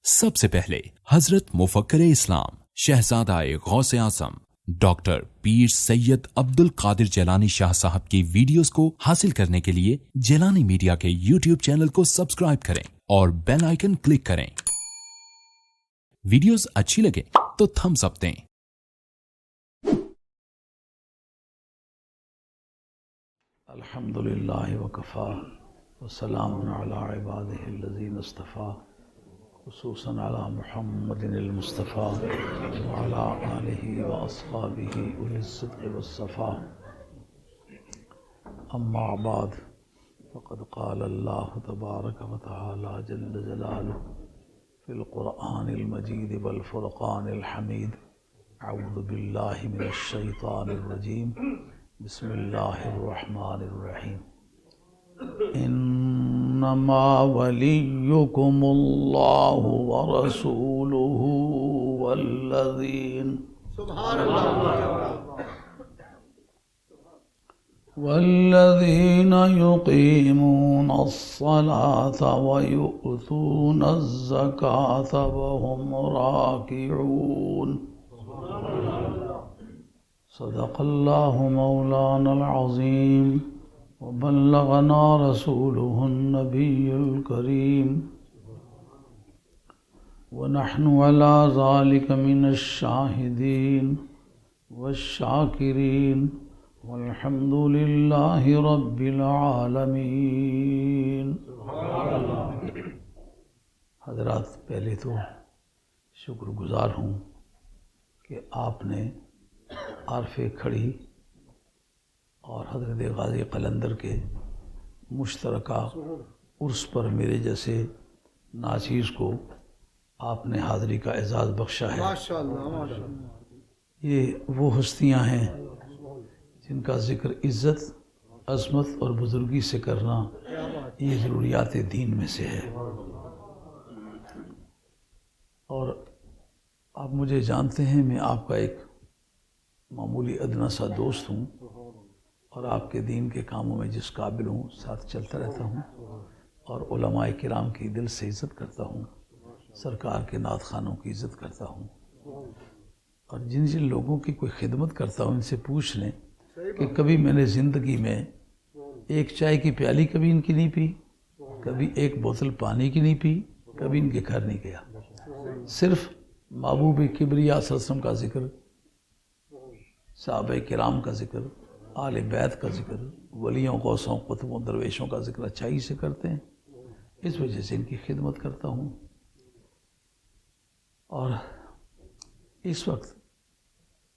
سب سے پہلے حضرت مفکر اسلام شہزادہ غوث اعظم ڈاکٹر پیر سید عبد القادر جیلانی شاہ صاحب کی ویڈیوز کو حاصل کرنے کے لیے جیلانی میڈیا کے یوٹیوب چینل کو سبسکرائب کریں اور بیل آئیکن کلک کریں۔ ویڈیوز اچھی لگے تو تھمز اپ دیں۔ الحمدللہ وکفا وسلام علی عبادہ الذین اصطفیٰ خصوصاً علی محمد المصطفیٰ وعلی آلہ واصحابہ اولی الصدق والصفا۔ اما بعد فقد قال اللہ تبارک وتعالی جل جلالہ فی القرآن المجید والفرقان الحمید۔ اعوذ باللہ من الشیطان الرجیم، بسم اللہ الرحمن الرحیم۔ انما ولیکم اللہ ورسولہ والذین یقیمون الصلاة ویؤتون الزکاة وهم راکعون۔ صدق اللہ مولانا العظیم وبلغنا رسوله النبی الکریم ونحن على ذلك من الشاہدین والشاکرین والحمد للہ رب العالمین۔ حضرات، پہلے تو شکر گزار ہوں کہ آپ نے عارف کھڑی اور حضرت غازی قلندر کے مشترکہ عرس پر میرے جیسے ناچیز کو آپ نے حاضری کا اعزاز بخشا ہے۔ یہ وہ ہستیاں ہیں جن کا ذکر عزت، عظمت اور بزرگی سے کرنا یہ ضروریات دین میں سے ہے۔ اور آپ مجھے جانتے ہیں، میں آپ کا ایک معمولی ادنا سا دوست ہوں اور آپ کے دین کے کاموں میں جس قابل ہوں ساتھ چلتا رہتا ہوں، اور علماء کرام کی دل سے عزت کرتا ہوں، سرکار کے نعت خوانوں کی عزت کرتا ہوں، اور جن جن لوگوں کی کوئی خدمت کرتا ہوں ان سے پوچھ لیں کہ کبھی میں نے زندگی میں ایک چائے کی پیالی کبھی ان کی نہیں پی، کبھی ایک بوتل پانی کی نہیں پی، کبھی ان کے گھر نہیں گیا۔ صرف محبوب کبریا صلی اللہ علیہ وسلم کا ذکر، صحابہ کرام کا ذکر، آل بیت کا ذکر، ولیوں، غوثوں، قطبوں، درویشوں کا ذکر اچھائی سے کرتے ہیں، اس وجہ سے ان کی خدمت کرتا ہوں۔ اور اس وقت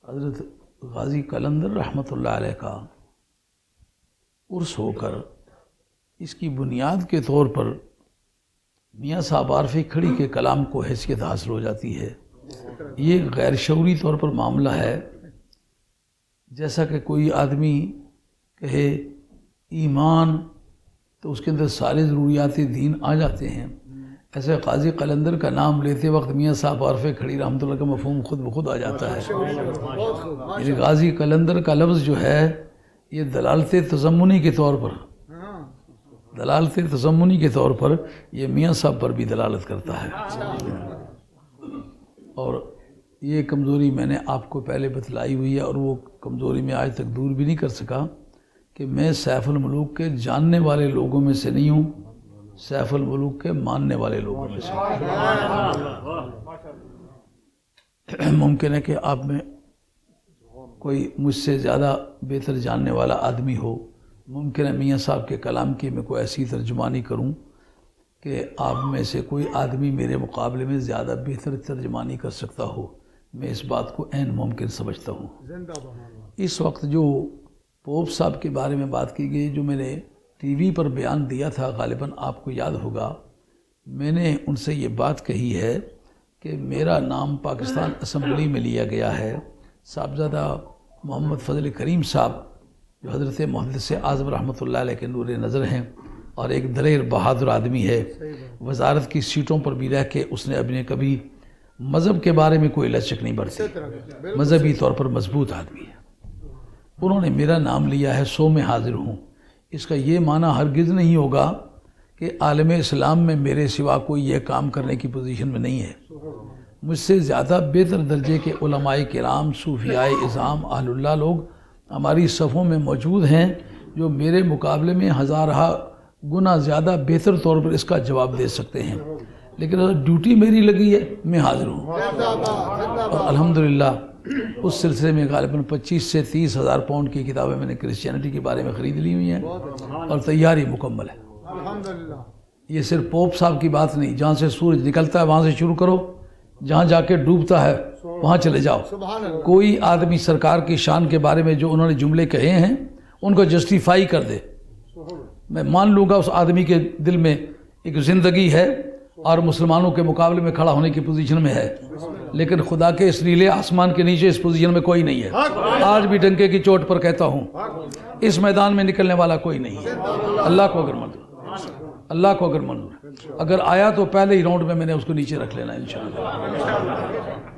حضرت غازی قلندر رحمۃ اللہ علیہ کا عرس ہو کر اس کی بنیاد کے طور پر میاں صاحب عارف کھڑی کے کلام کو حیثیت حاصل ہو جاتی ہے۔ یہ غیر شعوری طور پر معاملہ ہے، جیسا کہ کوئی آدمی کہے ایمان تو اس کے اندر سارے ضروریات دین آ جاتے ہیں، ایسے غازی قلندر کا نام لیتے وقت میاں صاحب عارف کھڑی رحمۃ اللہ کا مفہوم خود بخود آ جاتا ہے۔ یعنی غازی قلندر کا لفظ جو ہے یہ دلالت تضمنی کے طور پر یہ میاں صاحب پر بھی دلالت کرتا ہے۔ اور یہ کمزوری میں نے آپ کو پہلے بتلائی ہوئی ہے، اور وہ کمزوری میں آج تک دور بھی نہیں کر سکا کہ میں سیف الملوک کے جاننے والے لوگوں میں سے نہیں ہوں، سیف الملوک کے ماننے والے لوگوں میں سے ہوں۔ ممکن ہے کہ آپ میں کوئی مجھ سے زیادہ بہتر جاننے والا آدمی ہو، ممکن ہے میاں صاحب کے کلام کی میں کوئی ایسی ترجمانی کروں کہ آپ میں سے کوئی آدمی میرے مقابلے میں زیادہ بہتر ترجمانی کر سکتا ہو، میں اس بات کو عین ممکن سمجھتا ہوں۔ اس وقت جو پوپ صاحب کے بارے میں بات کی گئی، جو میں نے ٹی وی پر بیان دیا تھا، غالباً آپ کو یاد ہوگا، میں نے ان سے یہ بات کہی ہے کہ میرا نام پاکستان اسمبلی میں لیا گیا ہے۔ صاحبزادہ محمد فضل کریم صاحب جو حضرت محدث اعظم رحمۃ اللہ علیہ کے نور نظر ہیں اور ایک دلیر بہادر آدمی ہے، وزارت کی سیٹوں پر بھی رہ کے اس نے اپنے کبھی مذہب کے بارے میں کوئی لچک نہیں برتی، مذہبی طور پر مضبوط آدمی ہے۔ انہوں نے میرا نام لیا ہے، سو میں حاضر ہوں۔ اس کا یہ معنی ہرگز نہیں ہوگا کہ عالم اسلام میں میرے سوا کوئی یہ کام کرنے کی پوزیشن میں نہیں ہے. مجھ سے زیادہ بہتر درجے کے علماء کرام، صوفیاء اعظام، اہل اللہ لوگ ہماری صفوں میں موجود ہیں جو میرے مقابلے میں ہزارہ گنا زیادہ بہتر طور پر اس کا جواب دے سکتے ہیں. لیکن اگر ڈیوٹی میری لگی ہے میں حاضر ہوں. اور الحمدللہ اس سلسلے میں غالباً 25 سے 30 ہزار پاؤنڈ کی کتابیں میں نے کرسچینٹی کے بارے میں خرید لی ہوئی ہیں اور تیاری مکمل ہے. یہ صرف پوپ صاحب کی بات نہیں، جہاں سے سورج نکلتا ہے وہاں سے شروع کرو، جہاں جا کے ڈوبتا ہے وہاں چلے جاؤ. کوئی آدمی سرکار کی شان کے بارے میں جو انہوں نے جملے کہے ہیں ان کو جسٹیفائی کر دے، میں مان لوں گا اس آدمی کے دل میں ایک زندگی ہے اور مسلمانوں کے مقابلے میں کھڑا ہونے کی پوزیشن میں ہے. لیکن خدا کے اس نیلے آسمان کے نیچے اس پوزیشن میں کوئی نہیں ہے. آج بھی ڈنکے کی چوٹ پر کہتا ہوں اس میدان میں نکلنے والا کوئی نہیں ہے. اللہ کو اگر منظور، اللہ کو اگر منظور، اگر آیا تو پہلے ہی راؤنڈ میں نے اس کو نیچے رکھ لینا انشاءاللہ.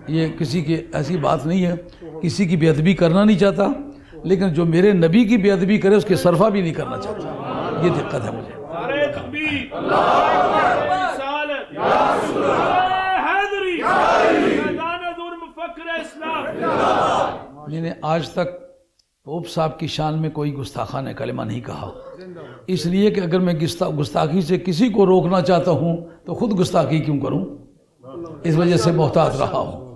یہ کسی کی ایسی بات نہیں ہے، کسی کی بے ادبی کرنا نہیں چاہتا، لیکن جو میرے نبی کی بے ادبی کرے اس کے صرفہ بھی نہیں کرنا چاہتا. یہ دقت ہے مجھے. میں نے آج تک پوپ صاحب کی شان میں کوئی گستاخانہ کلمہ نہیں کہا، اس لیے کہ اگر میں گستاخی سے کسی کو روکنا چاہتا ہوں تو خود گستاخی کیوں کروں، اس وجہ سے محتاط رہا ہوں.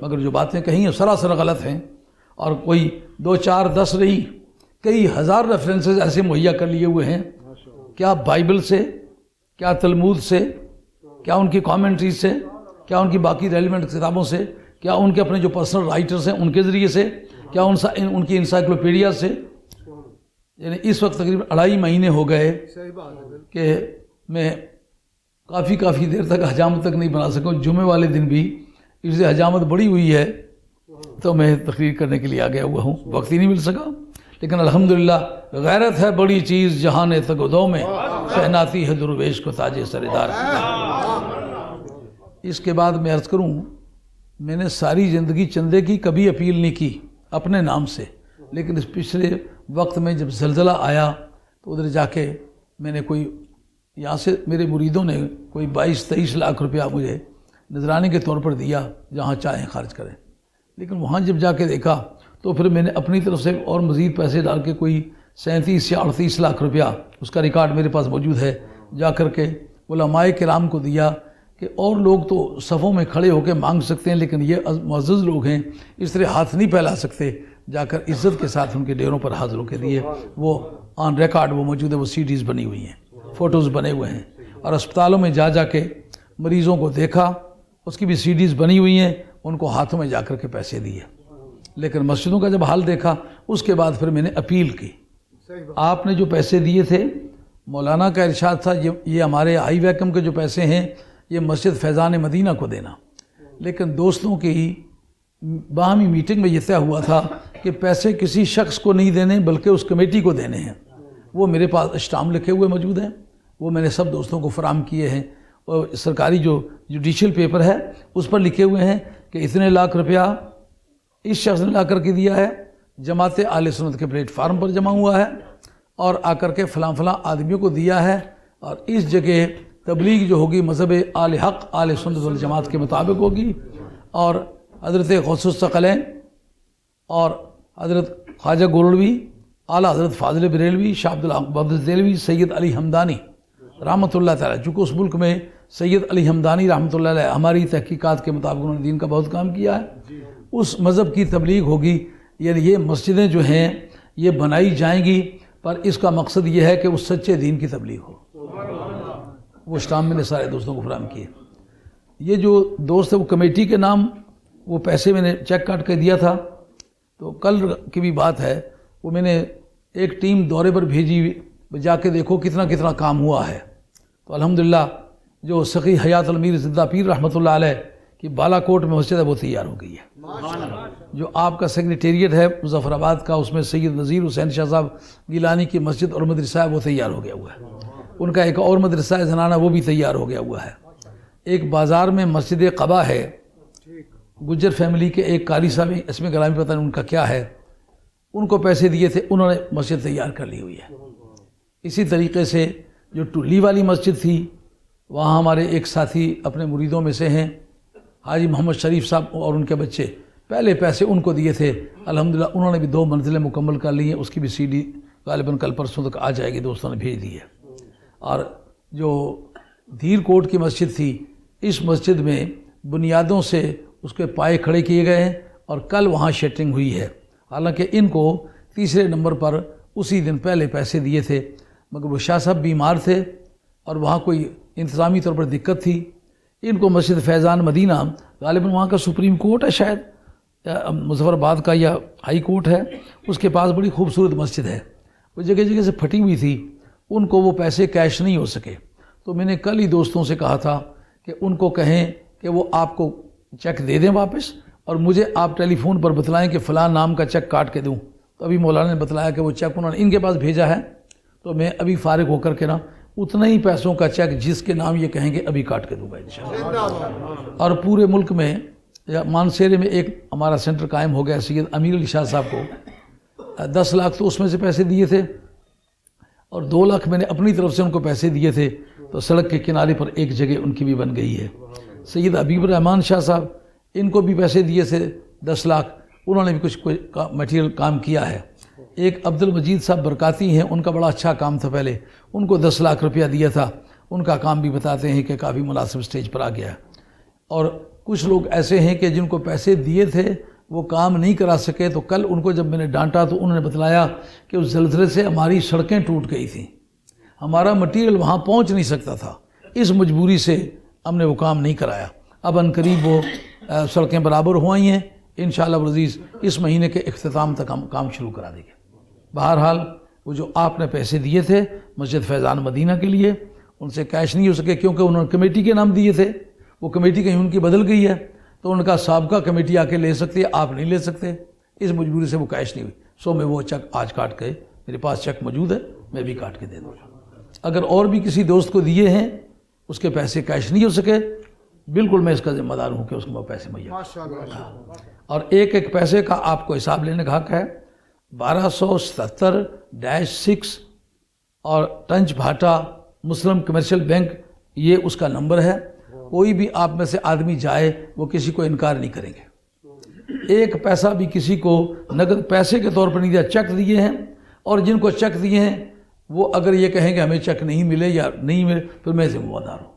مگر جو باتیں کہیں ہیں سراسر غلط ہیں، اور کوئی 2 4 10 نہیں، کئی ہزار ریفرنسز ایسے مہیا کر لیے ہوئے ہیں. کیا بائبل سے، کیا تلمود سے، کیا ان کی کامنٹریز سے، کیا ان کی باقی ریلیونٹ کتابوں سے، کیا ان کے اپنے جو پرسنل رائٹرز ہیں ان کے ذریعے سے، کیا ان کی انسائکلوپیڈیا سے. یعنی اس وقت تقریباً 2.5 مہینے ہو گئے کہ میں کافی دیر تک حجامت تک نہیں بنا سکا. جمعے والے دن بھی اس سے حجامت بڑی ہوئی ہے تو میں تقریر کرنے کے لیے آ گیا ہوا ہوں، وقت ہی نہیں مل سکا. لیکن الحمدللہ غیرت ہے بڑی چیز جہاں تگدو میں پہناتی ہے درویش کو تاج سردار. اس کے بعد میں عرض کروں، میں نے ساری زندگی چندے کی کبھی اپیل نہیں کی اپنے نام سے، لیکن اس پچھلے وقت میں جب زلزلہ آیا تو ادھر جا کے میں نے کوئی یہاں سے میرے مریدوں نے کوئی 22-23 لاکھ روپیہ مجھے نذرانے کے طور پر دیا، جہاں چاہیں خرچ کریں. لیکن وہاں جب جا کے دیکھا تو پھر میں نے اپنی طرف سے اور مزید پیسے ڈال کے کوئی 37 یا 38 لاکھ روپیہ، اس کا ریکارڈ میرے پاس موجود ہے، جا کر کے علماء کرام کو دیا کہ اور لوگ تو صفوں میں کھڑے ہو کے مانگ سکتے ہیں لیکن یہ معزز لوگ ہیں اس طرح ہاتھ نہیں پھیلا سکتے. جا کر عزت کے ساتھ ان کے ڈیروں پر حاضر ہو کے دیے. وہ آن ریکارڈ وہ موجود ہے، وہ CDs بنی ہوئی ہیں، فوٹوز بنے ہوئے ہیں. اور اسپتالوں میں جا کے مریضوں کو دیکھا، اس کی بھی CDs بنی ہوئی ہیں، ان کو ہاتھوں میں جا کر کے پیسے دیے. لیکن مسجدوں کا جب حال دیکھا اس کے بعد پھر میں نے اپیل کی. آپ نے جو پیسے دیے تھے، مولانا کا ارشاد تھا یہ ہمارے ہائی ویکم کے جو پیسے ہیں یہ مسجد فیضان مدینہ کو دینا. لیکن دوستوں کی باہمی میٹنگ میں یہ طے ہوا تھا کہ پیسے کسی شخص کو نہیں دینے بلکہ اس کمیٹی کو دینے ہیں. وہ میرے پاس اسٹامپ لکھے ہوئے موجود ہیں، وہ میں نے سب دوستوں کو فراہم کیے ہیں. اور سرکاری جو جوڈیشل پیپر ہے اس پر لکھے ہوئے ہیں کہ اتنے لاکھ روپیہ اس شخص نے لا کر کے دیا ہے، جماعت اہل سنت کے پلیٹ فارم پر جمع ہوا ہے، اور آ کر کے فلاں آدمیوں کو دیا ہے. اور اس جگہ تبلیغ جو ہوگی مذہب آل حق آل سنت والجماعت کے مطابق ہوگی. اور حضرت غوث الثقلین اور حضرت خواجہ گولڑوی، اعلیٰ حضرت فاضل بریلوی، شاہ عبدالعبد دہلوی، سید علی حمدانی رحمۃ اللہ تعالیٰ، چونکہ اس ملک میں سید علی حمدانی رحمۃ اللہ علیہ ہماری تحقیقات کے مطابق انہوں نے دین کا بہت کام کیا ہے، اس مذہب کی تبلیغ ہوگی. یعنی یہ مسجدیں جو ہیں یہ بنائی جائیں گی، پر اس کا مقصد یہ ہے کہ اس سچے دین کی تبلیغ ہو. وہ اسٹامپ میں نے سارے دوستوں کو فراہم کیے. یہ جو دوست ہے وہ کمیٹی کے نام وہ پیسے میں نے چیک کاٹ کے دیا تھا. تو کل کی بھی بات ہے، وہ میں نے ایک ٹیم دورے پر بھیجی، جا کے دیکھو کتنا کام ہوا ہے. تو الحمدللہ جو سخی حیات المیر زندہ پیر رحمۃ اللہ علیہ کی بالا کوٹ میں مسجد ہے وہ تیار ہو گئی ہے. جو آپ کا سیکریٹریٹ ہے مظفر آباد کا، اس میں سید نذیر حسین شاہ صاحب گیلانی کی مسجد اور مدرسہ ہے وہ تیار ہو گیا ہوا ہے. ان کا ایک اور مدرسہ ہے زنانہ وہ بھی تیار ہو گیا ہوا ہے. ایک بازار میں مسجد قبا ہے، گجر فیملی کے ایک قاری صاحب، اس میں گرامی پتہ نہیں ان کا کیا ہے، ان کو پیسے دیے تھے، انہوں نے مسجد تیار کر لی ہوئی ہے. اسی طریقے سے جو ٹولی والی مسجد تھی وہاں ہمارے ایک ساتھی اپنے مریدوں میں سے ہیں حاجی محمد شریف صاحب اور ان کے بچے، پہلے پیسے ان کو دیے تھے، الحمدللہ انہوں نے بھی 2 منزلیں مکمل کر لی ہیں، اس کی بھی CD غالباً کل پرسوں تک آ جائے گی، دوستوں نے بھیج دی ہے۔ اور جو دھیر کوٹ کی مسجد تھی، اس مسجد میں بنیادوں سے اس کے پائے کھڑے کیے گئے ہیں اور کل وہاں شٹرنگ ہوئی ہے، حالانکہ ان کو تیسرے نمبر پر اسی دن پہلے پیسے دیے تھے، مگر وہ شاہ صاحب بیمار تھے اور وہاں کوئی انتظامی طور پر دقت تھی۔ ان کو مسجد فیضان مدینہ، غالباً وہاں کا سپریم کورٹ ہے شاید، مظفر آباد کا یا ہائی کورٹ ہے، اس کے پاس بڑی خوبصورت مسجد ہے، وہ جگہ جگہ سے پھٹی ہوئی تھی، ان کو وہ پیسے کیش نہیں ہو سکے، تو میں نے کل ہی دوستوں سے کہا تھا کہ ان کو کہیں کہ وہ آپ کو چیک دے دیں واپس، اور مجھے آپ ٹیلی فون پر بتلائیں کہ فلاں نام کا چیک کاٹ کے دوں۔ تو ابھی مولانا نے بتلایا کہ وہ چیک انہوں نے ان کے پاس بھیجا ہے، تو میں ابھی فارغ ہو کر کے نا اتنا ہی پیسوں کا چیک جس کے نام یہ کہیں گے ابھی کاٹ کے دوں گا انشاءاللہ۔ اور پورے ملک میں مانسیرے میں ایک ہمارا سینٹر قائم ہو گیا، سید امیر علی شاہ صاحب کو 10 لاکھ تو اس میں سے پیسے دیے تھے اور 2 لاکھ میں نے اپنی طرف سے ان کو پیسے دیے تھے، تو سڑک کے کنارے پر ایک جگہ ان کی بھی بن گئی ہے۔ سید حبیب الرحمان شاہ صاحب، ان کو بھی پیسے دیے تھے 10 لاکھ، انہوں نے بھی کچھ میٹیریل کام کیا ہے۔ ایک عبد المجید صاحب برکاتی ہیں، ان کا بڑا اچھا کام تھا، پہلے ان کو 10 لاکھ روپیہ دیا تھا، ان کا کام بھی بتاتے ہیں کہ کافی مناسب سٹیج پر آ گیا ہے۔ اور کچھ لوگ ایسے ہیں کہ جن کو پیسے دیے تھے وہ کام نہیں کرا سکے، تو کل ان کو جب میں نے ڈانٹا تو انہوں نے بتلایا کہ اس زلزلے سے ہماری سڑکیں ٹوٹ گئی تھیں، ہمارا مٹیریل وہاں پہنچ نہیں سکتا تھا، اس مجبوری سے ہم نے وہ کام نہیں کرایا۔ اب عنقریب وہ سڑکیں برابر ہو آئی ہیں، انشاءاللہ العزیز اس مہینے کے اختتام تک ہم کام شروع کرا دیں گے۔ بہرحال وہ جو آپ نے پیسے دیے تھے مسجد فیضان مدینہ کے لیے، ان سے کیش نہیں ہو سکے کیونکہ انہوں نے کمیٹی کے نام دیے تھے، وہ کمیٹی کہیں ان کی بدل گئی ہے، تو ان کا سابقہ کمیٹی آ کے لے سکتی ہے، آپ نہیں لے سکتے، اس مجبوری سے وہ کیش نہیں ہوئی، سو میں وہ چیک آج کاٹ کے، میرے پاس چیک موجود ہے، میں بھی کاٹ کے دے دوں گا۔ اگر اور بھی کسی دوست کو دیے ہیں اس کے پیسے کیش نہیں ہو سکے، بالکل میں اس کا ذمہ دار ہوں کہ اس کو پیسے مہیا، اور ایک ایک پیسے کا آپ کو حساب لینے کا حق ہے۔ 1277-6 اور ٹنچ بھاٹا مسلم کمرشل بینک، یہ اس کا نمبر ہے، کوئی بھی آپ میں سے آدمی جائے وہ کسی کو انکار نہیں کریں گے۔ ایک پیسہ بھی کسی کو نقد پیسے کے طور پر نہیں دیا، چیک دیے ہیں، اور جن کو چیک دیے ہیں وہ اگر یہ کہیں کہ ہمیں چیک نہیں ملے یا نہیں ملے پھر میں ذمہ دار ہوں۔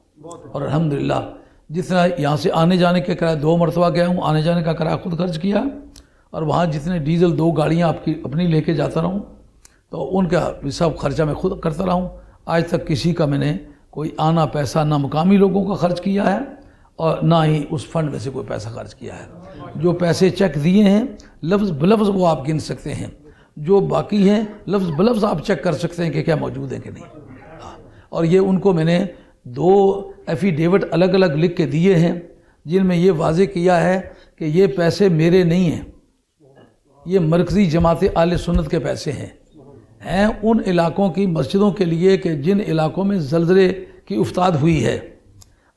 اور الحمدللہ جتنا یہاں سے آنے جانے کے کرایہ 2 مرتبہ گیا ہوں، آنے جانے کا کرایہ خود خرچ کیا، اور وہاں جتنے ڈیزل 2 گاڑیاں آپ کی اپنی لے کے جاتا رہوں تو ان کا سب خرچہ میں خود کرتا رہا ہوں۔ آج تک کسی کا میں نے کوئی آنا پیسہ نہ مقامی لوگوں کا خرچ کیا ہے اور نہ ہی اس فنڈ میں سے کوئی پیسہ خرچ کیا ہے۔ جو پیسے چیک دیے ہیں لفظ بلفظ وہ آپ گن سکتے ہیں، جو باقی ہیں لفظ بلفظ آپ چیک کر سکتے ہیں کہ کیا موجود ہے کہ نہیں۔ اور یہ ان کو میں نے 2 ایفیڈیوٹ الگ الگ لکھ کے دیے ہیں جن میں یہ واضح کیا ہے کہ یہ پیسے میرے نہیں ہیں، یہ مرکزی جماعت اہل سنت کے پیسے ہیں ان علاقوں کی مسجدوں کے لیے کہ جن علاقوں میں زلزلے کی افتاد ہوئی ہے۔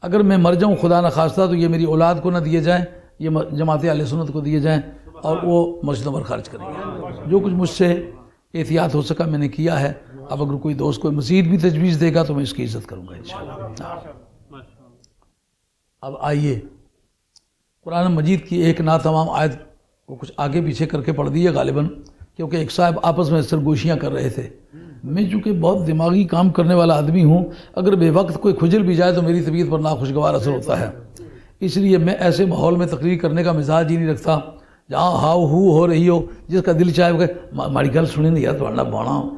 اگر میں مر جاؤں خدا نخواستہ تو یہ میری اولاد کو نہ دیے جائیں، یہ جماعت اہل سنت کو دیے جائیں اور وہ مسجدوں پر خرچ کریں گے۔ جو کچھ مجھ سے احتیاط ہو سکا میں نے کیا ہے، اب اگر کوئی دوست کوئی مزید بھی تجویز دے گا تو میں اس کی عزت کروں گا انشاءاللہ۔ اب آئیے قرآن مجید کی ایک ناتمام آیت کو کچھ آگے پیچھے کر کے پڑھ دیے غالباً، کیونکہ ایک صاحب آپس میں سرگوشیاں کر رہے تھے۔ میں چونکہ بہت دماغی کام کرنے والا آدمی ہوں، اگر بے وقت کوئی کھجل بھی جائے تو میری طبیعت پر ناخوشگوار اثر ہوتا ہے، اس لیے میں ایسے ماحول میں تقریر کرنے کا مزاج ہی نہیں رکھتا جہاں ہاؤ ہو رہی ہو، جس کا دل چاہے وہ کہ ہماری گل سنیں نہیں یار تھوڑا بانا ہو،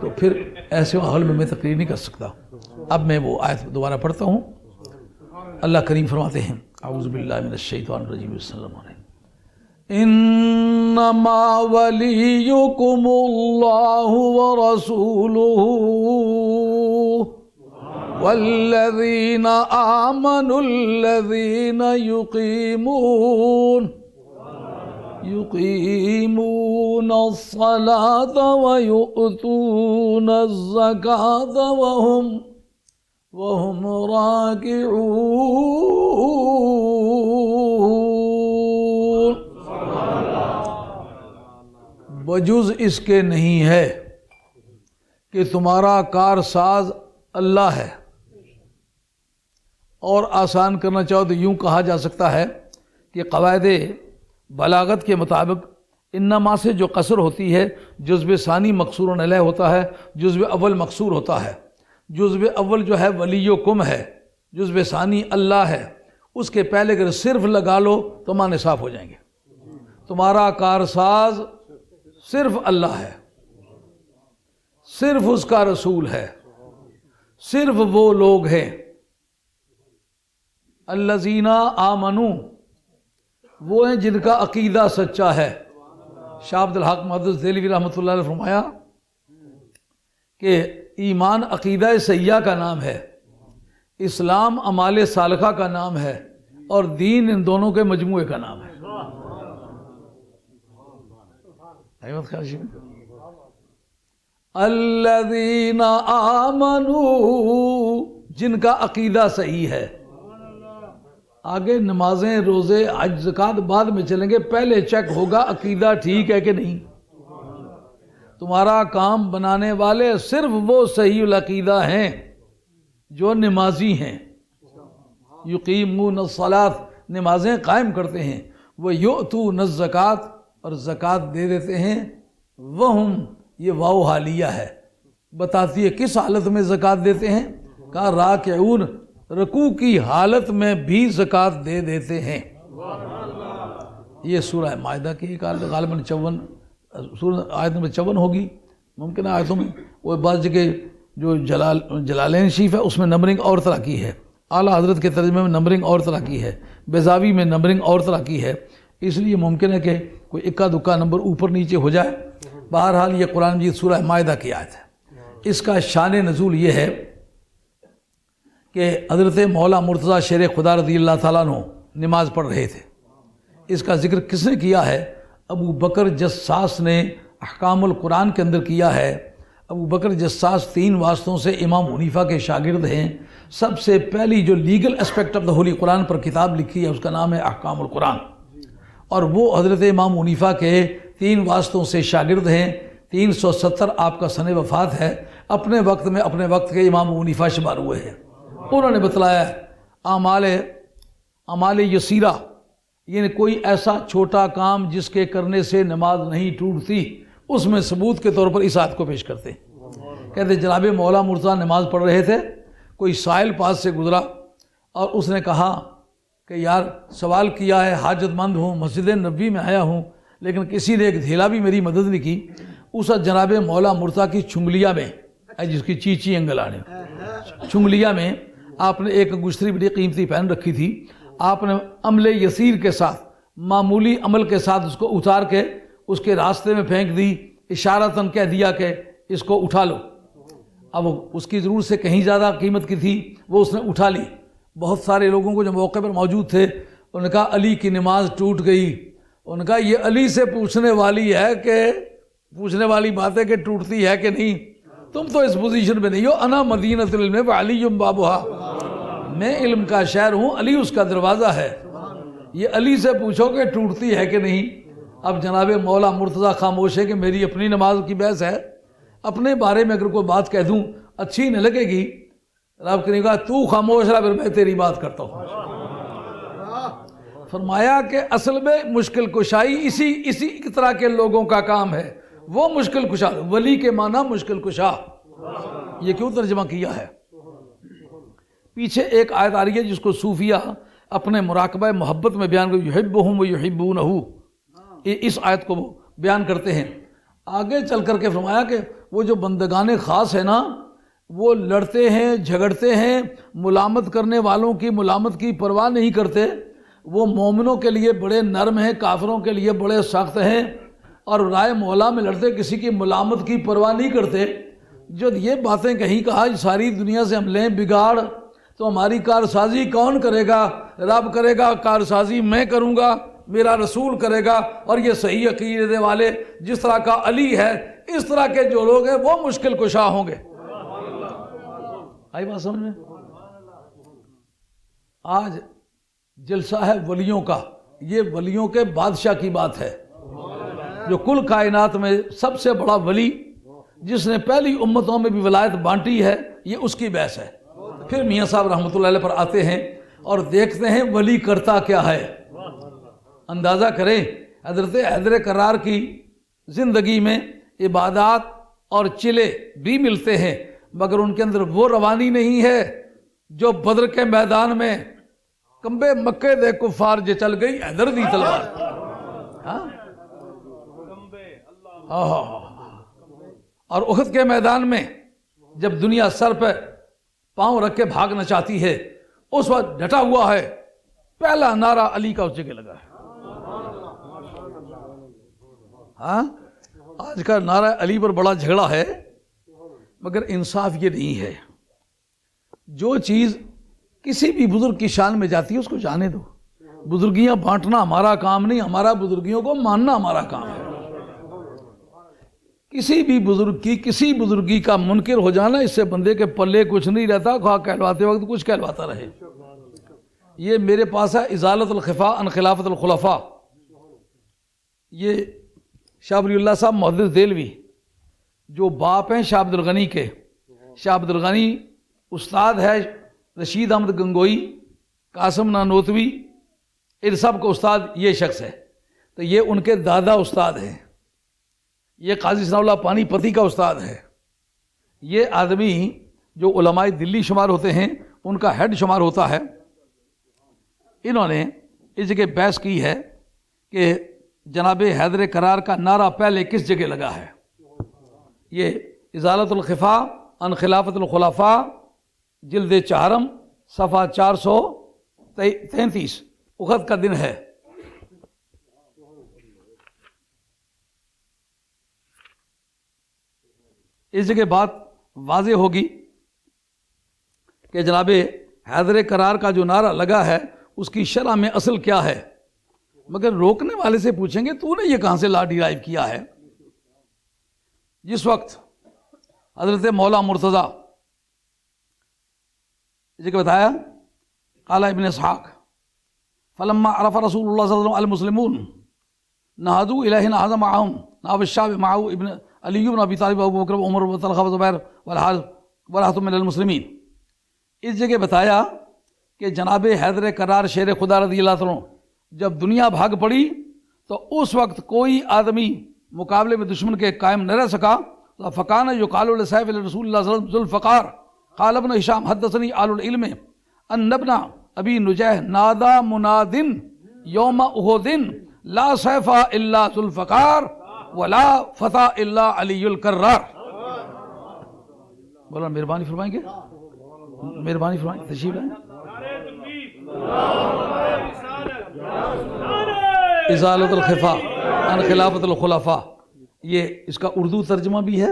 تو پھر ایسے ماحول میں تقریر نہیں کر سکتا۔ اب میں وہ آیت دوبارہ پڑھتا ہوں۔ اللہ کریم فرماتے ہیں اعوذ باللہ من الشیطان الرجیم، بسم اللہ الرحمن الرحیم، انما ولیکم اللہ ورسولہ والذین آمنوا الذین یقیمون الصلاة ویؤتون الزکاة وهم راکعون۔ بجز اس کے نہیں ہے کہ تمہارا کار ساز اللہ ہے، اور آسان کرنا چاہو تو یوں کہا جا سکتا ہے کہ قواعد بلاغت کے مطابق انما سے جو قصر ہوتی ہے، جزو ثانی مقصور علیہ ہوتا ہے، جزو اول مقصور ہوتا ہے۔ جزو اول جو ہے ولیکم ہے، جزو ثانی اللہ ہے، اس کے پہلے اگر صرف لگا لو تو معنی صاف ہو جائیں گے۔ تمہارا کارساز صرف اللہ ہے، صرف اس کا رسول ہے، صرف وہ لوگ ہیں الذین آمنو، وہ ہیں جن کا عقیدہ سچا ہے۔ شاہ عبد الحق محدث دہلوی رحمۃ اللہ علیہ نے فرمایا کہ ایمان عقیدہ سیاح کا نام ہے، اسلام اعمال صالحہ کا نام ہے، اور دین ان دونوں کے مجموعے کا نام ہے۔ الذین آمنوا، جن کا عقیدہ صحیح ہے۔ آگے نمازیں، روزے، حج، زکوٰۃ بعد میں چلیں گے، پہلے چیک ہوگا عقیدہ ٹھیک ہے کہ نہیں۔ تمہارا کام بنانے والے صرف وہ صحیح العقیدہ ہیں جو نمازی ہیں، یقیمون الصلاۃ، نمازیں قائم کرتے ہیں، ویؤتون الزکوٰۃ، اور زکوٰۃ دے دیتے ہیں، وہم، یہ واو حالیہ ہے، بتاتی ہے کس حالت میں زکوٰۃ دیتے ہیں، کہا راکعون، رکوع کی حالت میں بھی زکوٰۃ دے دیتے ہیں۔ یہ سورہ مائدہ کی ایک آیت، غالباً 54 سورہ آیت نمبر 54 ہوگی، ممکن ہے آیتوں میں، وہ بعض جگہ جو جلالین شریف ہے اس میں نمبرنگ اور طرح کی ہے، اعلیٰ حضرت کے ترجمے میں نمبرنگ اور طرح کی ہے، بیضاوی میں نمبرنگ اور طرح کی ہے، اس لیے ممکن ہے کہ کوئی اکا دکا نمبر اوپر نیچے ہو جائے۔ بہرحال یہ قرآن مجید سورہ مائدہ کی آیت ہے۔ اس کا شان نزول یہ ہے کہ حضرت مولا مرتضیٰ شیر خدا رضی اللہ تعالیٰ عنہ نماز پڑھ رہے تھے۔ اس کا ذکر کس نے کیا ہے؟ ابو بکر جساس نے احکام القرآن کے اندر کیا ہے۔ ابو بکر جساس 3 واسطوں سے امام حنیفہ کے شاگرد ہیں۔ سب سے پہلی جو legal aspect of the holy Quran پر کتاب لکھی ہے اس کا نام ہے احکام القرآن، اور وہ حضرت امام حنیفہ کے 3 واسطوں سے شاگرد ہیں۔ 370 آپ کا سن وفات ہے، اپنے وقت میں اپنے وقت کے امام حنیفہ شمار ہوئے ہیں۔ انہوں نے بتلایا اعمال یسیرہ، یعنی کوئی ایسا چھوٹا کام جس کے کرنے سے نماز نہیں ٹوٹتی، اس میں ثبوت کے طور پر اس آیت کو پیش کرتے ہیں۔ کہتے جناب مولا مرتضیٰ نماز پڑھ رہے تھے، کوئی سائل پاس سے گزرا اور اس نے کہا کہ یار سوال کیا ہے، حاجت مند ہوں، مسجد نبوی میں آیا ہوں، لیکن کسی نے ایک دھیلا بھی میری مدد نہیں کی۔ اس جناب مولا مرتضیٰ کی چنگلیا میں، جس کی چیچی انگل آنے، چنگلیا میں آپ نے ایک گشتری بڑی قیمتی پہن رکھی تھی، آپ نے عمل یسیر کے ساتھ، معمولی عمل کے ساتھ اس کو اتار کے اس کے راستے میں پھینک دی، اشارتاً کہہ دیا کہ اس کو اٹھا لو۔ اب اس کی ضرور سے کہیں زیادہ قیمت کی تھی، وہ اس نے اٹھا لی۔ بہت سارے لوگوں کو جو موقع پر موجود تھے انہوں نے کہا علی کی نماز ٹوٹ گئی۔ انہوں نے کہا یہ علی سے پوچھنے والی ہے کہ پوچھنے والی بات ہے کہ ٹوٹتی ہے کہ نہیں، تم تو اس پوزیشن میں نہیں ہو۔ انا مدینۃ العلم وعلی بابھا، میں علم کا شہر ہوں، علی اس کا دروازہ ہے، یہ علی سے پوچھو کہ ٹوٹتی ہے کہ نہیں۔ اب جناب مولا مرتضیٰ خاموش ہے کہ میری اپنی نماز کی بحث ہے، اپنے بارے میں اگر کوئی بات کہہ دوں اچھی نہ لگے گی، رب نے کہا تو خاموش رہا، پھر میں تیری بات کرتا ہوں۔ فرمایا کہ اصل میں مشکل کشائی اسی طرح کے لوگوں کا کام ہے، وہ مشکل کشا، ولی کے معنی مشکل کشا۔ یہ کیوں ترجمہ کیا ہے؟ پیچھے ایک آیت آ رہی ہے جس کو صوفیہ اپنے مراقبہ محبت میں بیان کرتے، یحبہم ویحبونہ، اس آیت کو وہ بیان کرتے ہیں۔ آگے چل کر کے فرمایا کہ وہ جو بندگان خاص ہیں نا، وہ لڑتے ہیں، جھگڑتے ہیں، ملامت کرنے والوں کی ملامت کی پرواہ نہیں کرتے، وہ مومنوں کے لیے بڑے نرم ہیں، کافروں کے لیے بڑے سخت ہیں، اور رائے مولا میں لڑتے کسی کی ملامت کی پرواہ نہیں کرتے۔ جو یہ باتیں کہیں کہا ساری دنیا سے ہم لیں بگاڑ تو ہماری کارسازی کون کرے گا؟ رب کرے گا، کارسازی میں کروں گا، میرا رسول کرے گا، اور یہ صحیح عقیدے والے جس طرح کا علی ہے اس طرح کے جو لوگ ہیں وہ مشکل کشا ہوں گے۔ آئی بات سمجھ میں؟ آج جلسہ ہے ولیوں کا، یہ ولیوں کے بادشاہ کی بات ہے، جو کل کائنات میں سب سے بڑا ولی جس نے پہلی امتوں میں بھی ولایت بانٹی ہے، یہ اس کی بحث ہے۔ پھر میاں صاحب رحمۃ اللہ علیہ پر آتے ہیں اور دیکھتے ہیں ولی کرتا کیا ہے۔ اندازہ کریں حضرت حیدر کرار کی زندگی میں عبادات اور چلے بھی ملتے ہیں، مگر ان کے اندر وہ روانی نہیں ہے جو بدر کے میدان میں کمبے مکے دے کفار جو چل گئی حیدر دی تلوار۔ اور احد کے میدان میں جب دنیا سر پہ پاؤں رکھ کے بھاگنا چاہتی ہے، اس وقت ڈٹا ہوا ہے، پہلا نعرہ علی کا اس جگہ لگا ہے۔ آج کا نعرہ علی پر بڑا جھگڑا ہے، مگر انصاف یہ نہیں ہے۔ جو چیز کسی بھی بزرگ کی شان میں جاتی ہے اس کو جانے دو۔ بزرگیاں بانٹنا ہمارا کام نہیں، ہمارا بزرگیوں کو ماننا ہمارا کام ہے۔ کسی بھی بزرگ کی کسی بزرگی کا منکر ہو جانا، اس سے بندے کے پلے کچھ نہیں رہتا، خواہ کہلواتے وقت کچھ کہلواتا رہے۔ یہ میرے پاس ہے ازالت الخفا عن خلافت الخلفاء، یہ شاہ ولی اللہ صاحب محدث دہلوی جو باپ ہیں شاہ عبد الغنی کے۔ شاہ عبد الغنی استاد ہے رشید احمد گنگوئی، قاسم نانوتوی، ان سب کو استاد یہ شخص ہے، تو یہ ان کے دادا استاد ہیں۔ یہ قاضی ثناء اللہ پانی پتی کا استاد ہے۔ یہ آدمی جو علماء دلی شمار ہوتے ہیں ان کا ہیڈ شمار ہوتا ہے۔ انہوں نے اس جگہ بحث کی ہے کہ جناب حیدر کرار کا نعرہ پہلے کس جگہ لگا ہے۔ یہ ازالت الخفا عن خلافت الخلفاء جلد 4 صفحہ 433 احد کا دن ہے۔ اس جگہ بات واضح ہوگی کہ جناب حیدر کرار کا جو نعرہ لگا ہے اس کی شرح میں اصل کیا ہے، مگر روکنے والے سے پوچھیں گے تو نے یہ کہاں سے لا ڈیرائیو کیا ہے۔ جس وقت حضرت مولا مرتضیٰ اس جگہ بتایا، قال ابن اسحاق فلما عرف رسول اللہ صلی اللہ علیہ وسلم المسلمون نہضوا الیہ نہض معهم نائب الشعب معه ابن علی بن ابی طالب ابو بکر عمر و طلحہ و زبیر والحارث من المسلمین۔ اس جگہ بتایا کہ جناب حیدر کرار شیر خدا رضی اللہ عنہ جب دنیا بھاگ پڑی تو اس وقت کوئی آدمی مقابلے میں دشمن کے قائم نہ رہ سکا۔ فکان یقال لسیف رسول اللہ صلی اللہ علیہ وسلم ذو الفقار قال ابن ہشام حدثنی آل العلم ان ابن ابی نجیح نادا منادن یوم احد لا سیف الا ذو الفقار ولا فتح الا علی الکرار۔ بولا مہربانی فرمائیں گے، مہربانی فرمائیں، تشریف لائیں۔ ازالت الخفا عن خلافت الخلفاء، یہ اس کا اردو ترجمہ بھی ہے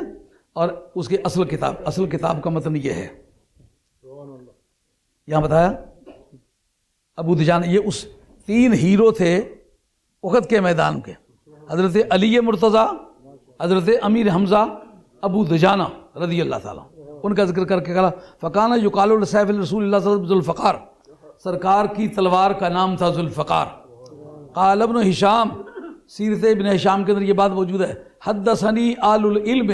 اور اس کی اصل کتاب کا متن یہ ہے۔ یہاں بتایا ابو دجانہ، یہ اس 3 ہیرو تھے احد کے میدان کے، حضرت علی مرتضیٰ، حضرت امیر حمزہ، ابو دجانہ رضی اللہ تعالیٰ، ان کا ذکر کر کے کہا فکانہ یقال لسیف رسول اللہ صلی اللہ علیہ وسلم ذو الفقار، سرکار کی تلوار کا نام تھا ذو الفقار۔ قال ابن ہشام، سیرت ابن ہشام کے اندر یہ بات موجود ہے، حدثنی آل العلم،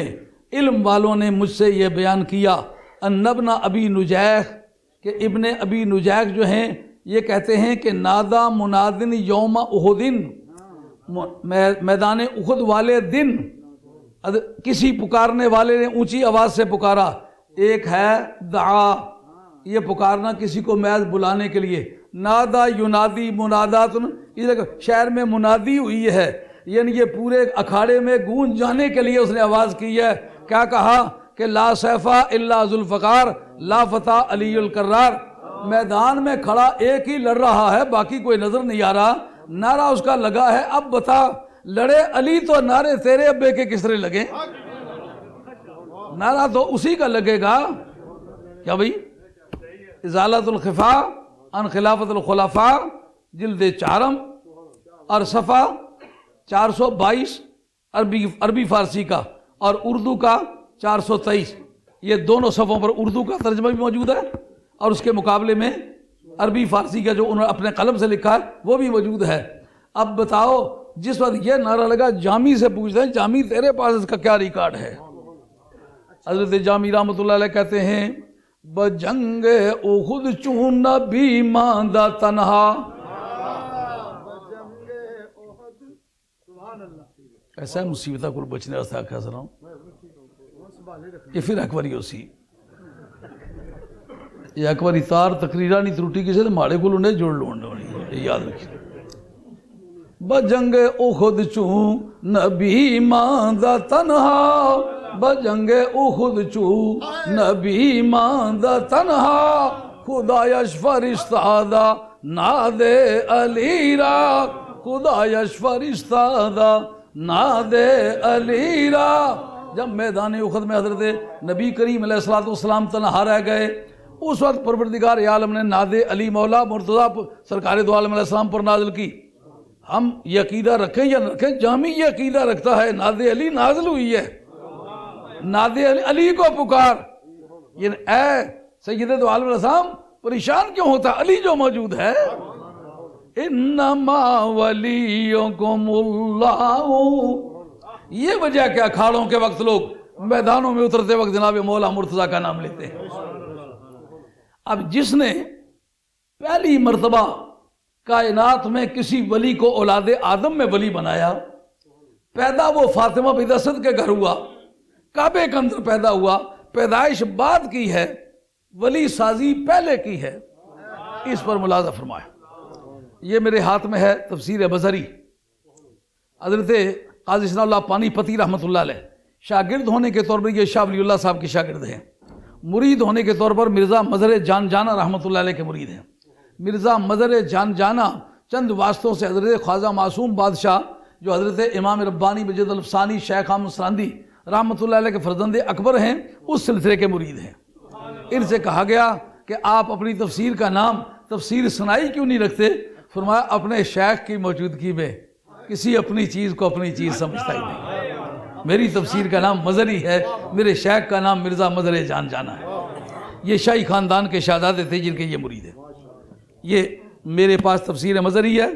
علم والوں نے مجھ سے یہ بیان کیا، ان ابن ابی نجیح، کہ ابن ابی نجیح جو ہیں یہ کہتے ہیں کہ نادا منادن یوم احدن، میدان احد والے دن کسی پکارنے والے نے اونچی آواز سے پکارا۔ ایک ہے دعا، یہ پکارنا کسی کو محض بلانے کے لیے، نادا ینادی مناداتن، شہر میں منادی ہوئی ہے، یعنی یہ پورے اکھاڑے میں گونج جانے کے لیے اس نے آواز کی ہے۔ کیا کہا کہ لا سیفا الا ذو الفقار لا فتح علی الکرار، میدان میں کھڑا ایک ہی لڑ رہا ہے، باقی کوئی نظر نہیں آ رہا، نعرہ اس کا لگا ہے۔ اب بتا لڑے علی تو نعرے تیرے ابے کے کس طرح لگے؟ نعرہ تو اسی کا لگے گا کیا بھائی؟ ازالت الخفا عن خلافت الخلفاء جلد 4 اور صفحہ 422 عربی فارسی کا اور اردو کا 423، یہ دونوں صفحوں پر اردو کا ترجمہ بھی موجود ہے اور اس کے مقابلے میں عربی فارسی کا جو انہوں نے اپنے قلم سے لکھا ہے وہ بھی موجود ہے۔ اب بتاؤ جس وقت یہ نعرہ لگا جامی سے پوچھتے ہیں جامی تیرے پاس اس کا کیا ریکارڈ ہے؟ حضرت جامی رحمۃ اللہ علیہ کہتے ہیں بجنگ احد چون نبی ماندہ تنہا. ایسا ہے مصیبتہ کل بچنے راستا کیا سنا ہوں یہ پھر اکبری ہو سی یہ اکبری تار تقریرہ نہیں تروٹی کسی تو ماڑے کو انہیں جوڑ لوڑ یہ یاد رکھیں. بجنگ احد چون نبی ماندہ تنہا بجنگ احد چون نبی ماندہ تنہا خدایش فرشتہ دا ناد علی را خدایش فرشتہ دا ناد علی را. جب میدان احد میں حضرت نبی کریم علیہ السلام تنہا رہ گئے اس وقت پروردگار عالم نے ناد علی مولا مرتضیٰ سرکار دو عالم علیہ السلام پر نازل کی. ہم یہ عقیدہ رکھیں یا نہ رکھیں جامی یہ عقیدہ رکھتا ہے ناد علی نازل ہوئی ہے. ناد علی کو پکار یہ اے سید دو عالم علیہ السلام پریشان کیوں ہوتا علی جو موجود ہے. انما ولیکم اللہ. یہ وجہ کہ اکھاڑوں کے وقت لوگ میدانوں میں اترتے وقت جناب مولا مرتضیٰ کا نام لیتے ہیں. اب جس نے پہلی مرتبہ کائنات میں کسی ولی کو اولاد آدم میں ولی بنایا پیدا وہ فاطمہ بنت اسد کے گھر ہوا کعبے کے اندر پیدا ہوا پیدائش بعد کی ہے ولی سازی پہلے کی ہے. اس پر ملاحظہ فرمائے. یہ میرے ہاتھ میں ہے تفسیر بصری حضرت قاضی ثناء اللہ پانی پتی رحمۃ اللہ علیہ. شاگرد ہونے کے طور پر یہ شاہ ولی اللہ صاحب کے شاگرد ہیں. مرید ہونے کے طور پر مرزا مظہر جان جانا رحمۃ اللہ علیہ کے مرید ہیں. مرزا مظہر جان جانا چند واسطوں سے حضرت خواجہ معصوم بادشاہ جو حضرت امام ربانی مجد الفسانی شیخ احمد سراندی رحمۃ اللہ علیہ کے فرزند اکبر ہیں اس سلسلے کے مرید ہیں. ان سے کہا گیا کہ آپ اپنی تفسیر کا نام تفسیر سنائی کیوں نہیں رکھتے؟ فرمایا اپنے شیخ کی موجودگی میں کسی اپنی چیز کو اپنی چیز سمجھتا ہی نہیں. میری تفسیر کا نام مظہری ہے میرے شیخ کا نام مرزا مظہر جان جانا ہے. یہ شاہی خاندان کے شہزادے تھے جن کے یہ مرید ہیں. یہ میرے پاس تفسیر مظہری ہے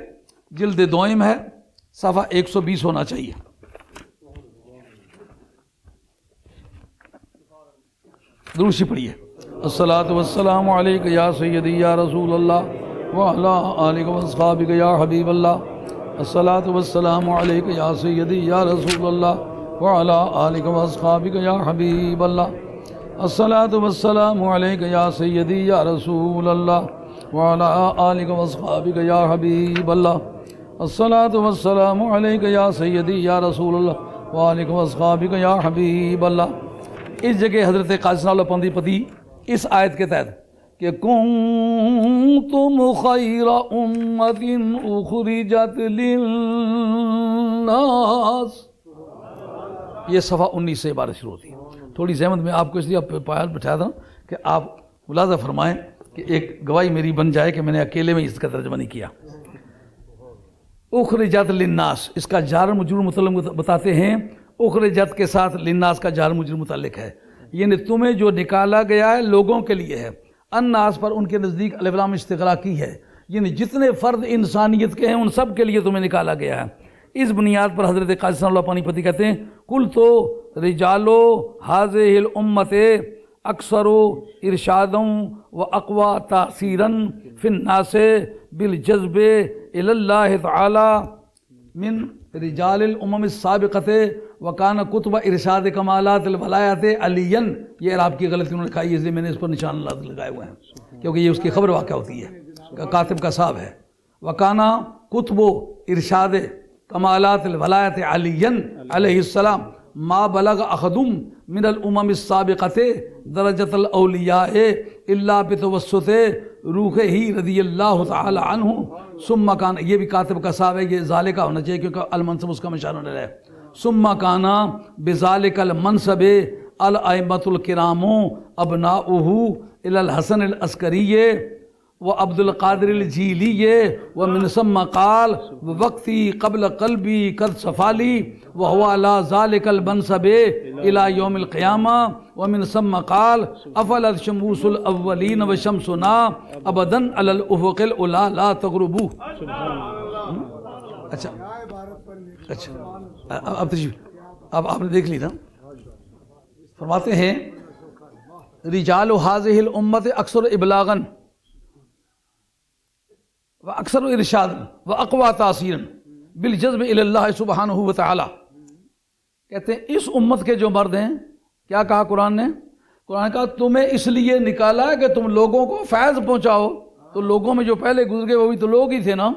جلد دوئم ہے صفحہ 120 ہونا چاہیے. دروشی پڑھیے. الصلاۃ والسلام علیک یا سیدی یا رسول اللہ وعلی آلک واصحابک یا حبیب اللہ. الصلاۃ والسلام علیک یا سیدی یا رسول اللہ وعلی آلک واصحابک یا حبیب اللہ. الصلاۃ والسلام علیک یا سیدی یا رسول اللہ وعلی آلک واصحابک یا حبیب اللہ. الصلاۃ والسلام علیک یا سیدی یا رسول اللہ وآلک واصحابک یا حبیب اللہ. اس جگہ حضرت قاضی ثناء اللہ پانی پتی اس آیت کے تحت کہ کنتم خیر امت اخرجت للناس یہ صفحہ 19 سے عبارت شروع ہوتی ہے. تھوڑی زحمت میں آپ کو اس لیے پایال بٹھایا تھا کہ آپ ملاحظہ فرمائیں کہ ایک گواہی میری بن جائے کہ میں نے اکیلے میں اس کا ترجمہ نہیں کیا. اخرجت للناس اس کا جار مجرور متعلق بتاتے ہیں. اخرجت کے ساتھ للناس کا جار مجرور متعلق ہے یعنی تمہیں جو نکالا گیا ہے لوگوں کے لیے ہے. الناس پر ان کے نزدیک الف لام استغراقی ہے یعنی جتنے فرد انسانیت کے ہیں ان سب کے لیے تمہیں نکالا گیا ہے. اس بنیاد پر حضرت قاضی ثناء اللہ پانی پتی کہتے ہیں کل تو رجالو حاضر الامت اکثر ارشادوں و اقوا تاثیراً فی الناس بالجذب الی اللہ تعالی من رجال الامم السابقۃ وکان کتب ارشاد کمالات الولایات علین. یہ عراب کی غلطی انہوں نے کہا اس لیے میں نے اس پر نشان لگائے ہوئے ہیں کیونکہ یہ اس کی خبر واقع ہوتی ہے کاتب کا صاحب ہے. وکانا کتب ارشاد کمالات الولایت علین علیہ السلام ما بلغ احدم من الامم السابقۃ درجۃ الاولیاء الا بتوسط روح ہی رضی اللہ تعالی عنہ ثم کان. یہ بھی کاتب کا صاحب ہے یہ ذالک ہونا چاہیے کیونکہ المنصب اس کا مشار ہونے رہا ہے. ثم کان بذالک المنصب الائمۃ الکرام ابناؤہ الی الحسن العسکری و عبد القادر الجیلی ومن ثم قال وقتی قبل قلبی قد صفالی وهو على ذلك المنصب الى يوم القیامہ ومن ثم قال افلت شموس الاولین وشمسنا ابدا على الافق الاولى لا تغربوا. اچھا اب آپ نے دیکھ لی نا فرماتے ہیں رجال هذه الامت اکثر ابلاغا واکثر ارشادا واقوى تاثیرا بالجذب الى اللہ سبحانہ وتعالی. کہتے ہیں اس امت کے جو مرد ہیں، کیا کہا قرآن نے؟ قرآن نے کہا تمہیں اس لیے نکالا ہے کہ تم لوگوں کو فیض پہنچاؤ. تو لوگوں میں جو پہلے گزر گئے وہ بھی تو لوگ ہی تھے نا.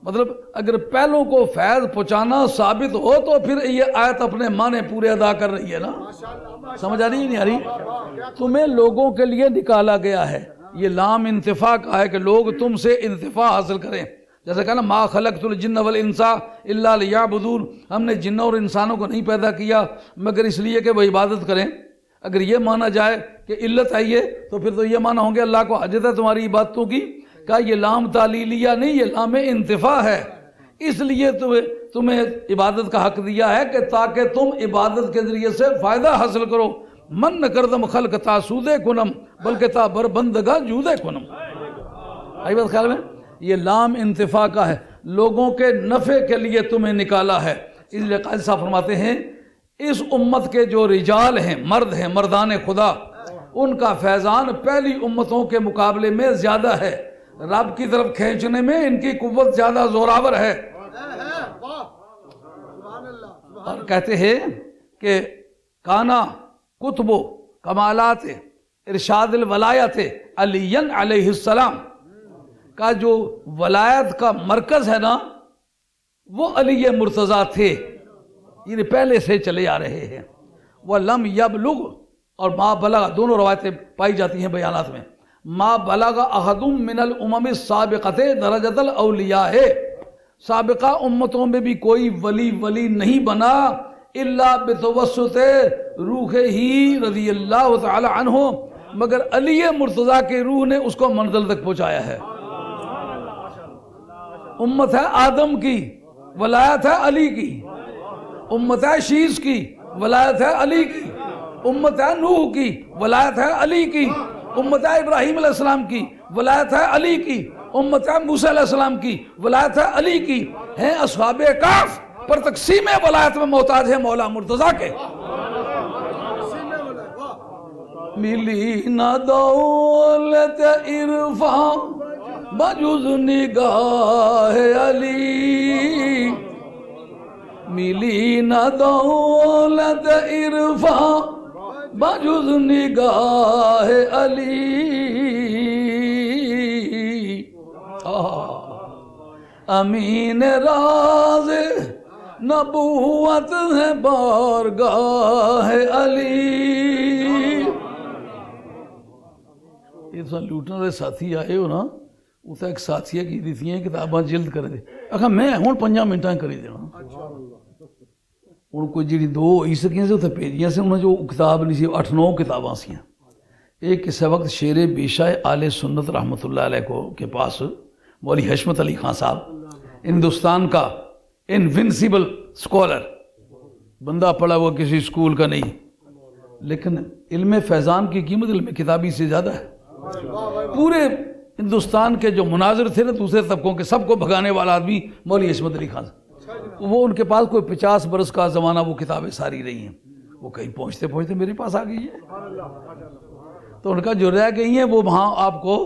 مطلب اگر پہلوں کو فیض پہنچانا ثابت ہو تو پھر یہ آیت اپنے معنی پورے ادا کر رہی ہے نا. سمجھ آ رہی ہے نہیں آ رہی؟ تمہیں لوگوں کے لیے نکالا گیا ہے. یہ لام انتفاع کا ہے کہ لوگ تم سے انتفاع حاصل کریں. جیسے کہا نا ما خلقت الجن والانس الا لیعبدون، ہم نے جنوں اور انسانوں کو نہیں پیدا کیا مگر اس لیے کہ وہ عبادت کریں. اگر یہ مانا جائے کہ علت ہے یہ، تو پھر تو یہ مانا ہوں گے اللہ کو حاجت ہے تمہاری عبادتوں کی. کہا یہ لام تعلیلیہ نہیں، یہ لام انتفاع ہے. اس لیے تمہیں عبادت کا حق دیا ہے کہ تاکہ تم عبادت کے ذریعے سے فائدہ حاصل کرو. من نہ کردم خلق تا سودے کنم بلکہ تا بربندگا جودے کنم. آئی بات خیال میں؟ یہ لام انتفاع کا ہے، لوگوں کے نفع کے لیے تمہیں نکالا ہے. اس لیے قائد صاحب فرماتے ہیں اس امت کے جو رجال ہیں، مرد ہیں، مردان خدا، ان کا فیضان پہلی امتوں کے مقابلے میں زیادہ ہے. رب کی طرف کھینچنے میں ان کی قوت زیادہ زوراور ہے. اور کہتے ہیں کہ کانا کتب کمالات ارشاد الولایت علی علیہ السلام کا جو ولایت کا مرکز ہے نا وہ علی مرتضیٰ تھے، یہ پہلے سے چلے آ رہے ہیں. وہ لم یبلغ اور ما بلغ، دونوں روایتیں پائی جاتی ہیں بیانات میں. ما بلغ احد من الامم السابقۃ درجۃ الاولیاء، سابقہ امتوں میں بھی کوئی ولی نہیں بنا الا بتوسط روح ہی رضی اللہ تعالی عنہ، مگر علی مرتضیٰ کے روح نے اس کو منزل تک پہنچایا ہے. امت ہے آدم کی، ولایت ہے علی کی. امت ہے شیش کی، ولایت ہے علی کی. امت ہے نوح کی، ولایت ہے علی کی. امت ہے ابراہیم علیہ السلام کی، ولایت ہے علی کی. امت ہے موسیٰ علیہ السلام کی، ولایت ہے علی کی. ہیں اصحاب کہف پر تقسیم ولایت میں محتاج ہے مولا مرتضیٰ کے. ملی نہ دولت عرفان بجز نگاہ علی، ملی نہ دولت عرفان بجز نگاہ علی. امین راز نبوت ہے بارگاہ علی. یہ تو لوٹنے دے ساتھی آئے ہو نا، اتنا ایک ساتھی کی دیتی ہیں کتاباں جلد کر دے. آخا میں ہوں 5 منٹاں کری دینا. ہوں کوئی جی 2 ہوئی سکیں سے اتنے بھیجیاں سے، انہیں جو کتاب نہیں سی 8-9 کتاباں سی. ایک کسی وقت شیر بیشہ آل سنت رحمۃ اللہ علیہ کے پاس مولوی حشمت علی خان صاحب، ہندوستان کا انوینسیبل اسکالر، بندہ پڑھا ہوا کسی اسکول کا نہیں، لیکن علم فیضان کی قیمت علم کتابی سے زیادہ ہے. پورے ہندوستان کے جو مناظر تھے نا دوسرے طبقوں کے، سب کو بھگانے والا آدمی مولوی حشمت علی خان صاحب. وہ ان کے پاس کوئی 50 برس کا زمانہ وہ کتابیں ساری رہی ہیں. وہ کہیں پہنچتے پہنچتے میرے پاس آ گئی ہے. تو ان کا جو رہ گئی ہیں وہ وہاں آپ کو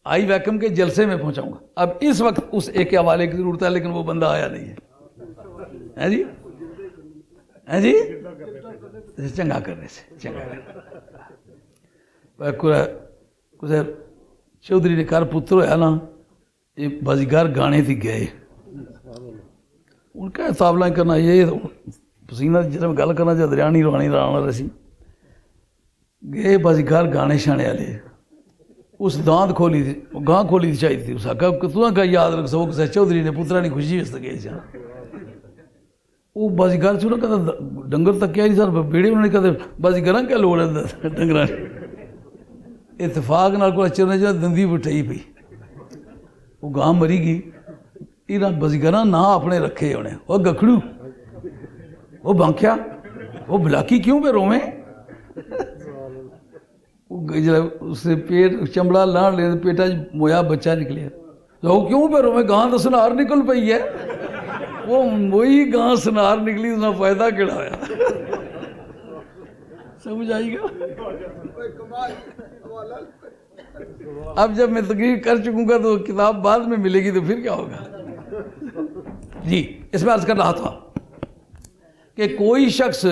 آئی ویکم کے جلسے میں پہنچاؤں گا. اب اس وقت اس ایک حوالے کی ضرورت ہے، لیکن وہ بندہ آیا نہیں ہے. جی ہے جی چنگا کرنے سے چنگا کچھ چودھری نے کار پتر ہویا نا، یہ بازیگر گانے تھی گئے، ان کا تابلہ کرنا یہ پسینہ جس میں گل کرنا چاہتے دریانی روانی رانا رسی گئے بازیگر گانے شانے والے. اس دانت کھولی تھی، گاں کھولی تھی چاہیے تھی. اس کا یاد رکھ سو کسے چودھری نے پترا نہیں خوشی واسطے گئے سن. وہ بازیگر سے انہوں کہتا ڈنگر تک کیا سر بیڑے انہوں نے کہتے بازیگر کیا لوڑ ہے ڈنگر. اتفاق نال کو چرنے جا دندی بٹھائی پئی، وہ گاں مری گئی. یہاں بازیگر نہ اپنے رکھے انہیں، وہ گکھڑو، وہ بانکھیا، وہ بلاکی کیوں پہ رویں. اس سے پیٹ چمڑا لاڑ لے پیٹا مویا بچہ نکلیا. وہ کیوں پہ رویں، گاں تو سنار نکل پئی ہے. وہ وہی گاں سنار نکلی، اس نے فائدہ کیڑا ہوا. سمجھ آئی گا؟ اب جب میں تقریر کر چکوں گا تو کتاب بعد میں ملے گی تو پھر کیا ہوگا؟ جی اس میں عرض کر رہا تھا کہ کوئی شخص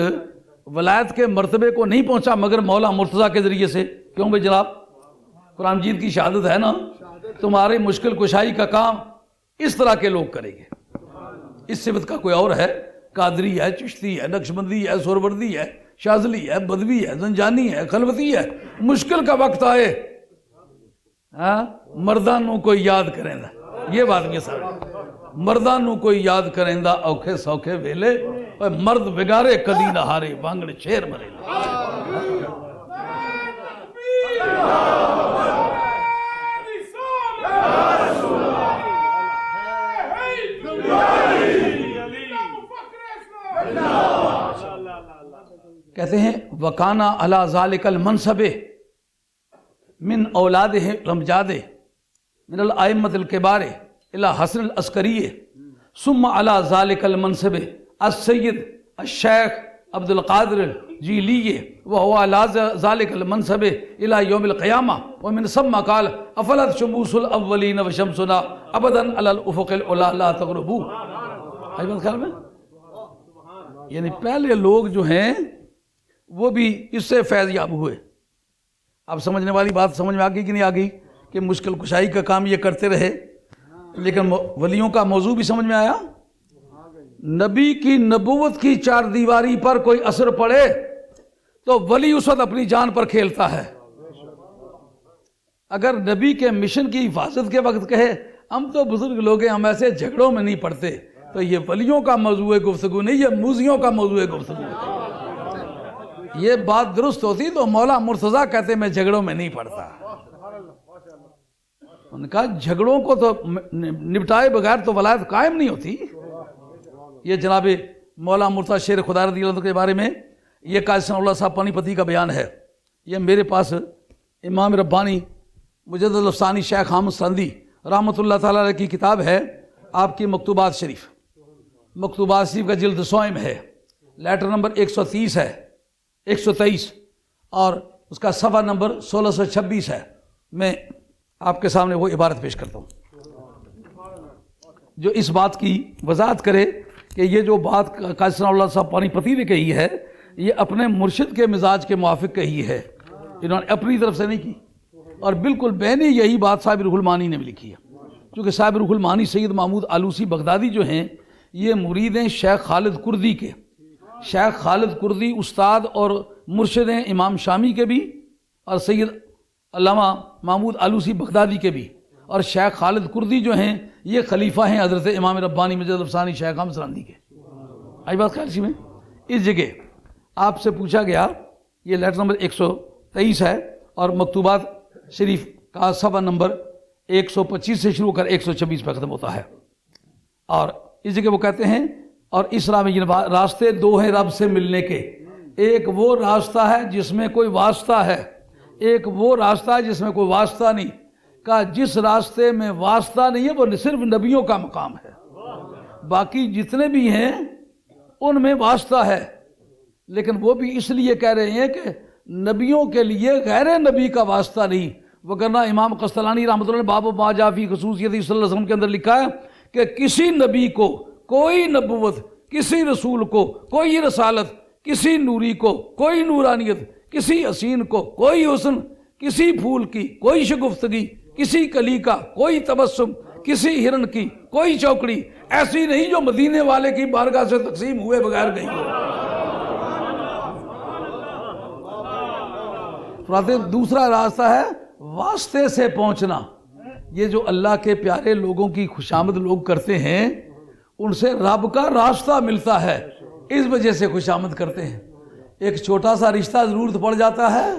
ولایت کے مرتبے کو نہیں پہنچا مگر مولا مرتضیٰ کے ذریعے سے. کیوں بھائی جناب؟ قرآن مجید کی شہادت ہے نا، تمہاری مشکل کشائی کا کام اس طرح کے لوگ کریں گے. اس صفت کا کوئی اور ہے؟ قادری ہے، چشتی ہے، نقشبندی ہے، سہروردی ہے، شاذلی ہے، بدوی ہے، زنجانی ہے، خلوتی ہے. مشکل کا وقت آئے مردانوں کو یاد کریں دا. یہ بات یہ سر مردانوں کو یاد کریں دا اوکھے سوکھے ویلے مرد بگارے کدی نہ ہارے وانگڑ شیر مرے. کہتے ہیں وکانہ علی ذالک المنصب من اولاد رمجاد من الائمۃ الکبار الی حسن العسکری ثم علی ذالک المنصب السید الشیخ عبد القادر الجیلی وهو علی ذالک المنصب الی یوم القیامہ ومن ثم قال افلت شموس الاولین وشمسنا ابدا علی الافق العلی لا تغرب. آئی بات خیال میں؟ یعنی پہلے لوگ جو ہیں وہ بھی اس سے فیض یاب ہوئے. اب سمجھنے والی بات سمجھ میں آ گئی کہ نہیں آ گئی کہ مشکل کشائی کا کام یہ کرتے رہے، لیکن ولیوں کا موضوع بھی سمجھ میں آیا. نبی کی نبوت کی چار دیواری پر کوئی اثر پڑے تو ولی اس وقت اپنی جان پر کھیلتا ہے. اگر نبی کے مشن کی حفاظت کے وقت کہے ہم تو بزرگ لوگ ہیں، ہم ایسے جھگڑوں میں نہیں پڑتے، تو یہ ولیوں کا موضوع گفتگو نہیں، یہ موذیوں کا موضوع گفتگو ہے. یہ بات درست ہوتی تو مولا مرتضیٰ کہتے میں جھگڑوں میں نہیں پڑتا. ان کا جھگڑوں کو تو نپٹائے بغیر تو ولایت قائم نہیں ہوتی. یہ جناب مولا مرتضیٰ شیر خدا رضی اللہ عنہ کے بارے میں یہ قاضی ثناء اللہ صاحب پانی پتی کا بیان ہے. یہ میرے پاس امام ربانی مجدد الافسانی شیخ حامد سرندی رحمۃ اللہ تعالیٰ علیہ کی کتاب ہے آپ کی مکتوبات شریف. مکتوبات شریف کا جلد سوئم ہے، لیٹر نمبر 130 ہے، 123 اور اس کا صفحہ نمبر 1626 ہے. میں آپ کے سامنے وہ عبارت پیش کرتا ہوں جو اس بات کی وضاحت کرے کہ یہ جو بات قاضی ثناء اللہ صاحب پانی پتی نے کہی ہے یہ اپنے مرشد کے مزاج کے موافق کہی ہے، انہوں نے اپنی طرف سے نہیں کی. اور بالکل بینی یہی بات صاحب روح المعانی نے بھی لکھی ہے، کیونکہ صاحب روح المعانی سید محمود آلوسی بغدادی جو ہیں یہ مرید ہیں شیخ خالد کردی کے. شیخ خالد کردی استاد اور مرشد ہیں امام شامی کے بھی اور سید علامہ محمود آلوسی بغدادی کے بھی. اور شیخ خالد کردی جو ہیں یہ خلیفہ ہیں حضرت امام ربانی مجدد الافسانی شیخ حامد سرندی کے. آئی بات خیال سی میں؟ اس جگہ آپ سے پوچھا گیا، یہ لیٹر نمبر 123 ہے اور مکتوبات شریف کا صفحہ نمبر 125 سے شروع کر 126 پہ ختم ہوتا ہے. اور اس جگہ وہ کہتے ہیں اور اس راہ میں یہ راستے دو ہیں رب سے ملنے کے، ایک وہ راستہ ہے جس میں کوئی واسطہ ہے، ایک وہ راستہ ہے جس میں کوئی واسطہ نہیں. کہا جس راستے میں واسطہ نہیں ہے وہ صرف نبیوں کا مقام ہے، باقی جتنے بھی ہیں ان میں واسطہ ہے. لیکن وہ بھی اس لیے کہہ رہے ہیں کہ نبیوں کے لیے غیر نبی کا واسطہ نہیں، وگرنہ امام قسطلانی رحمۃ اللہ نے باب ما جاء فی خصوصیت صلی اللہ علیہ وسلم کے اندر لکھا ہے کہ کسی نبی کو کوئی نبوت، کسی رسول کو کوئی رسالت، کسی نوری کو کوئی نورانیت، کسی حسین کو کوئی حسن، کسی پھول کی کوئی شگفتگی، کسی کلی کا کوئی تبسم، کسی ہرن کی کوئی چوکڑی ایسی نہیں جو مدینے والے کی بارگاہ سے تقسیم ہوئے بغیر گئی ہو. دوسرا راستہ ہے واسطے سے پہنچنا. یہ جو اللہ کے پیارے لوگوں کی خوشامد لوگ کرتے ہیں ان سے رب کا راستہ ملتا ہے، اس وجہ سے خوشامد کرتے ہیں. ایک چھوٹا سا رشتہ ضرورت پڑ جاتا ہے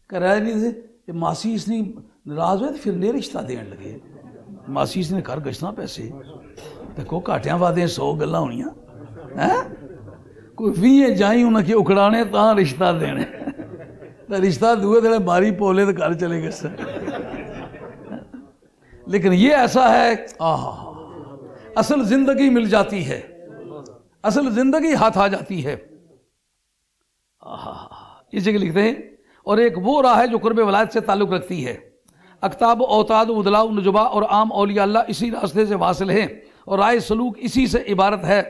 کرائے نہیں سے ماسی اس نے ناراض ہوئے تو پھر نہیں رشتہ دین لگے. ماسی اس نے گھر گشنا پیسے دیکھو کاٹیاں وعدے 100 گلاں ہونیاں کوئی 20 جائیں انہاں کے اکڑانے تاں رشتہ دینے رشتہ دوے تھے ماری پولے تو گھر چلے گئے سر. لیکن یہ ایسا ہے اصل زندگی مل جاتی ہے، اصل زندگی ہاتھ آ جاتی ہے. اس جگہ لکھتے ہیں اور ایک وہ راہ ہے جو قرب ولایت سے تعلق رکھتی ہے. اقطاب اوتاد ادلاء نجبا اور عام اولیاء اللہ اسی راستے سے واصل ہیں اور رائے سلوک اسی سے عبارت ہے،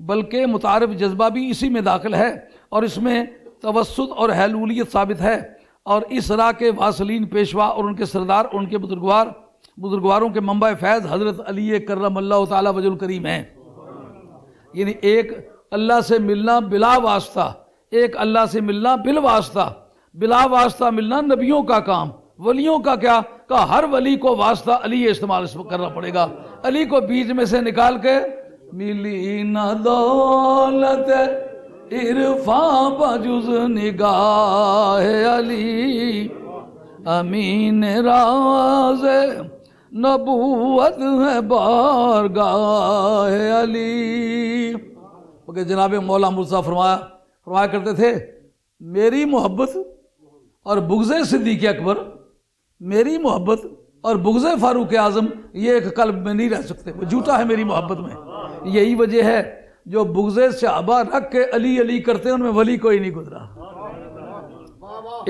بلکہ متعارف جذبہ بھی اسی میں داخل ہے اور اس میں توسط اور حلولیت ثابت ہے. اور اس راہ کے واصلین پیشوا اور ان کے سردار اور ان کے بزرگواروں کے منبع فیض حضرت علی کرم اللہ تعالی وجہ الکریم ہیں. یعنی ایک اللہ سے ملنا بلا واسطہ، ایک اللہ سے ملنا بالواسطہ، بلا واسطہ ملنا نبیوں کا کام، ولیوں کا کیا کہا، ہر ولی کو واسطہ علی استعمال کرنا پڑے گا. علی کو بیچ میں سے نکال کے ملی نہ دولت عرفاں بجز نگاہ علی، امین راز نبوت ہے بارگاہ علی. کہ جناب مولا مرزا فرمایا کرتے تھے میری محبت اور بغض صدیق اکبر، میری محبت اور بغض فاروق اعظم یہ ایک قلب میں نہیں رہ سکتے، وہ جھوٹا ہے میری محبت میں. یہی وجہ ہے جو بغض صحابہ رکھ کے علی علی کرتے ہیں ان میں ولی کوئی نہیں گزرا.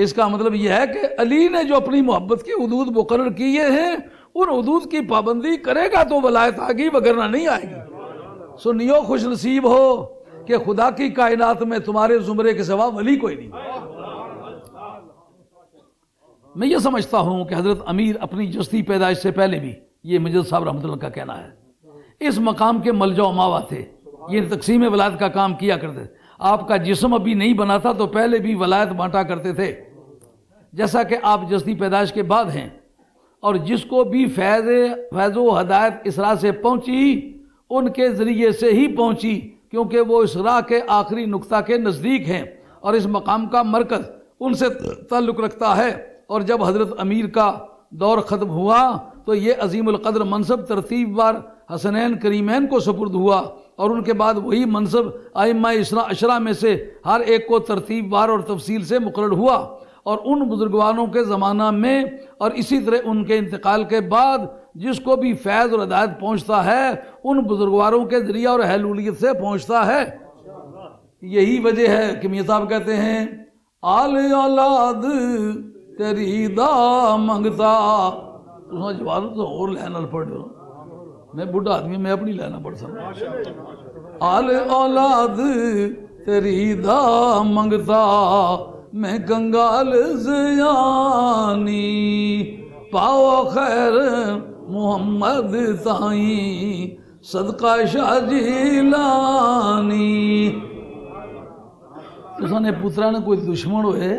اس کا مطلب یہ ہے کہ علی نے جو اپنی محبت کے حدود مقرر کیے ہیں ان حدود کی پابندی کرے گا تو ولایت آ گی، وگرنہ نہیں آئے گی. سنیو خوش نصیب ہو کہ خدا کی کائنات میں تمہارے زمرے کے سوا ولی کوئی نہیں. میں یہ سمجھتا ہوں کہ حضرت امیر اپنی جستی پیدائش سے پہلے بھی، یہ مجد صاحب رحمۃ اللہ کا کہنا ہے، اس مقام کے ملجا و ماوا تھے. یہ تقسیم ولایت کا کام کیا کرتے تھے. آپ کا جسم ابھی نہیں بنا تھا تو پہلے بھی ولایت بانٹا کرتے تھے. جیسا کہ آپ جستی پیدائش کے بعد ہیں اور جس کو بھی فیض و ہدایت اس راہ سے پہنچی ان کے ذریعے سے ہی پہنچی، کیونکہ وہ اس راہ کے آخری نقطہ کے نزدیک ہیں اور اس مقام کا مرکز ان سے تعلق رکھتا ہے. اور جب حضرت امیر کا دور ختم ہوا تو یہ عظیم القدر منصب ترتیب بار حسنین کریمین کو سپرد ہوا اور ان کے بعد وہی منصب ائمہ عشرہ میں سے ہر ایک کو ترتیب بار اور تفصیل سے مقرر ہوا. اور ان بزرگواروں کے زمانہ میں اور اسی طرح ان کے انتقال کے بعد جس کو بھی فیض اور ہدایت پہنچتا ہے ان بزرگواروں کے ذریعہ اور حلولیت سے پہنچتا ہے. یہی وجہ ہے کہ میاں صاحب کہتے ہیں آل اولاد تیری دا منگتا. جواب تو اور لہنا پڑھ دو، میں بڑھا آدمی میں اپنی لہنا پڑھ سکتا. آل اولاد تیری دا منگتا میں کنگال زیانی، پاؤ خیر محمد تائیں صدقہ شاہ جیلانی. اس نے پترا نے کوئی دشمن ہوئے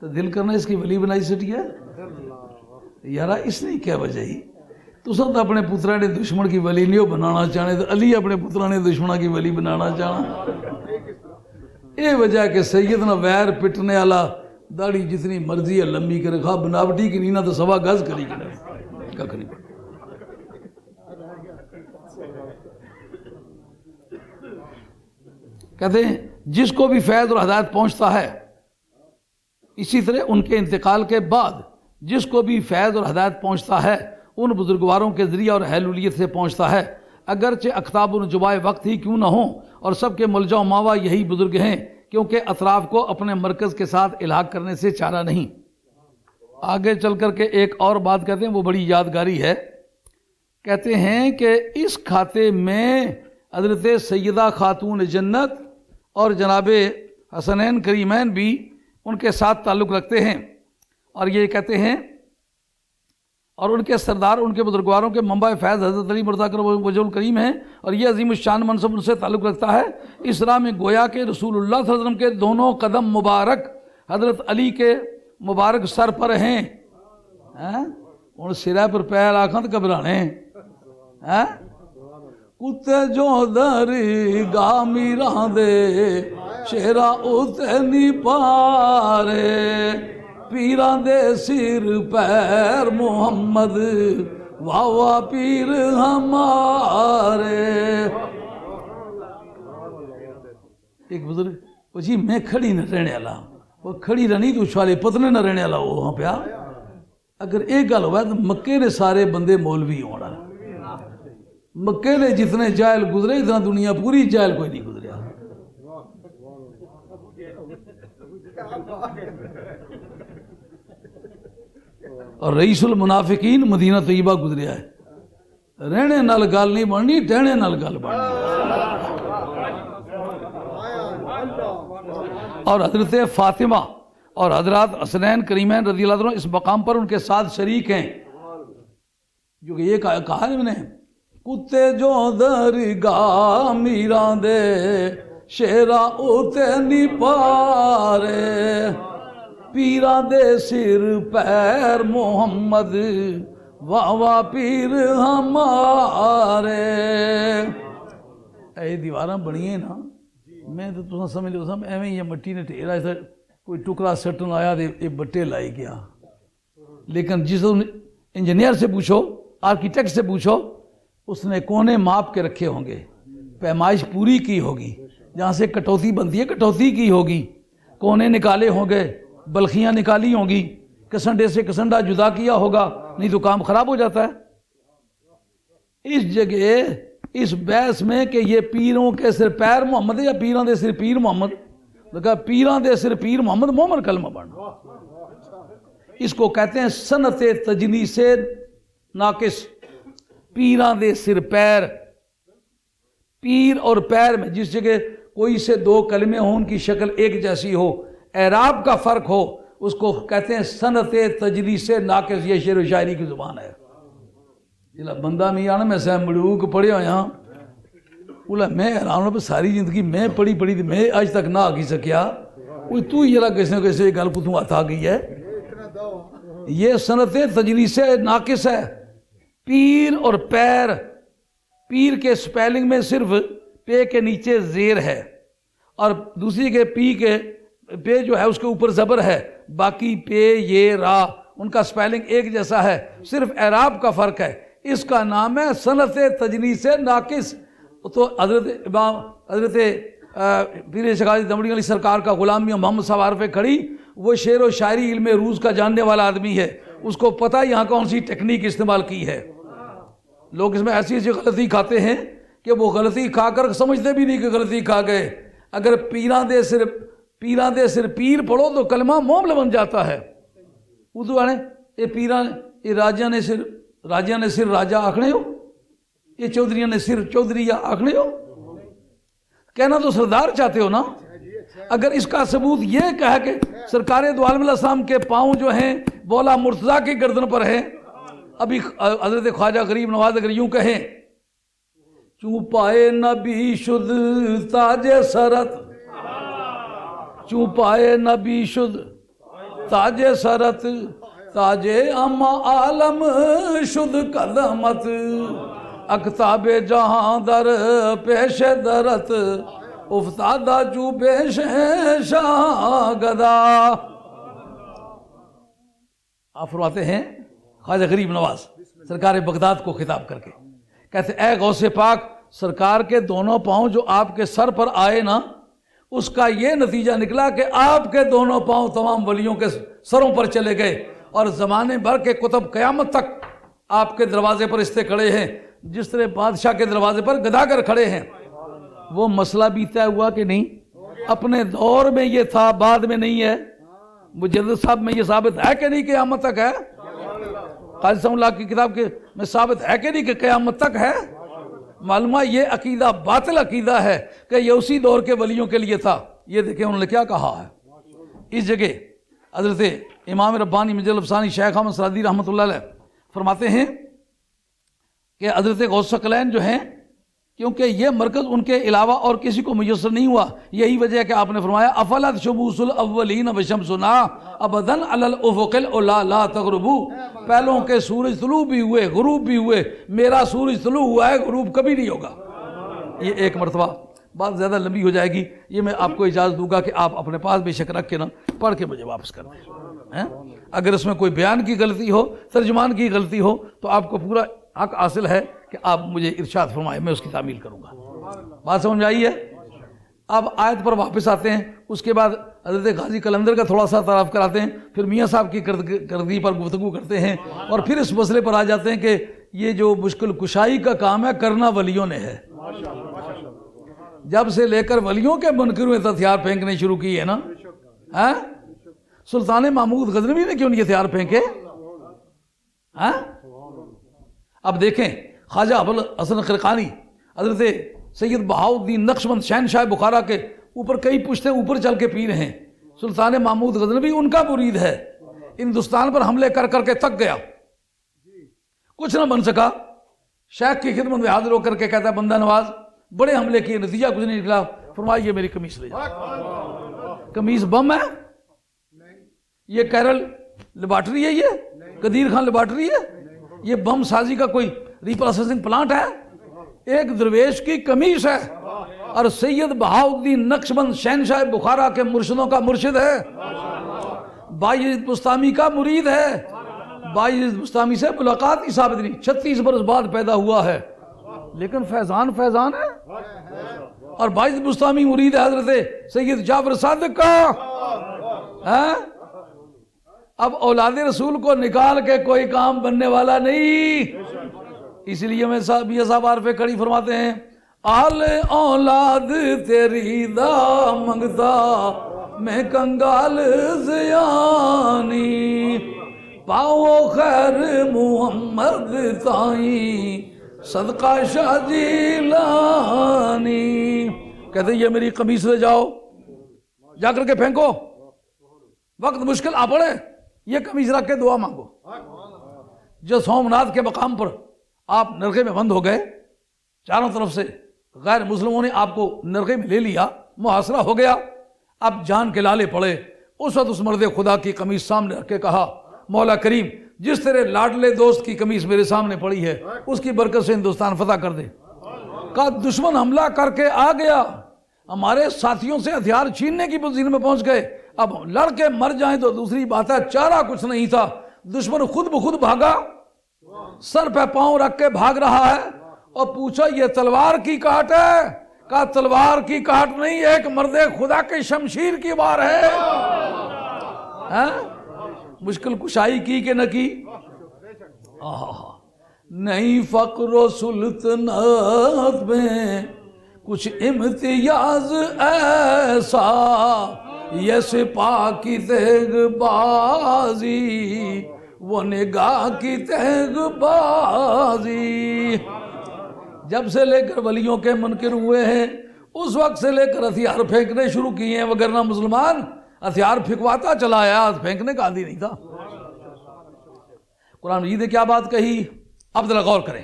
تو دل کرنا اس کی ولی بنائی سٹیا یارا. اس نے کیا وجہ ہی تو اپنے پترا نے دشمن کی ولی نہیں بنانا چاہنے تو علی اپنے پترا نے دشمنہ کی ولی بنانا چاہنا. یہ وجہ کہ سیدنا ویر پٹنے والا داڑھی جتنی مرضی ہے لمبی کرے، خواہ بناوٹی کی نینا تو سوا گز کری کرے. کہتے ہیں جس کو بھی فیض اور ہدایت پہنچتا ہے، اسی طرح ان کے انتقال کے بعد جس کو بھی فیض اور ہدایت پہنچتا ہے ان بزرگواروں کے ذریعہ اور حلولیت سے پہنچتا ہے، اگرچہ اقطاب و نجبائے وقت ہی کیوں نہ ہوں اور سب کے ملجا و ماوا یہی بزرگ ہیں، کیونکہ اطراف کو اپنے مرکز کے ساتھ الحاق کرنے سے چارہ نہیں. آگے چل کر کے ایک اور بات کہتے ہیں وہ بڑی یادگاری ہے. کہتے ہیں کہ اس کھاتے میں حضرت سیدہ خاتون جنت اور جناب حسنین کریمین بھی ان کے ساتھ تعلق رکھتے ہیں اور یہ کہتے ہیں اور ان کے سردار ان کے بزرگواروں کے منبع فیض حضرت علی مرتضیٰ وجہ الکریم ہیں اور یہ عظیم الشان منصب ان سے تعلق رکھتا ہے. اس راہ میں گویا کہ رسول اللہ صلی اللہ علیہ وسلم کے دونوں قدم مبارک حضرت علی کے مبارک سر پر ہیں. ان سرہ پر پیر آکھاں تو گھبرانے کتے جو در گاہ میران دے شہرہ اتے نہیں پارے، پیران دے سر پیر محمد واہ واہ پیر ہمارے. ایک بزرگ وہ جی میں کھڑی نہ رہنے والا، وہ کھڑی رہنی تو اچھالے پتنے نہ رہنے والا وہاں پہ. اگر ایک گل ہوا تو مکے نے سارے بندے مولوی ہونا، مکے نے جتنے جائل گزرے اتنا دنیا پوری جائل کوئی نہیں گزریا. اور رئیس المنافقین مدینہ طیبہ گزریا ہے. رہنے نال گل نہیں بننی، ٹہنے نال گل بننی. اور حضرت فاطمہ اور حضرات حسنین کریمین رضی اللہ عنہ اس مقام پر ان کے ساتھ شریک ہیں، جو کہ یہ کہا ہے انہوں نے، کتے جو درگاہ میران دے شیرا اوتے نہیں پارے، پیران دے سر پیر محمد واہ واہ پیر ہمارے. اے دیواراں بنی ہیں نا، میں تو تساں سمجھ لو سم ایویں یہ مٹی نے ٹھیرا ایسا کوئی ٹکڑا سٹن آیا دے یہ بٹے لائی گیا. لیکن جس انجینئر سے پوچھو، آرکیٹیکٹ سے پوچھو، اس نے کونے ماپ کے رکھے ہوں گے، پیمائش پوری کی ہوگی، جہاں سے کٹوتی بنتی ہے کٹوتی کی ہوگی، کونے نکالے ہوں گے، بلخیاں نکالی ہوں گی، کسنڈے سے کسنڈا جدا کیا ہوگا، نہیں تو کام خراب ہو جاتا ہے. اس جگہ اس بحث میں کہ یہ پیروں کے سر پیر محمد یا پیروں دے سر پیر محمد، لگا پیروں دے سر پیر محمد مومن کلمہ پڑھنا. اس کو کہتے ہیں سنت تجنیس ناقص. پیروں دے سر پیر، پیر اور پیر میں جس جگہ کوئی سے دو کلمے ہوں ان کی شکل ایک جیسی ہو، اعراب کا فرق ہو، اس کو کہتے ہیں سنت تجلیس ناقص. یہ شعر و شاعری کی زبان ہے. بندہ نہیں آنا میں سیم مڑوک پڑھے ہویا بولا میں حیران ہوں ساری زندگی میں پڑھی تھی میں آج تک نہ آگی سکیا، کوئی تو ہی ذرا کسی نہ کسی گل کو تو آتا گئی ہے. یہ سنت تجلیس ناقص ہے. پیر اور پیر، پیر کے سپیلنگ میں صرف پے کے نیچے زیر ہے اور دوسری کے پی کے پے جو ہے اس کے اوپر زبر ہے، باقی پے یہ را ان کا سپیلنگ ایک جیسا ہے، صرف اعراب کا فرق ہے. اس کا نام ہے سنت تجنیس ناقص. تو حضرت پیر شکاری دمڑی علی سرکار کا غلام میاں محمد صاحب عارف کھڑی، وہ شعر و شاعری علم روز کا جاننے والا آدمی ہے، اس کو پتہ یہاں کون سی ٹیکنیک استعمال کی ہے. لوگ اس میں ایسی ایسی غلطی کھاتے ہیں کہ وہ غلطی کھا کر سمجھتے بھی نہیں کہ غلطی کھا گئے. اگر پیران دے سر پیر پڑھو تو کلمہ مومل بن جاتا ہے. اردو والے یہ پیران یہ راجہ نے سر راجہ آکھنے ہو، یہ چودھریاں نے سر چودھری آکھنے ہو. کہنا تو سردار چاہتے ہو نا. اگر اس کا ثبوت یہ کہا کہ سرکار دو عالم علیہ السلام کے پاؤں جو ہیں بولا مرتضیٰ کی گردن پر ہیں، ابھی حضرت خواجہ غریب نواز اگر یوں کہیں چوں پائے نبی شد تاج سرت، چوں پائے نبی شد تاج سرت، تاج اما عالم شد قدمت، اکتاب جہاں در پیش درت، افتادہ جو پیش شاہ گدا. آپ فرماتے ہیں خواجہ غریب نواز سرکار بغداد کو خطاب کر کے کہتے اے غوث پاک، سرکار کے دونوں پاؤں جو آپ کے سر پر آئے نا، اس کا یہ نتیجہ نکلا کہ آپ کے دونوں پاؤں تمام ولیوں کے سروں پر چلے گئے اور زمانے بھر کے کتب قیامت تک آپ کے دروازے پر استے کھڑے ہیں، جس طرح بادشاہ کے دروازے پر گداگر کھڑے ہیں. وہ مسئلہ بھی طے ہوا کہ نہیں؟ اپنے دور میں یہ تھا، بعد میں نہیں ہے. مجدد صاحب میں یہ ثابت ہے کہ نہیں قیامت تک ہے؟ قاضی صاحب اللہ کی کتاب کے میں ثابت ہے کہ نہیں کہ قیامت تک ہے؟ معلومہ یہ عقیدہ باطل عقیدہ ہے کہ یہ اسی دور کے ولیوں کے لیے تھا. یہ دیکھیں انہوں نے کیا کہا ہے. اس جگہ حضرت امام ربانی مجد الافسانی شیخ احمد سرادی رحمۃ اللہ علیہ فرماتے ہیں کہ حضرت غوث ثقلین جو ہیں، کیونکہ یہ مرکز ان کے علاوہ اور کسی کو میسر نہیں ہوا، یہی وجہ ہے کہ آپ نے فرمایا افلت شموس الاولین وشمسنا ابدا علی الافق الاعلی لا تغربوا. پہلوں کے سورج طلوع بھی ہوئے غروب بھی ہوئے، میرا سورج طلوع ہوا ہے، غروب کبھی نہیں ہوگا. یہ ایک مرتبہ. بات زیادہ لمبی ہو جائے گی، یہ میں آپ کو اجازت دوں گا کہ آپ اپنے پاس بے شک رکھ کے نا پڑھ کے مجھے واپس کر دیں. اگر اس میں کوئی بیان کی غلطی ہو، ترجمان کی غلطی ہو، تو آپ کو پورا حق حاصل ہے کہ آپ مجھے ارشاد فرمائیں، میں اس کی تعمیل کروں گا. بات سمجھ آئی ہے؟ اب آیت پر واپس آتے ہیں. اس کے بعد حضرت غازی قلندر کا تھوڑا سا تعارف کراتے ہیں، پھر میاں صاحب کی کردگی پر گفتگو کرتے ہیں، اور پھر اس مسئلے پر آ جاتے ہیں کہ یہ جو مشکل کشائی کا کام ہے کرنا ولیوں نے ہے. جب سے لے کر ولیوں کے منکروں نے ہتھیار پھینکنے شروع کی ہے نا، ہاں؟ سلطان محمود غزنوی نے کیوں نہیں ہتھیار پھینکے؟ ہاں؟ اب دیکھیں خواجہ ابوالحسن خرقانی حضرت سید بہاؤالدین نقشبند شہنشاہ بخارا کے اوپر کئی پشتے اوپر چل کے پی رہے ہیں. سلطان محمود غزنوی ان کا مرید ہے. ہندوستان پر حملے کر کر کے تھک گیا, کچھ نہ بن سکا. شیخ کی خدمت میں حاضر ہو کر کے کہتا ہے بندہ نواز بڑے حملے کیے, نتیجہ کچھ نہیں نکلا. فرمائیے میری قمیص لے جاؤ. قمیص بم ہے؟ یہ کیرل لیبارٹری ہے؟ یہ قدیر خان لیبارٹری ہے؟ یہ بم سازی کا کوئی ریپروسیسنگ پلانٹ ہے؟ ایک درویش کی قمیص ہے اور سید بہاؤالدین نقشبند شہنشاہ بخارا کے مرشدوں کا مرشد ہے, بایزید بستامی کا مرید ہے. بایزید بستامی سے ملاقات ہی ثابت نہیں, 36 برس بعد پیدا ہوا ہے, لیکن فیضان فیضان ہے. اور بایزید بستامی مرید ہے حضرت سید جعفر صادق کا. اب اولاد رسول کو نکال کے کوئی کام بننے والا نہیں. اس لیے میں صاحب عارف کڑی فرماتے ہیں آل اولاد تیری دا منگتا میں کنگال زیانی, پاؤ خیر محمد تائیں صدقہ شاہ جیلانی. کہتے یہ میری قمیص لے جاؤ, جا کر کے پھینکو, وقت مشکل آ پڑے یہ قمیص رکھ کے دعا مانگو. جو سومناتھ کے مقام پر آپ نرغے میں بند ہو گئے, چاروں طرف سے غیر مسلموں نے آپ کو نرغے میں لے لیا, محاصرہ ہو گیا, اب جان کے لالے پڑے. اس وقت اس مرد خدا کی قمیص سامنے رکھ کے کہا مولا کریم جس تیرے لاڈلے دوست کی قمیص میرے سامنے پڑی ہے اس کی برکت سے ہندوستان فتح کر دے. کہا دشمن حملہ کر کے آ گیا, ہمارے ساتھیوں سے ہتھیار چھیننے کی پوزیشن میں پہنچ گئے, اب لڑ کے مر جائیں تو دوسری بات ہے, چارہ کچھ نہیں تھا. دشمن خود بخود بھاگا, سر پہ پاؤں رکھ کے بھاگ رہا ہے, اور پوچھا یہ تلوار کی کاٹ ہے؟ کہا تلوار کی کاٹ نہیں, ایک مرد خدا کی شمشیر کی وار ہے. مشکل کشائی کی کہ نہ کی؟ نہیں فقر و سلطنت میں کچھ امتیاز ایسا, یہ سپاہ کی تیغ بازی وہ نگاہ کی تیغ بازی. جب سے لے کر ولیوں کے منکر ہوئے ہیں اس وقت سے لے کر ہتھیار پھینکنے شروع کیے ہیں, وگرنہ مسلمان ہتھیار پھینکواتا چلا آیا, پھینکنے کا عادی نہیں تھا. قرآن مجید نے کیا بات کہی, اب ذرا غور کریں.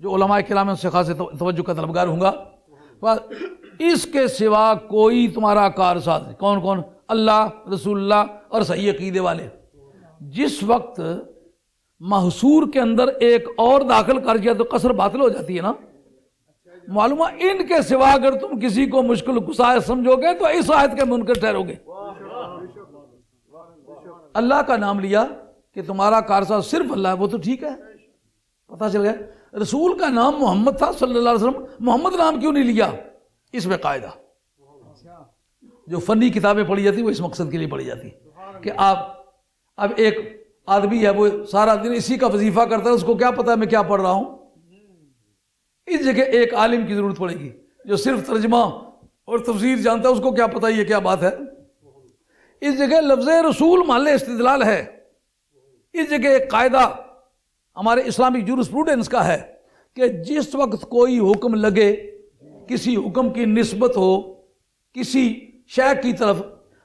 جو علماء کرام سے خاص توجہ کا طلبگار ہوں گا, اس کے سوا کوئی تمہارا کارساز ہے. کون کون؟ اللہ, رسول اللہ اور صحیح عقیدے والے. جس وقت محصور کے اندر ایک اور داخل کر دیا تو قصر باطل ہو جاتی ہے نا. معلوم ہے ان کے سوا اگر تم کسی کو مشکل کشا سمجھو گے تو اس آیت کے منکر ٹھہرو گے. اللہ کا نام لیا کہ تمہارا کارساز صرف اللہ ہے, وہ تو ٹھیک ہے, پتہ چل گیا. رسول کا نام محمد تھا صلی اللہ علیہ وسلم, محمد نام کیوں نہیں لیا؟ اس میں قاعدہ, جو فنی کتابیں پڑھی جاتی وہ اس مقصد کے لیے پڑھی جاتی کہ آپ اب ایک آدمی ہے وہ سارا دن اسی کا وظیفہ کرتا ہے, اس کو کیا پتا ہے میں کیا پڑھ رہا ہوں. اس جگہ ایک عالم کی ضرورت پڑے گی جو صرف ترجمہ اور تفسیر جانتا ہے, اس کو کیا پتا یہ کیا بات ہے. اس جگہ لفظ رسول محل استدلال ہے. اس جگہ ایک قاعدہ ہمارے اسلامی جورسپروڈنس کا ہے کہ جس وقت کوئی حکم لگے, کسی حکم کی نسبت ہو کسی شے کی طرف,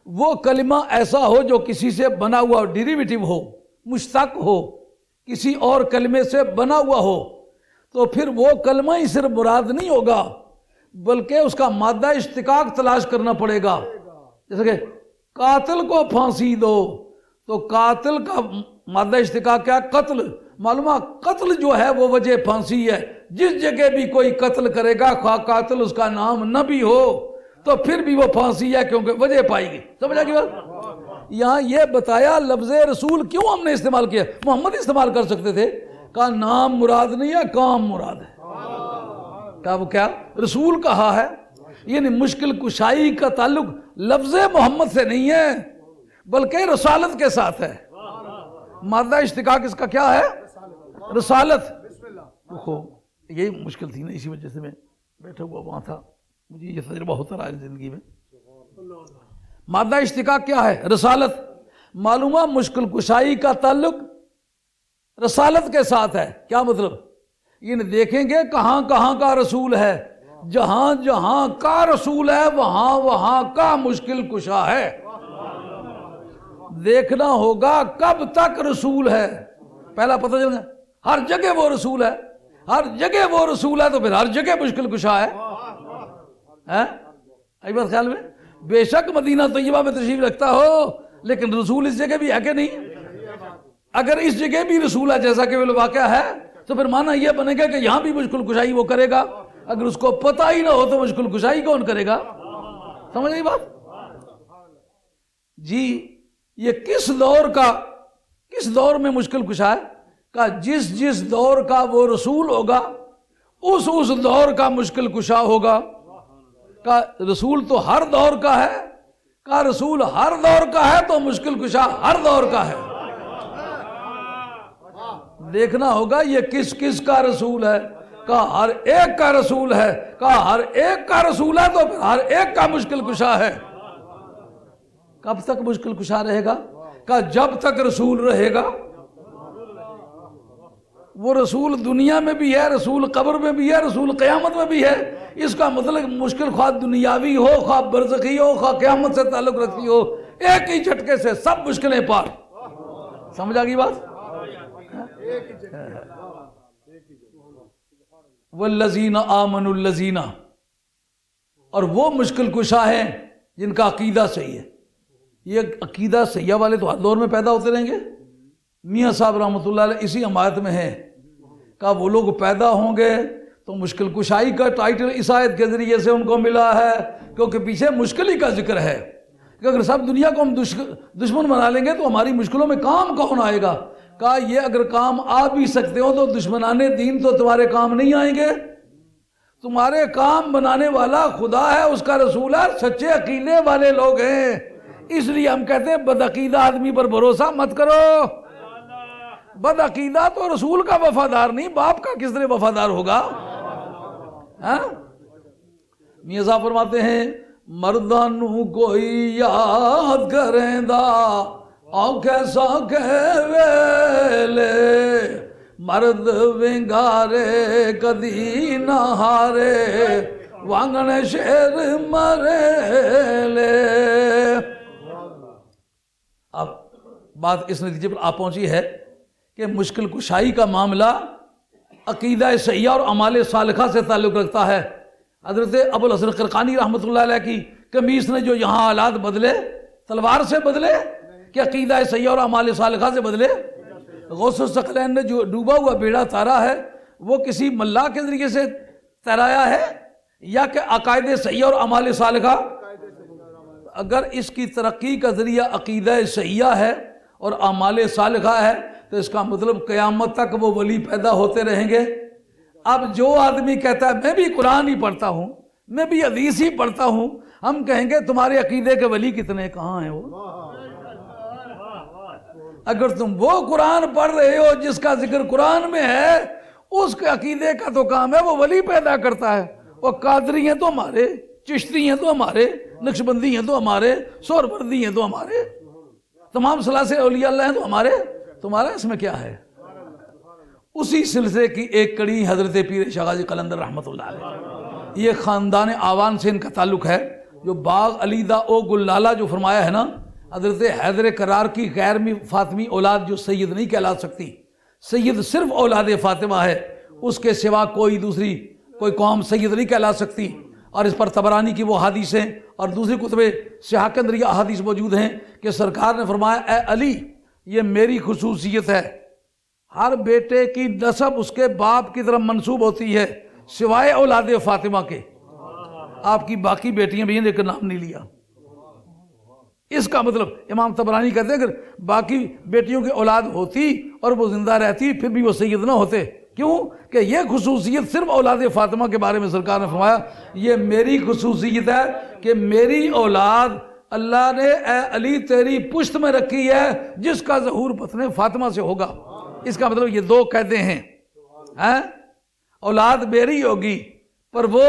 وہ کلمہ ایسا ہو جو کسی سے بنا ہوا ڈیریویٹو ہو, مشتق ہو, کسی اور کلمے سے بنا ہوا ہو, تو پھر وہ کلمہ ہی صرف مراد نہیں ہوگا بلکہ اس کا مادہ اشتقاق تلاش کرنا پڑے گا. جیسے کہ قاتل کو پھانسی دو, تو قاتل کا مادہ اشتقاق کیا؟ قتل. معلوم ہے قتل جو ہے وہ وجہ پھانسی ہے. جس جگہ بھی کوئی قتل کرے گا خواہ قاتل اس کا نام نہ بھی ہو تو پھر بھی وہ پھانسی ہے, کیونکہ وجہ پائی گئی. سمجھا کہ یہاں یہ بتایا لفظ رسول کیوں ہم نے استعمال کیا. محمد استعمال کر سکتے تھے, کہا نام مراد نہیں ہے, کام مراد ہے. کہا وہ کیا رسول کہا ہے, یعنی مشکل کشائی کا تعلق لفظ محمد سے نہیں ہے بلکہ رسالت کے ساتھ ہے. مادہ اشتقاق اس کا کیا ہے؟ رسالت. یہی مشکل تھی نا, اسی وجہ سے میں بیٹھا ہوا وہاں تھا, مجھے یہ تجربہ ہوتا رہا ہے زندگی میں. مادہ اشتقاق کیا ہے؟ رسالت. معلوم ہے مشکل کشائی کا تعلق رسالت کے ساتھ ہے. کیا مطلب؟ یہ دیکھیں گے کہاں کہاں کا رسول ہے. جہاں جہاں کا رسول ہے وہاں وہاں کا مشکل کشا ہے. دیکھنا ہوگا کب تک رسول ہے. پہلا پتہ چل گیا ہر جگہ وہ رسول ہے. ہر جگہ وہ رسول ہے تو پھر ہر جگہ مشکل کشا ہے. آئی بات خیال میں؟ بے شک مدینہ طیبہ میں تشریف رکھتا ہو لیکن رسول اس جگہ بھی ہے کہ نہیں؟ اگر اس جگہ بھی رسول ہے جیسا کہ وہ واقعہ ہے تو پھر معنی یہ بنے گا کہ یہاں بھی مشکل کشائی وہ کرے گا. اگر اس کو پتہ ہی نہ ہو تو مشکل کشائی کون کرے گا؟ سمجھ گئی بات؟ جی یہ کس دور میں مشکل کشا ہے؟ کہ جس دور کا وہ رسول ہوگا اس دور کا مشکل کشا ہوگا. کہ رسول تو ہر دور کا ہے. کہ رسول ہر دور کا ہے تو مشکل کشا ہر دور کا ہے. دیکھنا ہوگا یہ کس کا رسول ہے. کہ ہر ایک کا رسول ہے. کہ ہر ایک کا رسول ہے تو ہر ایک کا مشکل کشا ہے. کب تک مشکل کشا رہے گا؟ کہ جب تک رسول رہے گا. وہ رسول دنیا میں بھی ہے، رسول قبر میں بھی ہے، رسول قیامت میں بھی ہے. اس کا مطلب مشکل خواہ دنیاوی ہو، خواہ برزخی ہو، خواہ قیامت سے تعلق رکھتی ہو، ایک ہی جھٹکے سے سب مشکلیں پار. سمجھ آ گئی بات؟ والذین آمنوا الذین، اور وہ مشکل کشا ہیں جن کا عقیدہ صحیح ہے. یہ عقیدہ صحیح والے تو ہر دور میں پیدا ہوتے رہیں گے. میاں صاحب رحمۃ اللہ علیہ اسی حمایت میں ہیں کہ وہ لوگ پیدا ہوں گے تو مشکل کشائی کا ٹائٹل اس آیت کے ذریعے سے ان کو ملا ہے کیونکہ پیچھے مشکل ہی کا ذکر ہے کہ اگر سب دنیا کو ہم دشمن بنا لیں گے تو ہماری مشکلوں میں کام کون آئے گا. کہا یہ اگر کام آ بھی سکتے ہو تو دشمنان دین تو تمہارے کام نہیں آئیں گے. تمہارے کام بنانے والا خدا ہے، اس کا رسول ہے، سچے عقیدے والے لوگ ہیں. اس لیے ہم کہتے ہیں بدعقیدہ آدمی پر بھروسہ مت کرو. بدعقیدہ تو رسول کا وفادار نہیں، باپ کا کس طرح وفادار ہوگا؟ میاں صاحب فرماتے ہیں مردانو کوئی یاد کریں دا آؤ کیسا کہ ویلے مرد ونگارے کدی نہ ہارے وانگن شیر مرے لے. اب بات اس نتیجے پر آپ پہنچی ہے کہ مشکل کشائی کا معاملہ عقیدہ صحیحہ اور اعمال صالحہ سے تعلق رکھتا ہے. حضرت ابو الحسن قرقانی رحمۃ اللہ علیہ کی قمیص نے جو یہاں حالات بدلے تلوار سے بدلے کہ عقیدہ صحیحہ اور اعمال صالحہ سے بدلے. غوث الثقلین نے جو ڈوبا ہوا بیڑا تارا ہے وہ کسی ملاح کے ذریعے سے تیرایا ہے یا کہ عقائد صحیحہ اور اعمال صالحہ؟ اگر اس کی ترقی کا ذریعہ عقیدہ صحیحہ ہے اور اعمال صالحہ ہے تو اس کا مطلب قیامت تک وہ ولی پیدا ہوتے رہیں گے. اب جو آدمی کہتا ہے میں بھی قرآن ہی پڑھتا ہوں، میں بھی حدیث ہی پڑھتا ہوں، ہم کہیں گے تمہارے عقیدے کے ولی کتنے کہاں ہیں وہ؟ اگر تم وہ قرآن پڑھ رہے ہو جس کا ذکر قرآن میں ہے، اس کے عقیدے کا تو کام ہے وہ ولی پیدا کرتا ہے. وہ قادری ہیں تو ہمارے، چشتی ہیں تو ہمارے، نقشبندی ہیں تو ہمارے، سہروردی ہیں تو ہمارے، تمام ثلاثے اولیاء اللہ ہیں تو ہمارے. تمہارا اس میں کیا ہے؟ اسی سلسلے کی ایک کڑی حضرت پیر شاہ غازی قلندر رحمۃ اللہ علیہ. یہ خاندان آوان سے ان کا تعلق ہے. جو باغ علی دا او گل لالہ جو فرمایا ہے نا، حضرت حیدر کرار کی غیر فاطمی اولاد جو سید نہیں کہلا سکتی، سید صرف اولاد فاطمہ ہے، اس کے سوا کوئی قوم سید نہیں کہلا سکتی. اور اس پر طبرانی کی وہ حدیثیں اور دوسری کتب سیاح کے اندر یہ احادیث موجود ہیں کہ سرکار نے فرمایا اے علی یہ میری خصوصیت ہے، ہر بیٹے کی نسب اس کے باپ کی طرف منسوب ہوتی ہے سوائے اولاد فاطمہ کے. آپ کی باقی بیٹیاں بھی ہیں لیکن نام نہیں لیا. اس کا مطلب امام طبرانی کہتے ہیں اگر باقی بیٹیوں کی اولاد ہوتی اور وہ زندہ رہتی پھر بھی وہ سید نہ ہوتے. کیوں کہ یہ خصوصیت صرف اولاد فاطمہ کے بارے میں سرکار نے فرمایا یہ میری خصوصیت ہے کہ میری اولاد اللہ نے اے علی تیری پشت میں رکھی ہے جس کا ظہور بطن فاطمہ سے ہوگا. اس کا مطلب یہ دو قیدیں ہیں، اولاد میری ہوگی پر وہ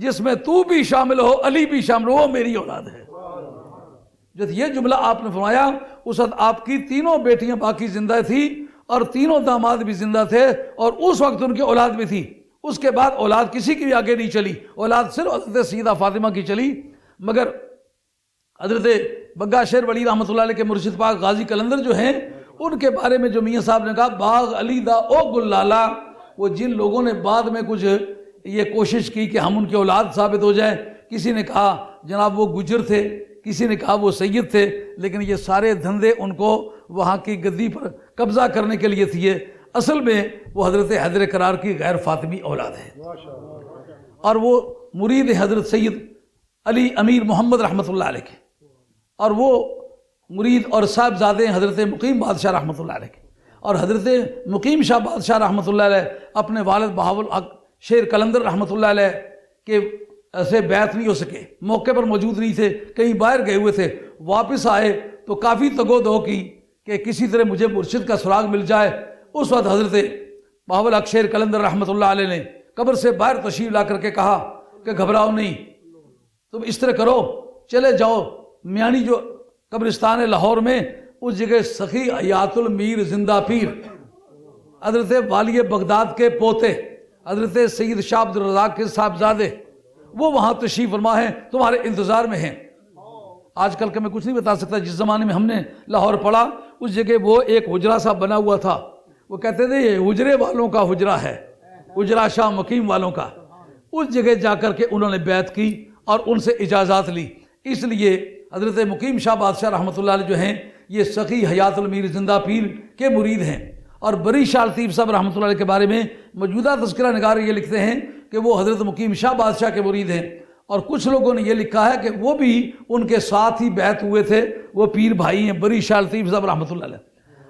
جس میں تو بھی شامل ہو علی بھی شامل ہو وہ میری اولاد ہے. جب یہ جملہ آپ نے فرمایا اس وقت آپ کی تینوں بیٹیاں باقی زندہ تھی اور تینوں داماد بھی زندہ تھے اور اس وقت ان کی اولاد بھی تھی. اس کے بعد اولاد کسی کی بھی آگے نہیں چلی, اولاد صرف حضرت سیدہ فاطمہ کی چلی. مگر حضرت بگا شیر ولی رحمۃ اللہ علیہ کے مرشد پاک غازی قلندر جو ہیں, ان کے بارے میں جو میاں صاحب نے کہا باغ علی دا او گل لالا, وہ جن لوگوں نے بعد میں کچھ یہ کوشش کی کہ ہم ان کے اولاد ثابت ہو جائیں, کسی نے کہا جناب وہ گجر تھے, کسی نے کہا وہ سید تھے, لیکن یہ سارے دھندے ان کو وہاں کی گدی پر قبضہ کرنے کے لیے تھے. اصل میں وہ حضرت حیدر کرار کی غیر فاطمی اولاد ہے اور وہ مرید حضرت سید علی امیر محمد رحمۃ اللہ علیہ کے, اور وہ مرید اور صاحبزادے حضرت مقیم بادشاہ رحمۃ اللہ علیہ کے. اور حضرت مقیم شاہ بادشاہ رحمۃ اللہ علیہ اپنے والد بہاول حق شیر قلندر رحمۃ اللہ علیہ کے سے بیعت نہیں ہو سکے, موقع پر موجود نہیں تھے, کہیں باہر گئے ہوئے تھے. واپس آئے تو کافی تگو دو کی کہ کسی طرح مجھے مرشد کا سراغ مل جائے. اس وقت حضرت بہاول حق شیر قلندر رحمۃ اللہ علیہ نے قبر سے باہر تشریف لا کر کے کہا کہ گھبراؤ نہیں, تم اس طرح کرو, چلے جاؤ میانی جو قبرستان ہے لاہور میں, اس جگہ سخی حیات المیر زندہ پیر حضرت والی بغداد کے پوتے حضرت سید شاہ عبد الرزاق کے صاحبزادے, وہ وہاں تشریف فرما ہیں, تمہارے انتظار میں ہیں. آج کل کا میں کچھ نہیں بتا سکتا, جس زمانے میں ہم نے لاہور پڑھا اس جگہ وہ ایک حجرہ سا بنا ہوا تھا, وہ کہتے تھے یہ حجرے والوں کا حجرہ ہے, حجرہ شاہ مقیم والوں کا. اس جگہ جا کر کے انہوں نے بیعت کی اور ان سے اجازات لی. اس لیے حضرت مقیم شاہ بادشاہ رحمۃ اللہ علیہ جو ہیں یہ سخی حیات المیر زندہ پیر کے مرید ہیں. اور بری شاہ لطیف صاحب رحمۃ اللہ علیہ کے بارے میں موجودہ تذکرہ نگار یہ لکھتے ہیں کہ وہ حضرت مقیم شاہ بادشاہ کے مرید ہیں, اور کچھ لوگوں نے یہ لکھا ہے کہ وہ بھی ان کے ساتھ ہی بیعت ہوئے تھے, وہ پیر بھائی ہیں بری شاہ لطیف صاحب رحمۃ اللہ علیہ.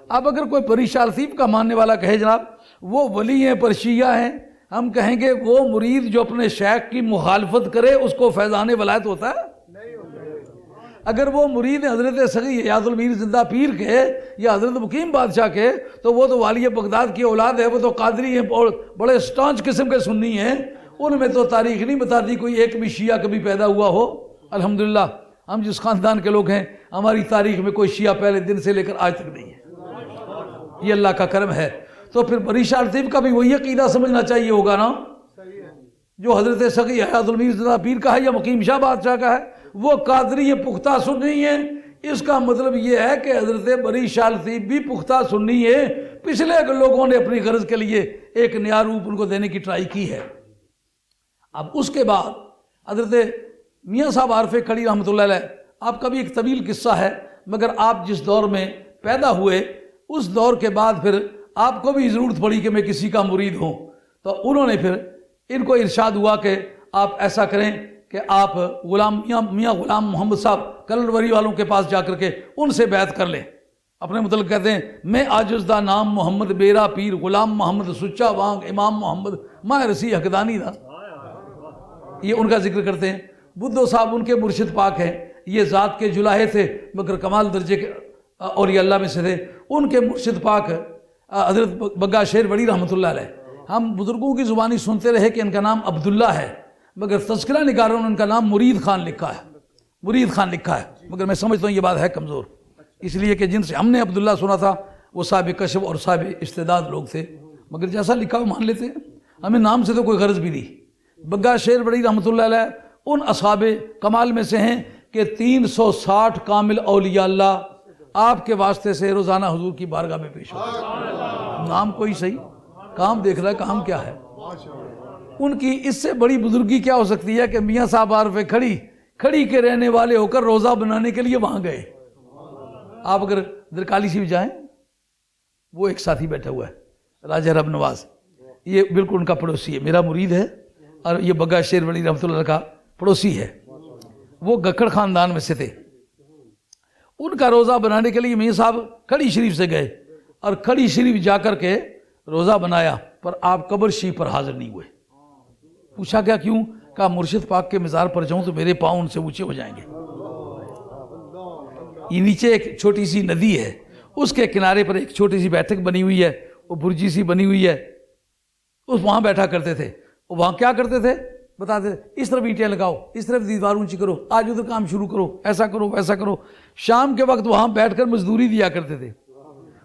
اب اگر کوئی بری شاہ لطیف کا ماننے والا کہے جناب وہ ولی ہیں پر شیعہ ہیں, ہم کہیں گے وہ مرید جو اپنے شیخ کی مخالفت کرے اس کو فیضان ولایت ہوتا ہے؟ اگر وہ مرید حضرت سخی حیات المیر زندہ پیر کے یا حضرت مقیم بادشاہ کے, تو وہ تو والی بغداد کی اولاد ہے, وہ تو قادری ہیں اور بڑے سٹانچ قسم کے سنی ہیں. ان میں تو تاریخ نہیں بتاتی کوئی ایک بھی شیعہ کبھی پیدا ہوا ہو. الحمدللہ ہم جس خاندان کے لوگ ہیں ہماری تاریخ میں کوئی شیعہ پہلے دن سے لے کر آج تک نہیں ہے, یہ اللہ کا کرم ہے. تو پھر بری شاہ لطیف کا بھی وہی عقیدہ سمجھنا چاہیے ہوگا نا جو حضرت سخی حیات المیر زندہ پیر کا ہے یا مقیم شاہ بادشاہ کا ہے. وہ قادری پختہ سنی ہے, اس کا مطلب یہ ہے کہ حضرت بری شاہ لطیف بھی پختہ سنی ہے. پچھلے لوگوں نے اپنی غرض کے لیے ایک نیا روپ ان کو دینے کی ٹرائی کی ہے. اب اس کے بعد حضرت میاں صاحب عارف کھڑی رحمۃ اللہ علیہ, آپ کا بھی ایک طویل قصہ ہے, مگر آپ جس دور میں پیدا ہوئے اس دور کے بعد پھر آپ کو بھی ضرورت پڑی کہ میں کسی کا مرید ہوں, تو انہوں نے پھر ان کو ارشاد ہوا کہ آپ ایسا کریں کہ آپ میاں غلام محمد صاحب کلروری والوں کے پاس جا کر کے ان سے بیعت کر لیں. اپنے متعلق کہتے ہیں میں عاجز دا نام محمد بیرا پیر غلام محمد سچا وانگ امام محمد ماہ رسی حقدانی دا, یہ ان کا ذکر کرتے ہیں. بدھو صاحب ان کے مرشد پاک ہیں, یہ ذات کے جلاہے تھے مگر کمال درجے کے اولیاء اللہ میں سے تھے. ان کے مرشد پاک حضرت بگا شیر ولی رحمۃ اللہ علیہ, ہم بزرگوں کی زبانی سنتے رہے کہ ان کا نام عبداللہ ہے, مگر تذکرہ نگاروں نے ان کا نام مرید خان لکھا ہے, مرید خان لکھا ہے. مگر میں سمجھتا ہوں یہ بات ہے کمزور, اس لیے کہ جن سے ہم نے عبداللہ سنا تھا وہ صاحب کشف اور صاحب استعداد لوگ تھے, مگر جیسا لکھا وہ مان لیتے ہیں, ہمیں نام سے تو کوئی غرض بھی نہیں. بگا شیر ولی رحمۃ اللہ علیہ ان اصحاب کمال میں سے ہیں کہ 360 کامل اولیاء اللہ آپ کے واسطے سے روزانہ حضور کی بارگاہ میں پیش ہوتے ہیں. نام کوئی صحیح, کام دیکھ رہا ہے کام کیا ہے. ان کی اس سے بڑی بزرگی کیا ہو سکتی ہے کہ میاں صاحب عارف کھڑی کے رہنے والے ہو کر روزہ بنانے کے لیے وہاں گئے. آپ اگر درکالی سے بھی جائیں, وہ ایک ساتھی بیٹھا ہوا ہے راجہ رب نواز, یہ بالکل ان کا پڑوسی ہے, میرا مرید ہے, اور یہ بگا شیر ولی رحمۃ اللہ کا پڑوسی ہے. وہ گکڑ خاندان میں سے تھے. ان کا روزہ بنانے کے لیے میاں صاحب کھڑی شریف سے گئے اور کھڑی شریف جا کر کے روزہ بنایا, پر آپ قبر شریف پر حاضر نہیں ہوئے. پوچھا کیا کیوں؟ کہا مرشد پاک کے مزار پر جاؤں تو میرے پاؤں ان سے اونچے ہو جائیں گے. یہ نیچے ایک چھوٹی سی ندی ہے, اس کے کنارے پر ایک چھوٹی سی بیٹھک بنی ہوئی ہے, وہ برجی سی بنی ہوئی ہے, اس وہاں بیٹھا کرتے تھے. وہاں کیا کرتے تھے؟ بتاتے اس طرف اینٹیں لگاؤ، اس طرف دیوار اونچی کرو، آج ادھر کام شروع کرو، ایسا کرو ویسا کرو۔ شام کے وقت وہاں بیٹھ کر مزدوری دیا کرتے تھے۔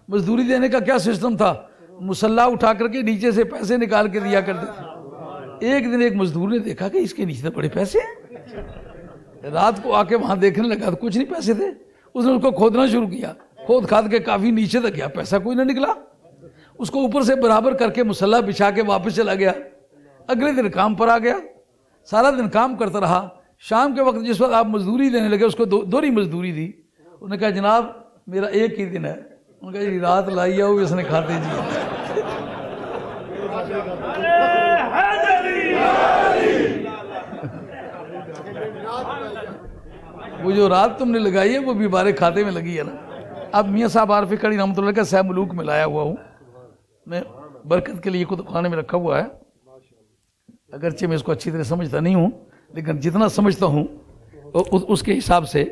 مزدوری دینے کا کیا سسٹم تھا؟ مسلح اٹھا کر کے نیچے سے پیسے نکال کے دیا کرتے تھے۔ ایک دن ایک مزدور نے دیکھا کہ اس کے نیچے تو بڑے پیسے ہیں، رات کو آ کے وہاں دیکھنے لگا تو کچھ نہیں پیسے تھے۔ اس نے اس کو کھودنا شروع کیا، کھود کھاد کے کافی نیچے تک گیا، پیسہ کوئی نہ نکلا۔ اس کو اوپر سے برابر کر کے مسلح بچھا کے واپس چلا گیا۔ اگلے دن کام پر آ گیا، سارا دن کام کرتا رہا۔ شام کے وقت جس وقت آپ مزدوری دینے لگے، اس کو دوہری مزدوری دی۔ انہوں نے کہا جناب میرا ایک ہی دن ہے۔ انہوں نے کہا جی رات لائی آؤ اس نے کھاتے جی۔ وہ جو رات تم نے لگائی ہے وہ بھی ہمارے کھاتے میں لگی ہے نا۔ اب میاں صاحب عارف کڑی رحمۃ اللہ کا سہ ملوک میں لایا ہوا ہوں میں، برکت کے لیے کتب خانے میں رکھا ہوا ہے۔ اگرچہ میں اس کو اچھی طرح سمجھتا نہیں ہوں، لیکن جتنا سمجھتا ہوں اس کے حساب سے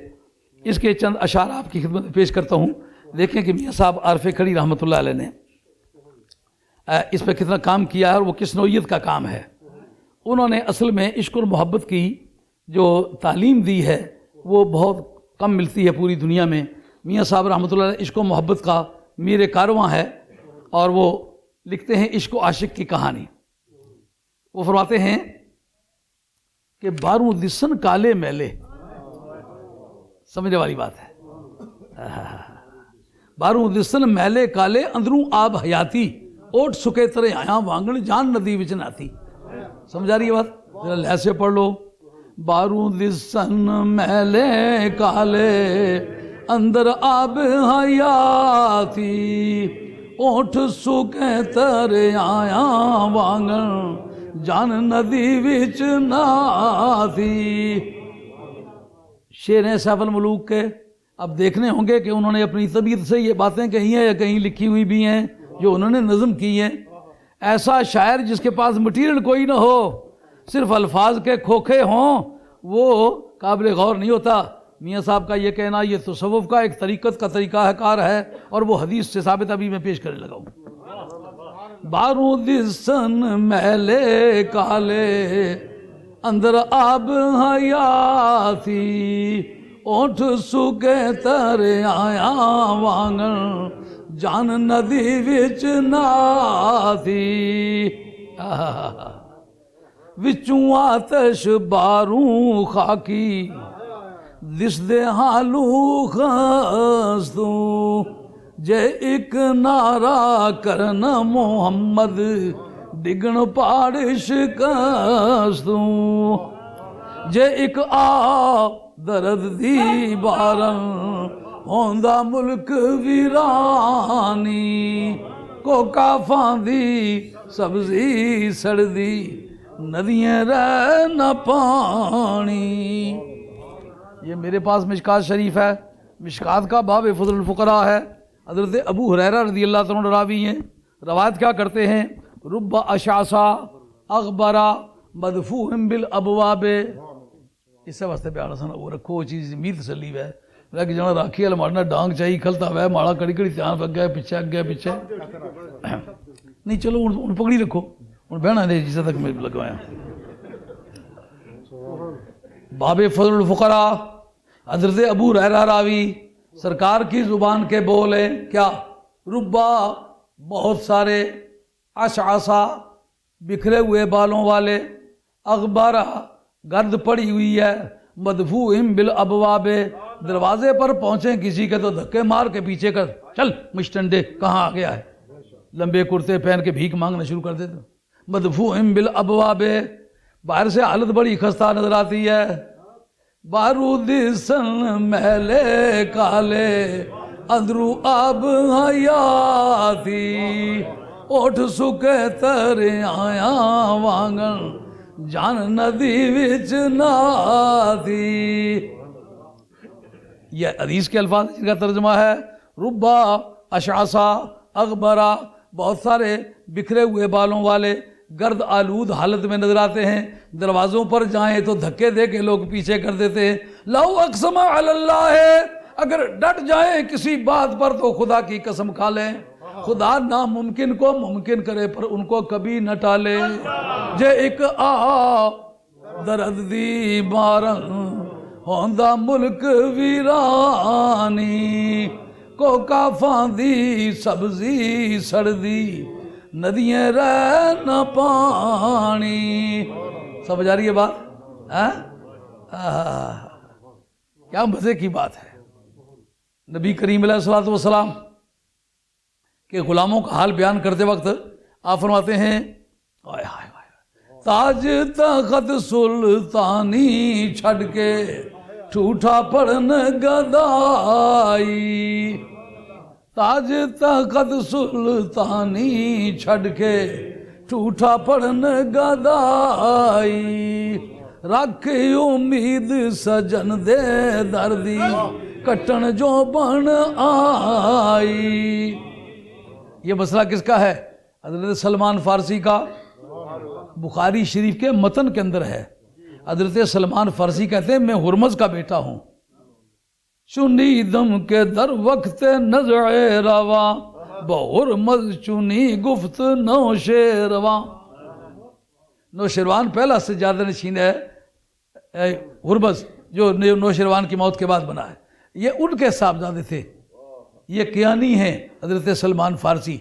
اس کے چند اشعار آپ کی خدمت میں پیش کرتا ہوں۔ دیکھیں کہ میاں صاحب عارف کڑی رحمۃ اللہ علیہ نے اس پہ کتنا کام کیا ہے اور وہ کس نوعیت کا کام ہے۔ انہوں نے اصل میں عشق اور محبت کی جو تعلیم دی ہے وہ بہت کم ملتی ہے پوری دنیا میں۔ میاں صاحب رحمۃ اللہ علیہ عشق و محبت کا میر کارواں ہے، اور وہ لکھتے ہیں عشق و عاشق کی کہانی۔ وہ فرماتے ہیں کہ باروں دسن کالے میلے، سمجھنے والی بات ہے، باروں دسن میلے کالے اندروں آب حیاتی، اوٹ سکے ترے آیا وانگن جان ندی وچ ناتی۔ سمجھا رہی ہے بات؟ ذرا لہجے سے پڑھ لو۔ باروں دسن میلے کالے اندر آب حیاتی، اوٹ سکے ترے آیا وانگن جان ندی وچ ناتی۔ شعر ہیں سیف الملوک کے۔ اب دیکھنے ہوں گے کہ انہوں نے اپنی طبیعت سے یہ باتیں کہی ہیں یا کہیں لکھی ہوئی بھی ہیں جو انہوں نے نظم کی ہیں۔ ایسا شاعر جس کے پاس مٹیریل کوئی نہ ہو، صرف الفاظ کے کھوکھے ہوں، وہ قابل غور نہیں ہوتا۔ میاں صاحب کا یہ کہنا یہ تصوف کا ایک طریقت کا طریقہ کار ہے، اور وہ حدیث سے ثابت ابھی میں پیش کرنے لگا ہوں۔ باروں دسن میلے کالے اندر آب حیاتی، اونٹ سکے ترے آیا وانگن جان ندی وچ ناتی۔ وچوں آتش باروں خاکی دس دے حالو خستوں، جے ایک نعرہ کرنا محمد ڈگن پاڑ شکستوں، جے ایک آ درد دی بارن ہوندا ملک ویرانی، کو کافاں دی سبزی سڑدی ندیاں رہ نہ پانی۔ یہ میرے پاس مشکات شریف ہے، مشکات کا باب فضل الفقراء ہے۔ حضرت ابو ہریرہ رضی اللہ عنہ راوی ہیں، روایت کیا کرتے ہیں؟ رب اشعثا اغبرا مدفوع بالابواب۔ اس سے واسطے بیان سن وہ رکھو چیز امید تسلی ہے، لیکن جنا راکھی والا مارنا ڈانگ چاہیے کھلتا ہے ماڑا کڑی کڑی دھیان اگے پیچھے اگے پیچھے نہیں۔ چلو ہن پکڑی رکھو، ہن بہنا دے جس تک میں لگوایا۔ باب فضل الفقراء، حضرت ابو ہریرہ راوی سرکار کی زبان کے بولے کیا؟ ربا بہت سارے، اشعثا بکھرے ہوئے بالوں والے، اغبارا گرد پڑی ہوئی ہے، مدفوع بالابواب دروازے پر پہنچے کسی کے تو دھکے مار کے پیچھے کر چل مشٹنڈے کہاں آ گیا ہے، لمبے کرتے پہن کے بھیک مانگنا شروع کر دیتے۔ مدفوع بالابواب، باہر سے حالت بڑی خستہ نظر آتی ہے۔ بارود سن میلے کالے اندرو آب حیاتی، اوٹھ سکے ترے آیا وانگن جان ندی وچ ناتی۔ یہ حدیث کے الفاظ جن کا ترجمہ ہے ربا اشعثا اغبرا، بہت سارے بکھرے ہوئے بالوں والے گرد آلود حالت میں نظر آتے ہیں، دروازوں پر جائیں تو دھکے دے کے لوگ پیچھے کر دیتے ہیں۔ لو اقسم علی اللہ ہے، اگر ڈٹ جائیں کسی بات پر تو خدا کی قسم کھا لیں، خدا ناممکن کو ممکن کرے پر ان کو کبھی نہ ٹالے۔ جے ایک درد دی مارن ہوندا ملک ویرانی کو کافاں دی سبزی سڑدی ندیاں رہ نہ پانی. سمجھ آ رہی ہے بات؟ کیا مزے کی بات ہے. نبی کریم علیہ الصلوۃ والسلام کے غلاموں کا حال بیان کرتے وقت آپ فرماتے ہیں تاج تخت سلطانی چھڑ کے ٹھوٹا پڑن گدائی. تاج تخت سلطانی چھڑ کے ٹھوٹا پڑن گدائی. رکھ امید سجن دے دردی کٹن جو بن آئی. یہ مسئلہ کس کا ہے؟ حضرت سلمان فارسی کا. بخاری شریف کے متن کے اندر ہے. حضرت سلمان فارسی کہتے ہیں میں ہرمز کا بیٹا ہوں. چنی دم کے در وقت نزع روا بہرمز چنی گفت نوشیروان. نوشیروان پہلا سجادہ نشین ہے ہرمز جو نوشیروان کی موت کے بعد بنا ہے. یہ ان کے صاحبزادے تھے. یہ کیانی ہیں حضرت سلمان فارسی.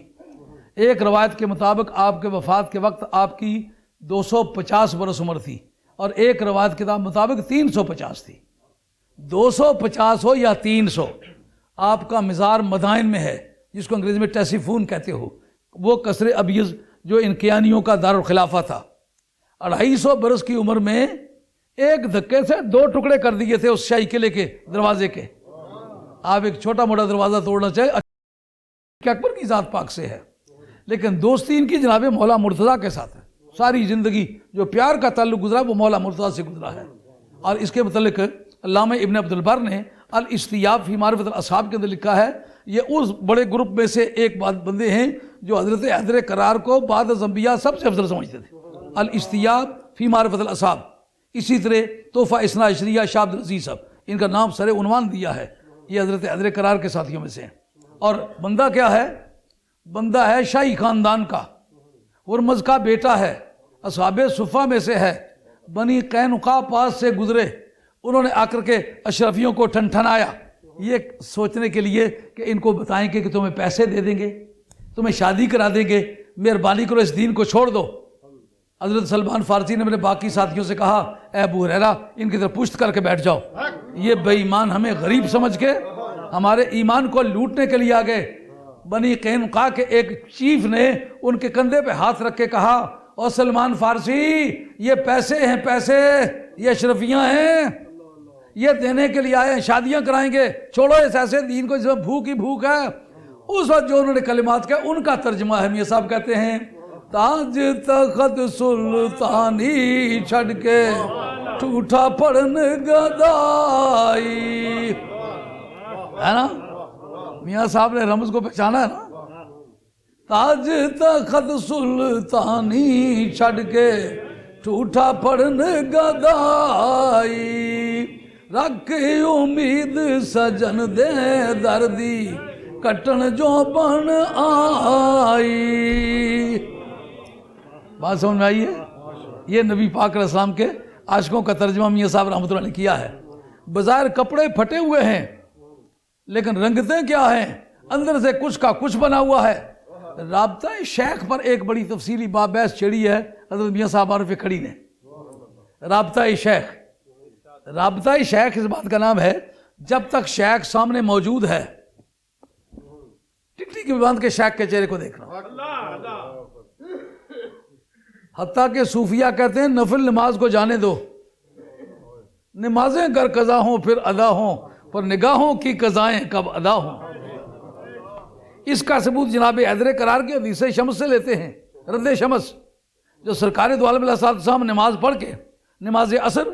ایک روایت کے مطابق آپ کے وفات کے وقت آپ کی 250 برس عمر تھی اور ایک روایت کے مطابق 350 تھی. 250 ہو یا 300 آپ کا مزار مدائن میں ہے جس کو انگریزی میں ٹیسیفون کہتے ہو. وہ قصر ابیض جو ان کیانیوں کا دارالخلافہ تھا. 250 برس کی عمر میں ایک دھکے سے 2 ٹکڑے کر دیے تھے اس شاہی قلعے کے دروازے کے. آپ ایک چھوٹا موٹا دروازہ توڑنا چاہے کہ اکبر کی ذات پاک سے ہے لیکن دوستی ان کی جناب مولا مرتضیٰ کے ساتھ ہے. ساری زندگی جو پیار کا تعلق گزرا وہ مولا مرتضیٰ سے گزرا ہے. اور اس کے متعلق علامہ ابن عبد البر نے الاستیاب فی معرفت الاصحاب کے اندر لکھا ہے یہ اس بڑے گروپ میں سے ایک بندے ہیں جو حضرت حیدر کرار کو بعد از انبیاء سب سے افضل سمجھتے تھے. الاستیاب فی معرفت الاصحاب. اسی طرح تحفہ اثنا عشریہ شاہ عبد العزیز صاحب ان کا نام سر عنوان دیا ہے. یہ حضرت حیدر کرار کے ساتھیوں میں سے ہیں. اور بندہ کیا ہے؟ بندہ ہے شاہی خاندان کا. ہرمز کا بیٹا ہے. اصحاب صفہ میں سے ہے. بنی قینقاع پاس سے گزرے. انہوں نے آ کر کے اشرفیوں کو ٹھنٹھنایا یہ سوچنے کے لیے کہ ان کو بتائیں گے کہ تمہیں پیسے دے دیں گے, تمہیں شادی کرا دیں گے, مہربانی کرو اس دین کو چھوڑ دو. حضرت سلمان فارسی نے اپنے باقی ساتھیوں سے کہا اے ابو ہریرہ ان کی طرف پشت کر کے بیٹھ جاؤ. یہ بے ایمان ہمیں غریب سمجھ کے ہمارے ایمان کو لوٹنے کے لیے آ گئے. بنی قینقاع کے ایک چیف نے ان کے کندھے پہ ہاتھ رکھ کے کہا اور سلمان فارسی یہ پیسے ہیں, پیسے یہ اشرفیاں ہیں, یہ دینے کے لیے آئے ہیں, شادیاں کرائیں گے, چھوڑو اس ایسے دین کو جس میں بھوک ہی بھوک ہے. اس وقت جو انہوں نے کلمات کہا ان کا ترجمہ ہے. میاں صاحب کہتے ہیں تاج تخت سلطانی چھڑ کے ٹھوٹا پڑن گدائی. ہے نا میاں صاحب نے رمز کو پہچانا ہے نا. تاج تخت سلطانی چھڑ کے ٹھوٹا پڑن گدائی. رکھ امید سجن دے دردی کٹن جو بن آئی. بات سمجھ میں آئی ہے؟ یہ نبی پاک علیہ السلام کے عاشقوں کا ترجمہ میاں صاحب رحمۃ اللہ نے کیا ہے. بظاہر کپڑے پھٹے ہوئے ہیں لیکن رنگتیں کیا ہیں؟ اندر سے کچھ کا کچھ بنا ہوا ہے. رابطہ شیخ پر ایک بڑی تفصیلی بحث چھڑی ہے حضرت میاں صاحب عارف کھڑی نے. رابطہ شیخ, رابطہ شیخ اس بات کا نام ہے جب تک شیخ سامنے موجود ہے ٹکٹی کی باندھ کے شیخ کے چہرے کو دیکھنا. حتیٰ کہ صوفیہ کہتے ہیں نفل نماز کو جانے دو, نمازیں گر قضا ہوں پھر ادا ہوں پر نگاہوں کی قضائیں کب ادا ہوں. اس کا ثبوت جناب حیدر کرار کے حدیث شمس سے لیتے ہیں. رد شمس جو سرکار دو عالم علیہ السلام نماز پڑھ کے نماز عصر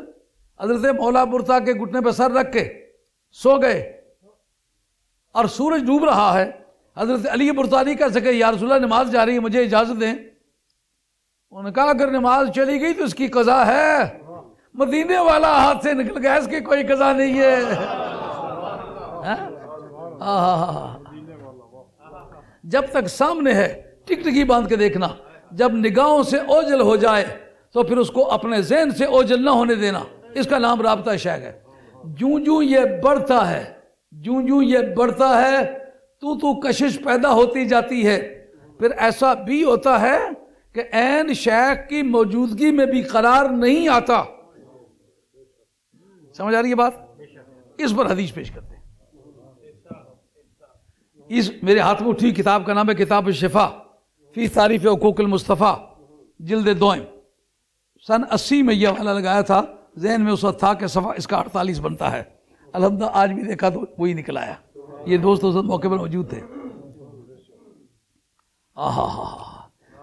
حضرت مولا برتا کے گھٹنے پہ سر رکھ کے سو گئے اور سورج ڈوب رہا ہے. حضرت علی برطانی کا ذکر یا رسول اللہ نماز جا رہی ہے مجھے اجازت دیں. انہوں نے کہا اگر نماز چلی گئی تو اس کی قضا ہے, مدینے والا ہاتھ سے نکل گیا اس کی کوئی قضا نہیں ہے. جب تک سامنے ہے ٹک ٹکی باندھ کے دیکھنا. جب نگاہوں سے اوجھل ہو جائے تو پھر اس کو اپنے ذہن سے اوجل نہ ہونے دینا، اس کا نام رابطہ شیخ ہے۔ جوں جوں یہ بڑھتا ہے تو کشش پیدا ہوتی جاتی ہے، پھر ایسا بھی ہوتا ہے کہ عین شیخ کی موجودگی میں بھی قرار نہیں آتا۔ سمجھ آ رہی ہے بات؟ اس پر حدیث پیش کرتے ہیں۔ اس میرے ہاتھ میں اٹھی کتاب کا نام ہے کتاب الشفا فی تعریف حقوق المصطفیٰ، جلد 2، سن 80 میں یہ حوالہ لگایا تھا، ذہن میں اس وقت تھا کہ صفحہ اس کا 48 بنتا ہے، الحمدللہ آج بھی دیکھا تو وہی نکل آیا۔ یہ دوست اس موقع پر موجود تھے۔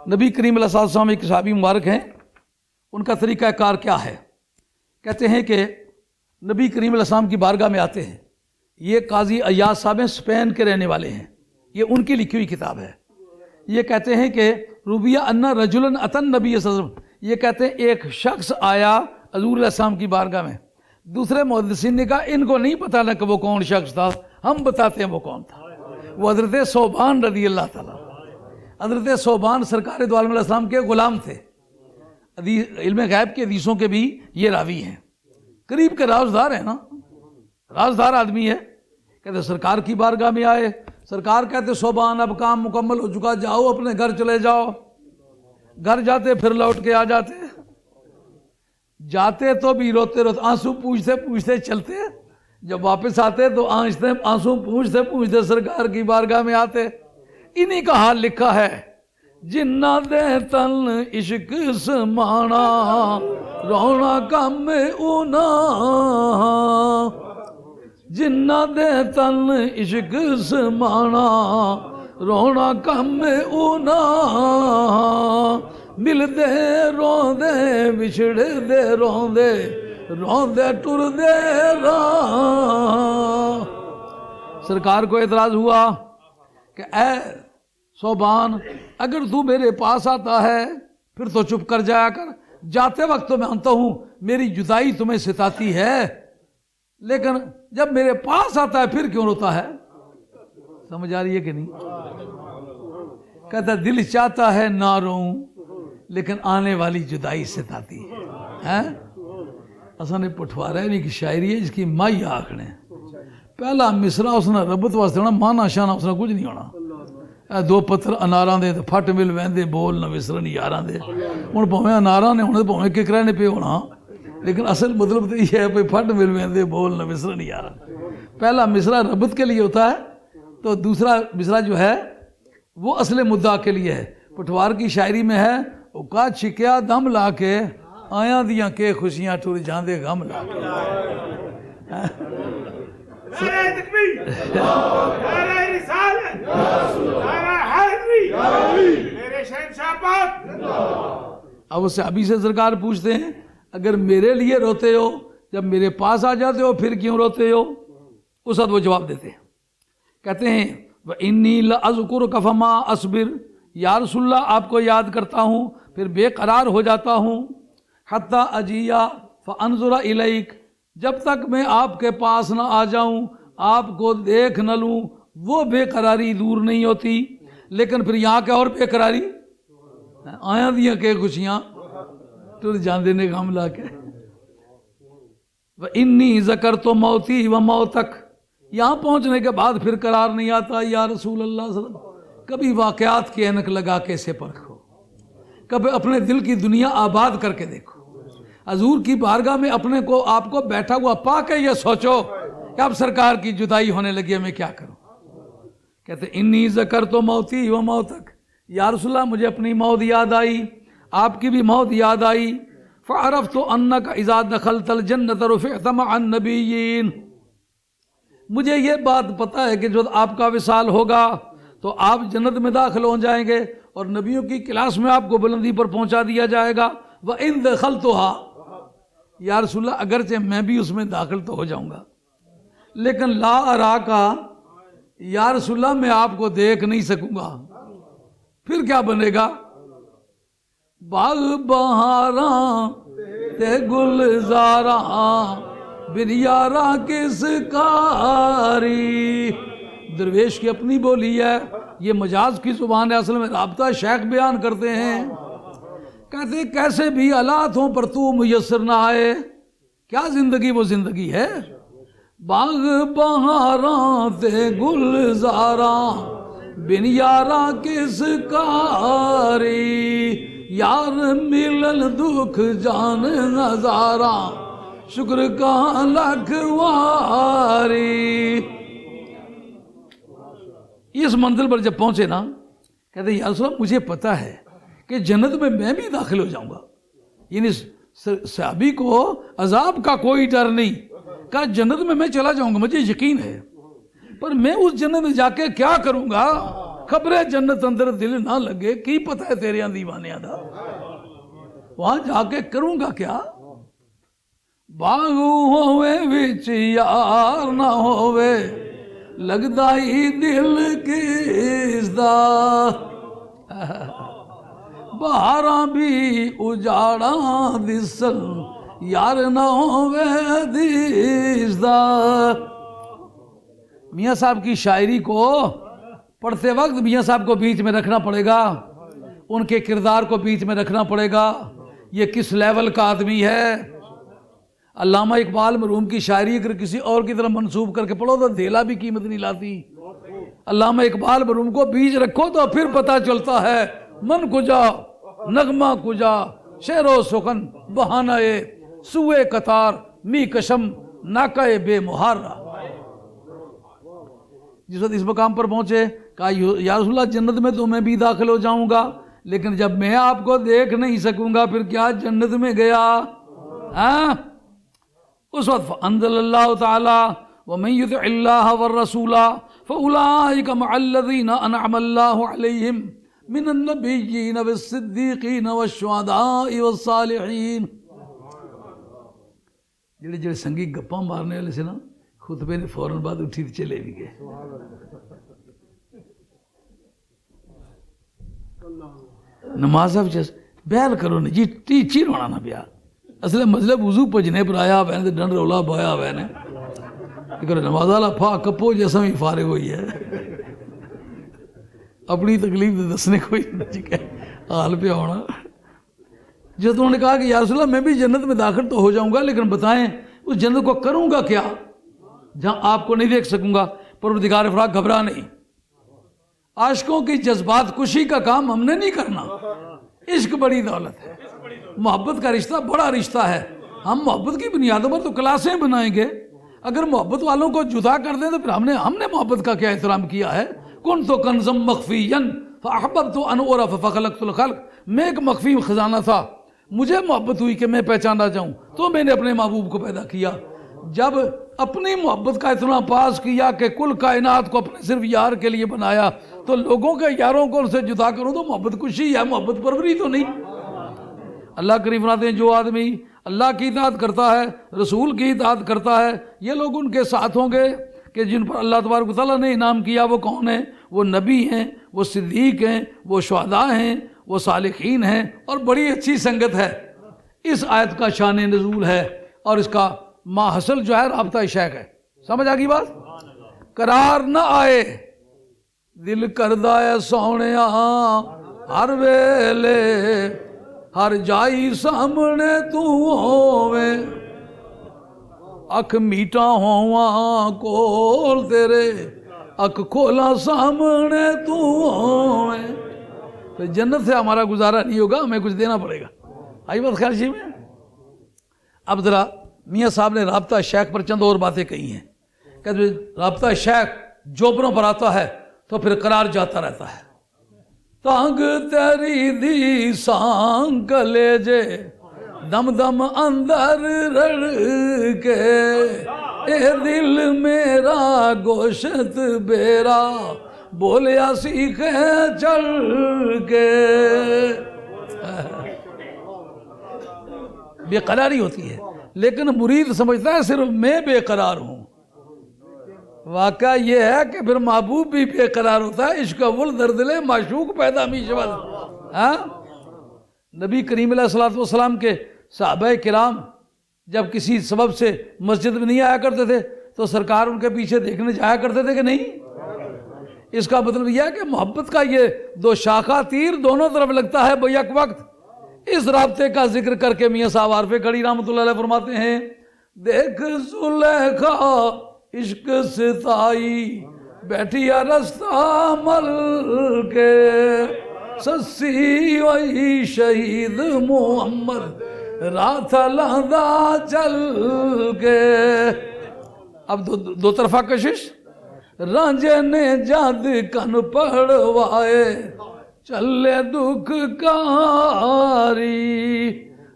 نبی کریم علیہ السلام ایک صحابی مبارک ہیں، ان کا طریقہ کار کیا ہے؟ کہتے ہیں کہ نبی کریم علیہ السلام کی بارگاہ میں آتے ہیں، یہ قاضی ایاز صاحب اسپین کے رہنے والے ہیں، یہ ان کی لکھی ہوئی کتاب ہے۔ یہ کہتے ہیں کہ روبیہ انا رجلن اتن نبی صلی اللہ علیہ وسلم، یہ کہتے ہیں ایک شخص آیا حضور علیہ السلام کی بارگاہ میں، دوسرے محدثین نے کہا ان کو نہیں پتا نہ کہ وہ کون شخص تھا، ہم بتاتے ہیں وہ کون تھا۔ وہ حضرت ثوبان رضی اللہ تعالیٰ، حضرت ثوبان سرکار دو عالم علیہ السلام کے غلام تھے، علم غیب کے حدیثوں کے بھی یہ راوی ہیں، قریب کے رازدار ہیں نا، رازدار آدمی ہے۔ کہتے سرکار کی بارگاہ میں آئے، سرکار کہتے ثوبان اب کام مکمل ہو چکا، جاؤ اپنے گھر چلے جاؤ۔ گھر جاتے پھر لوٹ کے آ جاتے تو بھی روتے روتے آنسو پوچھتے پوچھتے چلتے، جب واپس آتے تو آنسو پوچھتے پوچھتے سرکار کی بارگاہ میں آتے۔ انہی کا حال لکھا ہے، جنہ دے تن عشق سمانا رونا کم اونا، جنہ دے تن عشق سمانا رونا کم اونا، ملدے روندے وچھڑ دے روندے روندے ٹر دے راہ۔ سرکار کو اعتراض ہوا کہ اے ثوبان اگر تو میرے پاس آتا ہے پھر تو چپ کر جایا کر، جاتے وقت تو میں مانتا ہوں میری جدائی تمہیں ستاتی ہے، لیکن جب میرے پاس آتا ہے پھر کیوں روتا ہے؟ سمجھ آ رہی ہے کہ نہیں؟ کہتا دل چاہتا ہے نہ روؤں لیکن آنے والی جدائی ستاتی ہے۔ اصل پٹھوارا کی شاعری ہے جس کی مائی آکھنے، پہلا مصرا اس نے ربط واسطے ہونا، مانا شانا اس نے کچھ نہیں ہونا۔ اے دو پتھر اناراں دے پھٹ مل ویندے بول نہ وسرن یاراں دے، ہن بھویں اناراں نے ہونے بھویں ککرے نے پہ ہونا، لیکن اصل مطلب تو یہ ہے بھائی پھٹ مل ویندے بول نہ وسرن یاراں۔ پہلا مصرا ربط کے لیے ہوتا ہے تو دوسرا مصرا جو ہے وہ اصل مدعا کے لیے ہے۔ پٹھوار کی شاعری میں ہے اکا چھکیا دم لا کے آیاں دیاں کے خوشیاں ٹر جاندے غم لا کے۔ نعرہ تکبیر، نعرہ رسالت، نعرہ حیدری، میرے شہنشاہ پاک۔ اب اس صحابی سے سرکار پوچھتے ہیں اگر میرے لیے روتے ہو جب میرے پاس آ جاتے ہو پھر کیوں روتے ہو؟ اس وقت وہ جواب دیتے ہیں، کہتے ہیں وَإِنِّي لَأَذْكُرُكَ فَمَا أَصْبِرُ، یا رسول اللہ آپ کو یاد کرتا ہوں پھر بے قرار ہو جاتا ہوں، حَتَّى أَجِيَ فَأَنظُرَ إِلَيْكَ، جب تک میں آپ کے پاس نہ آ جاؤں آپ کو دیکھ نہ لوں، وہ بے قراری دور نہیں ہوتی۔ لیکن پھر یہاں کے اور بے قراری آیاں دیاں کہ خوشیاں ٹر جاندے نے غم لا کے۔ وَإِنِّي ذَكَرْتُ مَوْتِي وَمَوْتَكَ، یہاں پہنچنے کے بعد پھر قرار نہیں آتا یا رسول اللہ صلی اللہ علیہ وسلم۔ کبھی واقعات کی اینک لگا کے اسے پرکھو، کبھی اپنے دل کی دنیا آباد کر کے دیکھو، حضور کی بارگاہ میں اپنے کو آپ کو بیٹھا ہوا پا کے یہ سوچو کہ اب سرکار کی جدائی ہونے لگی ہے میں کیا کروں۔ کہتے انی ذکرت موتی و موتک، یا رسول اللہ مجھے اپنی موت یاد آئی آپ کی بھی موت یاد آئی۔ فعرفت انک اذا دخلت الجنت رفعت مع النبیین، مجھے یہ بات پتہ ہے کہ جو آپ کا وصال ہوگا تو آپ جنت میں داخل ہو جائیں گے اور نبیوں کی کلاس میں آپ کو بلندی پر پہنچا دیا جائے گا۔ وَإِن دَخَلْتُهَا، یا رسول اللہ اگرچہ میں بھی اس میں داخل تو ہو جاؤں گا لیکن لا اراکا، یا رسول اللہ میں آپ کو دیکھ نہیں سکوں گا۔ پھر کیا بنے گا؟ باغ بہاراں تے گلزاراں بن یاراں کس کاری۔ درویش کی اپنی بولی ہے، یہ مجاز کی زبان ہے، اصل میں رابطہ شیخ بیان کرتے ہیں کہتے کیسے بھی حالات ہوں پر تو میسر نہ آئے. کیا زندگی وہ زندگی ہے؟ باغ بہاراں تے گلزاراں بن یاراں کس کاری یار ملن دکھ جان ہزاراں شکر کا لکھ واری. اس منزل پر جب پہنچے نا کہتے یا رسول اللہ مجھے پتا ہے کہ جنت میں بھی داخل ہو جاؤں گا. یعنی صحابی کو عذاب کا کوئی ڈر نہیں، کہا جنت میں چلا جاؤں گا مجھے یقین ہے، پر میں اس جنت میں جا کے کیا کروں گا؟ خبریں جنت اندر دل نہ لگے، کی پتہ ہے تیرے دیوانے دا وہاں جا کے کروں گا کیا؟ باغ ہوئے وچ یار نہ ہوئے لگدا ہی دل کس دا بہاراں بھی اجاڑاں دسن یار نہ ہوئے دس دا. میاں صاحب کی شاعری کو پڑھتے وقت میاں صاحب کو بیچ میں رکھنا پڑے گا، ان کے کردار کو بیچ میں رکھنا پڑے گا. یہ کس لیول کا آدمی ہے؟ علامہ اقبال مرحوم کی شاعری اگر کسی اور کی طرف منسوب کر کے پڑھو تو دھیلا بھی قیمت نہیں لاتی. علامہ اقبال مرحوم کو بیچ رکھو تو پھر پتہ چلتا ہے من کجا نغمہ کجا شعر و سخن بہانہ سوئے قطار می کشم ناکہ بے محارہ. جس وقت اس مقام پر پہنچے کہا یا رسول اللہ جنت میں تو میں بھی داخل ہو جاؤں گا، لیکن جب میں آپ کو دیکھ نہیں سکوں گا پھر کیا جنت میں گیا؟ اس وقت فانزل اللہ تعالی ومن یطع اللہ والرسول فاولئک مع الذین انعم اللہ علیہم من النبیین والصدیقین والشہداء والصالحین. جڑے سنگی گپاں مارنے والے سے نا خطبے نے فوراً بعد اٹھی تو چلے بھی گئے. نماز بیان کرو نا جی ٹیچی رونا نہ پیا اصل مطلب وضو پجنے پر آیا ہوا ہے ڈنڈ رولا بایا ہوا ہے کہ نماز والا پھا کپو جیسا بھی فارغ ہوئی ہے اپنی تکلیف دسنے کوئی حال پہ ہونا. جب انہوں نے کہا کہ یا رسول اللہ میں بھی جنت میں داخل تو ہو جاؤں گا لیکن بتائیں اس جنت کو کروں گا کیا جہاں آپ کو نہیں دیکھ سکوں گا؟ پروردگار فراق گھبرا نہیں، عاشقوں کی جذبات کشی کا کام ہم نے نہیں کرنا. عشق بڑی دولت ہے، محبت کا رشتہ بڑا رشتہ ہے. ہم محبت کی بنیادوں پر تو کلاسیں بنائیں گے، اگر محبت والوں کو جدا کر دیں تو پھر ہم نے محبت کا کیا احترام کیا ہے؟ کن تو کنزم مخفیًا فاحببت ان اعرف فخلقت الخلق. میں ایک مخفی خزانہ تھا، مجھے محبت ہوئی کہ میں پہچانا جاؤں تو میں نے اپنے محبوب کو پیدا کیا. جب اپنی محبت کا اتنا پاس کیا کہ کل کائنات کو اپنے صرف یار کے لیے بنایا تو لوگوں کے یاروں کو ان سے جدا کروں تو محبت کشی ہے، محبت پروری تو نہیں. اللہ کریم فرماتے ہیں جو آدمی اللہ کی اطاعت کرتا ہے، رسول کی اطاعت کرتا ہے، یہ لوگ ان کے ساتھ ہوں گے کہ جن پر اللہ تبارک و تعالیٰ نے انعام کیا. وہ کون ہیں؟ وہ نبی ہیں، وہ صدیق ہیں، وہ شہداء ہیں، وہ صالحین ہیں، اور بڑی اچھی سنگت ہے. اس آیت کا شان نزول ہے اور اس کا ماحصل جو ہے رابطہ شیخ ہے. سمجھ آ گئی بات؟ قرار نہ آئے دل کردہ ہے سونیا ہر ویلے ہر جائی سامنے تو ہوویں اکھ میٹا ہواں کول تیرے اکھ کھولا سامنے تو ہوویں. تو جنت سے ہمارا گزارا نہیں ہوگا، ہمیں کچھ دینا پڑے گا. آئی بات خیال میں؟ اب ذرا میاں صاحب نے رابطہ شیخ پر چند اور باتیں کہی ہیں کہ رابطہ شیخ جوبروں پر آتا ہے تو پھر قرار جاتا رہتا ہے. تانگ تیری دی سانگ کلیجے دم دم اندر رڑ کے اے دل میرا گوشت بیرا بولیا سیکھے چل کے. بے قراری ہوتی ہے لیکن مرید سمجھتا ہے صرف میں بے قرار ہوں. واقعہ یہ ہے کہ پھر محبوب بھی بے قرار ہوتا ہے. عشق اول در دل معشوق پیدا می شود. نبی کریم علیہ الصلوۃ والسلام کے صحابہ کرام جب کسی سبب سے مسجد میں نہیں آیا کرتے تھے تو سرکار ان کے پیچھے دیکھنے جایا کرتے تھے کہ نہیں؟ اس کا مطلب یہ ہے کہ محبت کا یہ دو شاخہ تیر دونوں طرف لگتا ہے بیک وقت. اس رابطے کا ذکر کر کے میاں صاحب عارف کڑی رحمۃ اللہ علیہ فرماتے ہیں دیکھ زلیخا عشق ستائی بیٹھی رستہ مل کے سسی وہی شہید محمد رات لہدا چل کے. اب دو طرفہ کشش. رانجے نے جاد کن پڑوائے چلے دکھ کاری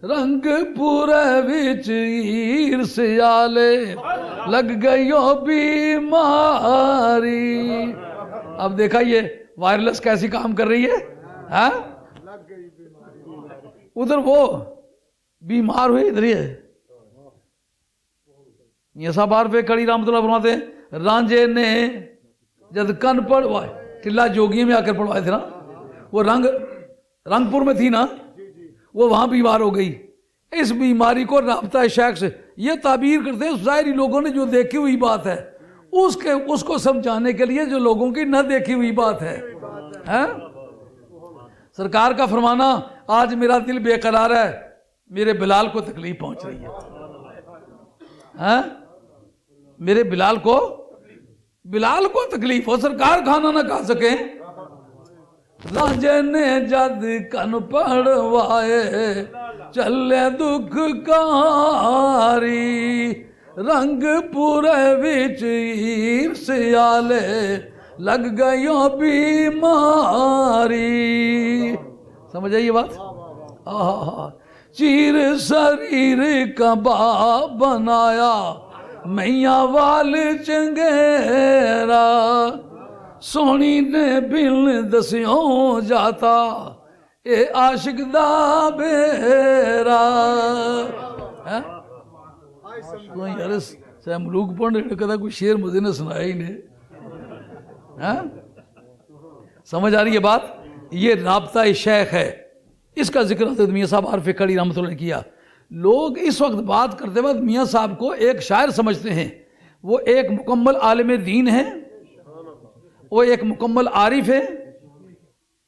رنگ پورے وچ ہیر سیالے لگ گئیو بیماری. اب دیکھا یہ وائرلیس کیسی کام کر رہی ہے ہاں؟ ادھر وہ بیمار ہوئے ادھر ہی ہے. یہ سب عارف کڑی رحمۃ اللہ فرماتے ہیں رانجے نے جد کن پڑوائے ٹلہ جوگی میں آ کر پڑوائے تھے نا وہ رنگ پور میں تھی نا وہ وہاں بیمار ہو گئی. اس بیماری کو رابطہ شیخ سے یہ تعبیر کرتے ہیں ظاہری لوگوں نے جو دیکھی ہوئی بات ہے اس کو سمجھانے کے لیے جو لوگوں کی نہ دیکھی ہوئی بات ہے. سرکار کا فرمانا آج میرا دل بے قرار ہے میرے بلال کو تکلیف پہنچ رہی ہے. میرے بلال کو تکلیف ہو سرکار کھانا نہ کھا سکیں. رانجے نے جد کن پڑوائے چلے دکھ کاری رنگ پورے وچ ہیر سیالے لگ گئیوں بیماری. سمجھ آئی یہ بات؟ چیر شریر کباب بنایا میاں وال چنگیرا سونی نے بل دسیوں جاتا اے عاشق دا بیرا. یار سہ ملوک پڑھنے کہتا کوئی شعر مجھے نے سنایا ہی نہیں. سمجھ آ رہی ہے بات؟ یہ رابطہ شیخ ہے. اس کا ذکر حضرت میاں صاحب عارف کڑی رحمۃ اللہ نے کیا. لوگ اس وقت بات کرتے وقت میاں صاحب کو ایک شاعر سمجھتے ہیں. وہ ایک مکمل عالم دین ہے وہ ایک مکمل عارف ہے.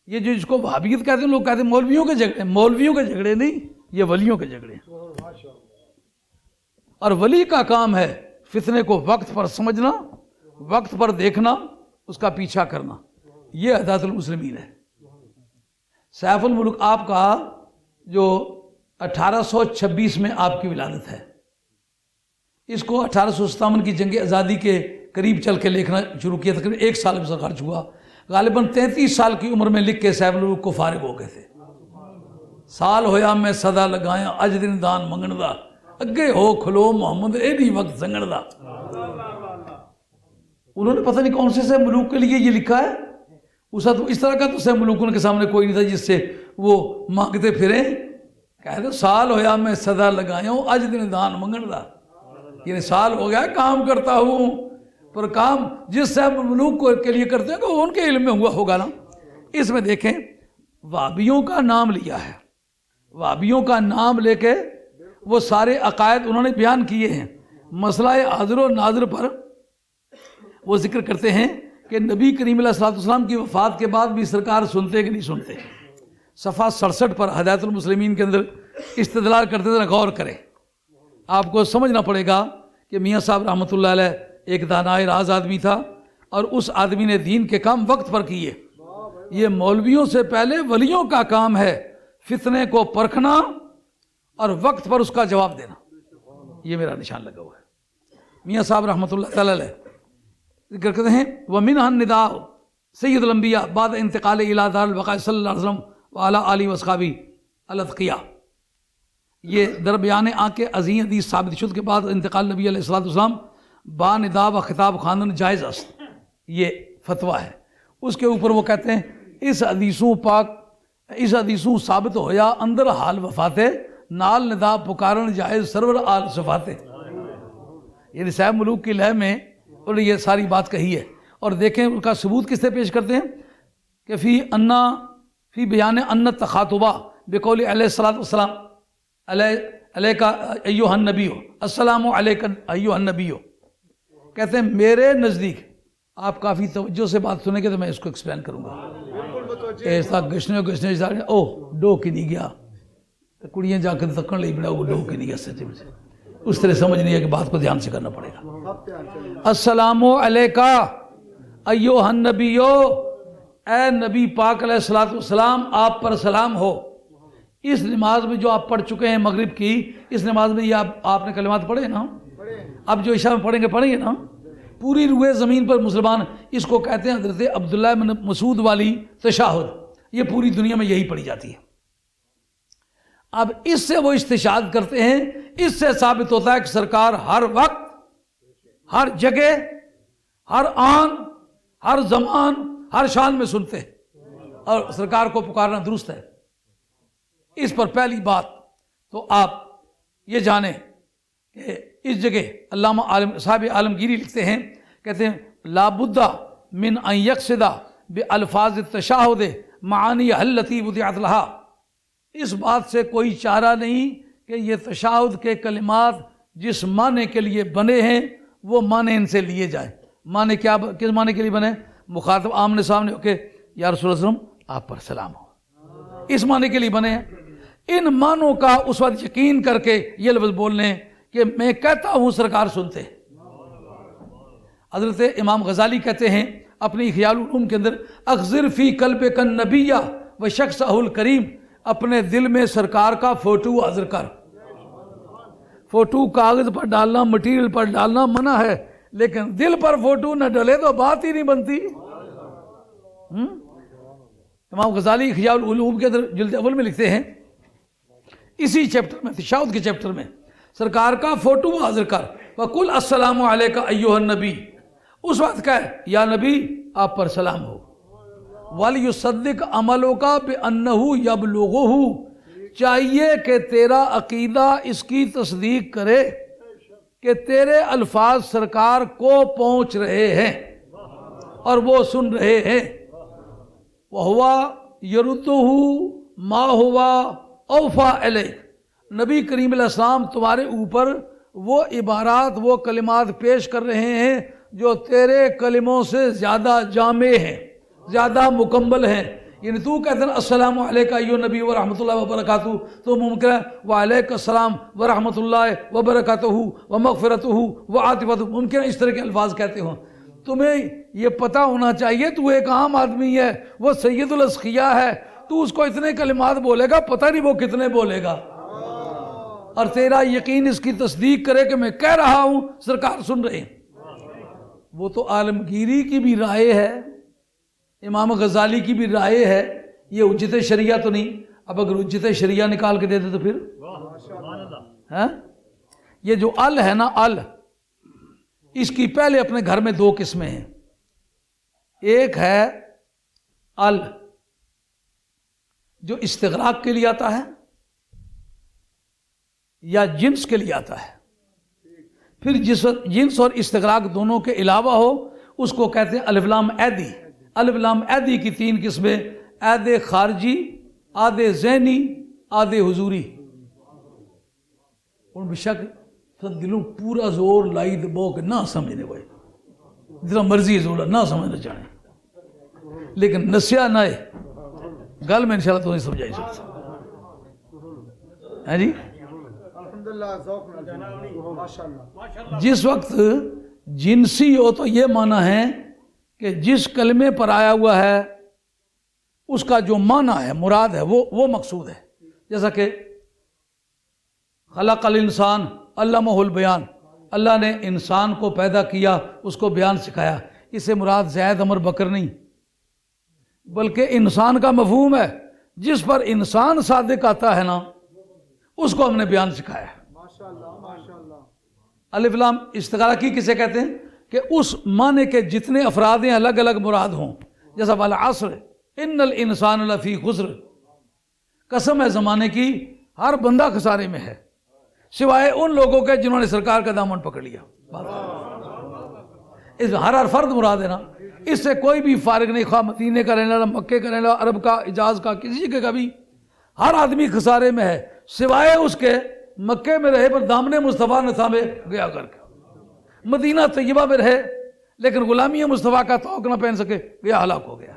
یہ جو جس کو وہابیت کہتے ہیں لوگ کہتے ہیں مولویوں کے جھگڑے. مولویوں کے جھگڑے نہیں یہ ولیوں کے جھگڑے ہیں. اور ولی کا کام ہے فتنے کو وقت پر سمجھنا وقت پر دیکھنا اس کا پیچھا کرنا. یہ ہدایت المسلمین ہے. سیف الملک آپ کا جو 1826 میں آپ کی ولادت ہے اس کو 1857 کی جنگ آزادی کے قریب چل کے لکھنا شروع کیا. تقریباً 1 سال میں خرچ ہوا. غالباً 33 سال کی عمر میں لکھ کے سیف الملک کو فارغ ہو گئے تھے. سال ہویا میں صدا لگایا اج دن دان منگن دا اگے ہو کھلو محمد ایڈی وقت سنگن دا. انہوں نے پتہ نہیں کون سے سیف ملوک کے لیے یہ لکھا ہے. اس طرح کا تو سیف ملوکوں کے سامنے کوئی نہیں تھا جس سے وہ مانگتے پھریں. کہتے سال ہویا میں صدا لگایا ہوں اج دن دان منگن دا. یعنی سال ہو گیا کام کرتا ہوں پر کام جس سیف ملوک کے لیے کرتے ہیں کہ ان کے علم میں ہوا ہوگا نا. اس میں دیکھیں وہابیوں کا نام لیا ہے. وہابیوں کا نام لے کے وہ سارے عقائد انہوں نے بیان کیے ہیں. مسئلہ حاضر و ناظر پر وہ ذکر کرتے ہیں کہ نبی کریم علیہ السلام کی وفات کے بعد بھی سرکار سنتے کہ نہیں سنتے. صفحہ 67 پر ہدایت المسلمین کے اندر استدلال کرتے تھے. غور کریں آپ کو سمجھنا پڑے گا کہ میاں صاحب رحمۃ اللہ علیہ ایک دانائے راز آدمی تھا اور اس آدمی نے دین کے کام وقت پر کیے. یہ مولویوں سے پہلے ولیوں کا کام ہے فتنے کو پرکھنا اور وقت پر اس کا جواب دینا. یہ میرا نشان لگا ہوا ہے. میاں صاحب رحمۃ اللہ تعالی علیہ ذکر کرتے ہیں وَمِنْهَا النِّدَاءُ سید الانبیاء بعد انتقال الى دار البقاء صلی اللہ علیہ وسلم وعلی آلہ وصحبہ الاتقیاء. یہ درمیان آنکھ عظیم حدیث ثابت شد کے بعد انتقال نبی علیہ السلام با ندا و خطاب خواندن جائز است. یہ فتویٰ ہے. اس کے اوپر وہ کہتے ہیں اس حدیثوں ثابت ہویا اندر حال وفاتے نال ندا پکارن جائز سرور آل صفاتے. یعنی صاحب ملوک کی لہ میں انہوں نے یہ ساری بات کہی ہے. اور دیکھیں ان کا ثبوت کس سے پیش کرتے ہیں کہ فی بیان ان تخاطبہ بقول علیہ الصلوۃ والسلام علیکا ایھا النبی السلام علیکم ایھا النبی. کہتے ہیں میرے نزدیک آپ کافی توجہ سے بات سنیں گے تو میں اس کو ایکسپلین کروں گا. ایسا گشنے او ڈو کی نہیں گیا تو کڑیاں جا کے تکن لئی بڑا گڈو کے نہیں ایسے اس طرح سمجھ نہیں ہے کہ بات کو دھیان سے کرنا پڑے گا. السلام علیکہ ایوہ النبیو، اے نبی پاک علیہ الصلوۃ والسلام آپ پر سلام ہو. اس نماز میں جو آپ پڑھ چکے ہیں مغرب کی، اس نماز میں یہ آپ نے کلمات پڑھے نا، اب جو عشاء میں پڑھیں گے نا، پوری روئے زمین پر مسلمان اس کو کہتے ہیں حضرت عبداللہ بن مسعود والی تشہد. یہ پوری دنیا میں یہی پڑھی جاتی ہے. اب اس سے وہ استشہاد کرتے ہیں، اس سے ثابت ہوتا ہے کہ سرکار ہر وقت، ہر جگہ، ہر آن، ہر زمان، ہر شان میں سنتے ہیں اور سرکار کو پکارنا درست ہے. اس پر پہلی بات تو آپ یہ جانیں کہ اس جگہ علامہ صاحب عالمگیری لکھتے ہیں، کہتے ہیں لا بد من ان یقصد بالفاظ التشہد معانی التی وضعت لہا. اس بات سے کوئی چارہ نہیں کہ یہ تشہد کے کلمات جس معنی کے لیے بنے ہیں وہ معنی ان سے لیے جائیں. معنی کیا، کس معنی کے لیے بنے؟ مخاطب آمنے سامنے ہو کے یا رسول اللہ صلی اللہ علیہ وسلم آپ پر سلام ہو، اس معنی کے لیے بنے ہیں. ان معنوں کا اس وقت یقین کر کے یہ لفظ بولنے کہ میں کہتا ہوں سرکار سنتے. حضرت امام غزالی کہتے ہیں اپنی خیال العلوم کے اندر، اخذر فی قلبک النبی و شخصہ الکریم، اپنے دل میں سرکار کا فوٹو حاضر کر. فوٹو کاغذ پر ڈالنا، مٹیریل پر ڈالنا منع ہے، لیکن دل پر فوٹو نہ ڈلے تو بات ہی نہیں بنتی. امام غزالی خیال العلوم کے اندر جلد اول میں لکھتے ہیں، اسی چیپٹر میں، تشہد کے چیپٹر میں، سرکار کا فوٹو حاضر کر. وَقُلْ السلام علیکہ ایھا النبی، اس وقت کہے یا نبی آپ پر سلام ہو. وَلْيُصَدِّقْ عَمَلُكَ بِأَنَّهُ يَبْلُغُهُ، چاہیے کہ تیرا عقیدہ اس کی تصدیق کرے کہ تیرے الفاظ سرکار کو پہنچ رہے ہیں اور وہ سن رہے ہیں. وَهُوَ يَرُدُّهُ مَا هُوَ أَوْفَى إِلَيْكَ، نبی کریم علیہ السلام تمہارے اوپر وہ عبارات، وہ کلمات پیش کر رہے ہیں جو تیرے کلموں سے زیادہ جامع ہیں، زیادہ مکمل ہیں. یعنی تو کہتے ہیں السلام علیکہ ایھا النبی ورحمۃ اللہ وبرکاتہ، تو ممکن ہے وعلیکم السلام ورحمۃ اللہ وبرکاتہ ومغفرتہ وعاطفہ، ممکن ہے اس طرح کے الفاظ کہتے ہوں. تمہیں یہ پتہ ہونا چاہیے تو ایک عام آدمی ہے، وہ سید الاسقیاء ہے، تو اس کو اتنے کلمات بولے گا، پتہ نہیں وہ کتنے بولے گا، اور تیرا یقین اس کی تصدیق کرے کہ میں کہہ رہا ہوں سرکار سن رہے ہیں. وہ تو عالمگیری کی بھی رائے ہے، امام غزالی کی بھی رائے ہے، یہ حجت شریعہ تو نہیں. اب اگر حجت شریعہ نکال کے دیتے تو پھر یہ جو ال ہے نا، ال، اس کی پہلے اپنے گھر میں دو قسمیں ہیں. ایک ہے ال جو استغراق کے لیے آتا ہے یا جنس کے لیے آتا ہے. پھر جنس اور استغراق دونوں کے علاوہ ہو اس کو کہتے ہیں الف لام عیدی. الف لام عیدی کی تین قسمیں، عید خارجی، عید ذہنی، عید حضوری. اور بشک دلوں پورا زور لائی دبو کہ نہ سمجھنے ہوئے، جتنا مرضی زور نہ سمجھنا چاہیں، لیکن نسیا نہ ہے گل میں انشاءاللہ تو نہیں سمجھائی سکتا ہے جی. جس وقت جنسی ہو تو یہ معنی ہے کہ جس کلمے پر آیا ہوا ہے اس کا جو معنی ہے، مراد ہے، وہ مقصود ہے. جیسا کہ خلق الانسان علمہ البیان، اللہ نے انسان کو پیدا کیا، اس کو بیان سکھایا. اس سے مراد زید عمر بکر نہیں، بلکہ انسان کا مفہوم ہے. جس پر انسان صادق آتا ہے نا اس کو ہم نے بیان سکھایا ہے. الف لام استغراق کی کسے کہتے ہیں کہ اس معنی کے جتنے افراد ہیں الگ الگ مراد ہوں. جیسا والعصر ان الانسان لفی خسر، قسم ہے زمانے کی ہر بندہ خسارے میں ہے سوائے ان لوگوں کے جنہوں نے سرکار کا دامن پکڑ لیا. اس میں ہر فرد مراد ہے نا، اس سے کوئی بھی فارغ نہیں، خواہ مدینے کا رہنے والا، مکے کا رہنے والا، عرب کا، حجاز کا، کسی جگہ کا بھی، ہر آدمی خسارے میں ہے سوائے اس کے مکے میں رہے پر دامن مصطفیٰ نہ تھامے گیا کر کے، مدینہ طیبہ میں رہے لیکن غلامی مصطفیٰ کا توق نہ پہن سکے، گیا ہلاک ہو گیا.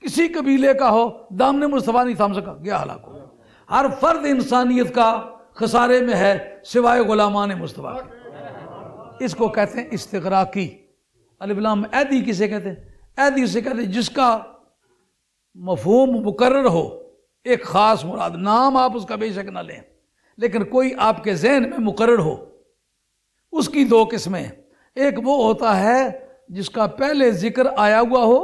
کسی قبیلے کا ہو، دامن مصطفیٰ نہیں تھام سکا، گیا ہلاک ہو گیا. ہر فرد انسانیت کا خسارے میں ہے سوائے غلامان مصطفیٰ کے۔ اس کو کہتے ہیں استغراقی۔ الف لام عیدی کسے کہتے ہیں؟ عیدی اسے کہتے ہیں جس کا مفہوم مقرر ہو، ایک خاص مراد، نام آپ اس کا بے شک نہ لیں لیکن کوئی آپ کے ذہن میں مقرر ہو۔ اس کی دو قسمیں، ایک وہ ہوتا ہے جس کا پہلے ذکر آیا ہوا ہو،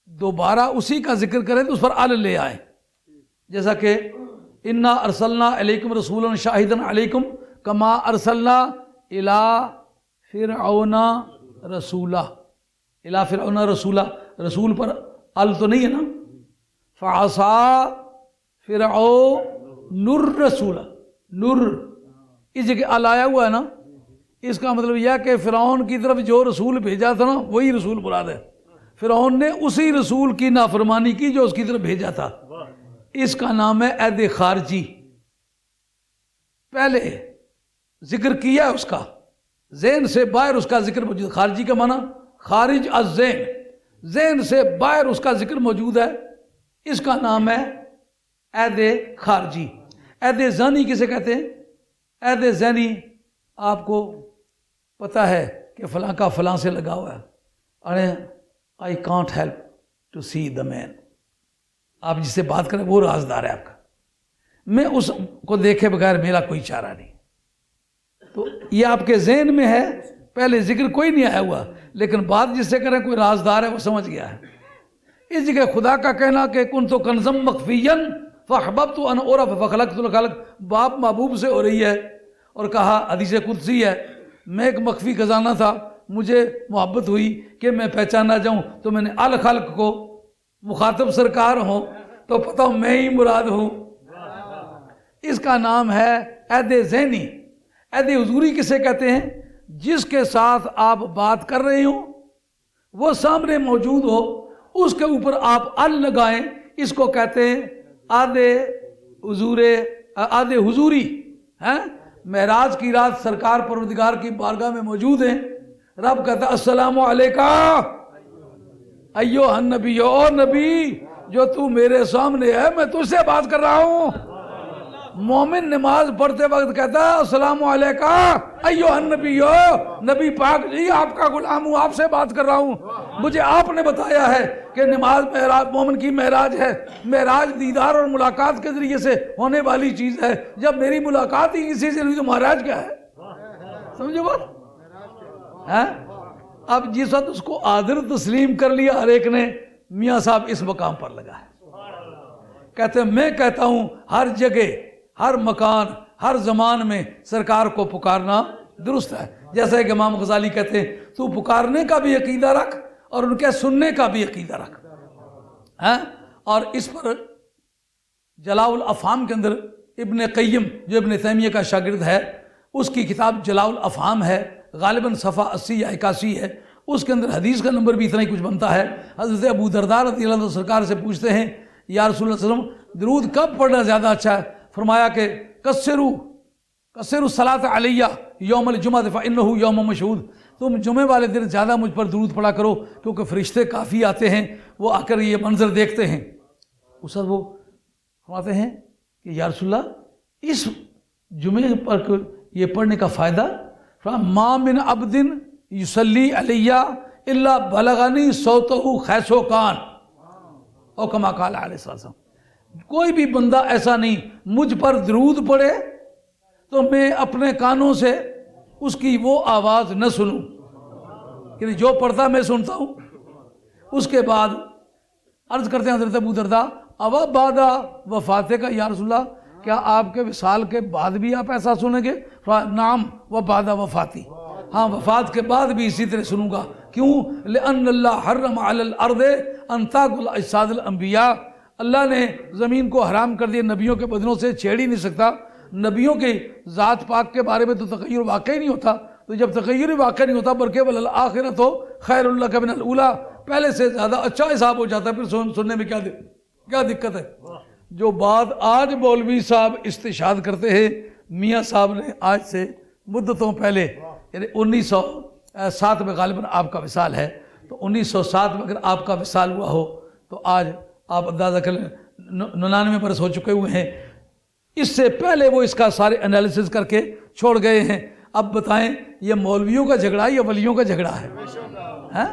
دوبارہ اسی کا ذکر کریں تو اس پر ال لے آئے، جیسا کہ انا ارسلنا علیکم رسولا شاہدا علیکم کما ارسلنا الی فرعون رسولا۔ الی فرعون رسولا، رسول پر ال تو نہیں ہے نا، فعصا فرعون الرسول، نر اس جگہ ال آیا ہوا ہے نا، اس کا مطلب یہ کہ فرعون کی طرف جو رسول بھیجا تھا نا وہی رسول مراد ہے۔ فرعون نے اسی رسول کی نافرمانی کی جو اس کی طرف بھیجا تھا، اس کا نام ہے عید خارجی۔ پہلے ذکر کیا ہے اس کا، ذہن سے باہر اس کا ذکر موجود، خارجی کا معنی خارج الذہن، ذہن سے باہر اس کا ذکر موجود ہے، اس کا نام ہے عید خارجی۔ عید ذہنی کسے کہتے ہیں؟ عید ذہنی آپ کو پتہ ہے کہ فلاں کا فلاں سے لگا ہوا ہے، ارے I can't help to see the man، آپ جس سے بات کریں وہ رازدار ہے آپ کا، میں اس کو دیکھے بغیر میرا کوئی چارہ نہیں۔ تو یہ آپ کے ذہن میں ہے، پہلے ذکر کوئی نہیں آیا ہوا لیکن بات جس سے کریں کوئی رازدار ہے وہ سمجھ گیا ہے۔ اس جگہ خدا کا کہنا کہ کنت کنزم مخفیًا فاحببت ان اعرف فخلقت الخلق باپ محبوب سے ہو رہی ہے، اور کہا حدیث قدسی ہے میں ایک مخفی خزانہ تھا، مجھے محبت ہوئی کہ میں پہچانا جاؤں تو میں نے الخلق کو مخاطب سرکار ہوں تو پتہ ہوں میں ہی مراد ہوں۔ اس کا نام ہے عید ذہنی۔ عید حضوری کسے کہتے ہیں؟ جس کے ساتھ آپ بات کر رہے ہوں وہ سامنے موجود ہو، اس کے اوپر آپ ال لگائیں، اس کو کہتے ہیں عید حضوری۔ معراج کی رات سرکار پروردگار کی بارگاہ میں موجود ہیں، رب کہتا ہے السلام علیکہ ایوہ النبی، او نبی جو تو میرے سامنے ہے میں تجھ سے بات کر رہا ہوں۔ مومن نماز پڑھتے وقت کہتا ہے السلام علیکہ ایوہ النبی، نبی پاک جی آپ کا غلام ہوں، آپ سے بات کر رہا ہوں، مجھے آپ نے بتایا ہے کہ نماز معراج مومن کی معراج ہے، معراج دیدار اور ملاقات کے ذریعے سے ہونے والی چیز ہے، جب میری ملاقات ہی کسی سے نہیں تو معراج کیا ہے؟ سمجھو بات؟ اب جس وقت اس کو آدر تسلیم کر لیا ہر ایک نے، میاں صاحب اس مقام پر لگا ہے، کہتے ہیں میں کہتا ہوں ہر جگہ ہر مکان ہر زمان میں سرکار کو پکارنا درست ہے، جیسا کہ امام غزالی کہتے ہیں تو پکارنے کا بھی عقیدہ رکھ اور ان کے سننے کا بھی عقیدہ رکھ۔ اور اس پر جلاء الافہام کے اندر ابن قیم جو ابن تیمیہ کا شاگرد ہے، اس کی کتاب جلاء الافہام ہے، غالباً صفحہ 80 یا 81 ہے، اس کے اندر حدیث کا نمبر بھی اتنا ہی کچھ بنتا ہے۔ حضرت ابو درداء رضی اللہ عنہ سرکار سے پوچھتے ہیں یا رسول اللہ صلی اللہ علیہ وسلم درود کب پڑھنا زیادہ اچھا ہے؟ فرمایا کہ کثروا الصلاۃ علیہ یوم الجمعہ فانہ یوم مشہود، تم جمعے والے دن زیادہ مجھ پر درود پڑھا کرو کیونکہ فرشتے کافی آتے ہیں، وہ آ کر یہ منظر دیکھتے ہیں۔ اس وقت وہ فرماتے ہیں کہ یا رسول اللہ اس جمعے پر یہ پڑھنے کا فائدہ، ما من عبد یصلی علیہ الا بلغنی صوتہ خیس و کان، او کما قال علیہ السلام، کوئی بھی بندہ ایسا نہیں مجھ پر درود پڑھے تو میں اپنے کانوں سے اس کی وہ آواز نہ سنوں، یعنی جو پڑھتا میں سنتا ہوں۔ اس کے بعد عرض کرتے ہیں حضرت ابو درداء اوا بعد وفاتے کا یا رسول اللہ، کیا آپ کے وصال کے بعد بھی آپ ایسا سنیں گے؟ نعم و بعد وفاتی، ہاں وفات کے بعد بھی اسی طرح سنوں گا۔ کیوں؟ لأن اللہ حرم علی الارض ان تاکل اجساد الانبیاء، اللہ نے زمین کو حرام کر دیا، نبیوں کے بدنوں سے چھیڑ ہی نہیں سکتا، نبیوں کی ذات پاک کے بارے میں تو تغیر واقع ہی نہیں ہوتا، تو جب تغیر واقع نہیں ہوتا بلکہ والآخرۃ خیر لک من الاولیٰ، پہلے سے زیادہ اچھا حساب ہو جاتا ہے، پھر سننے میں کیا دقت ہے؟ جو بات آج مولوی صاحب استشہاد کرتے ہیں، میاں صاحب نے آج سے مدتوں پہلے، یعنی 1907 میں غالباً آپ کا وصال ہے، تو 1907 میں اگر آپ کا وصال ہوا ہو تو آج آپ اندازہ کریں 99 برس ہو چکے ہوئے ہیں، اس سے پہلے وہ اس کا سارے انالیسس کر کے چھوڑ گئے ہیں۔ اب بتائیں یہ مولویوں کا جھگڑا یا ولیوں کا جھگڑا ہے؟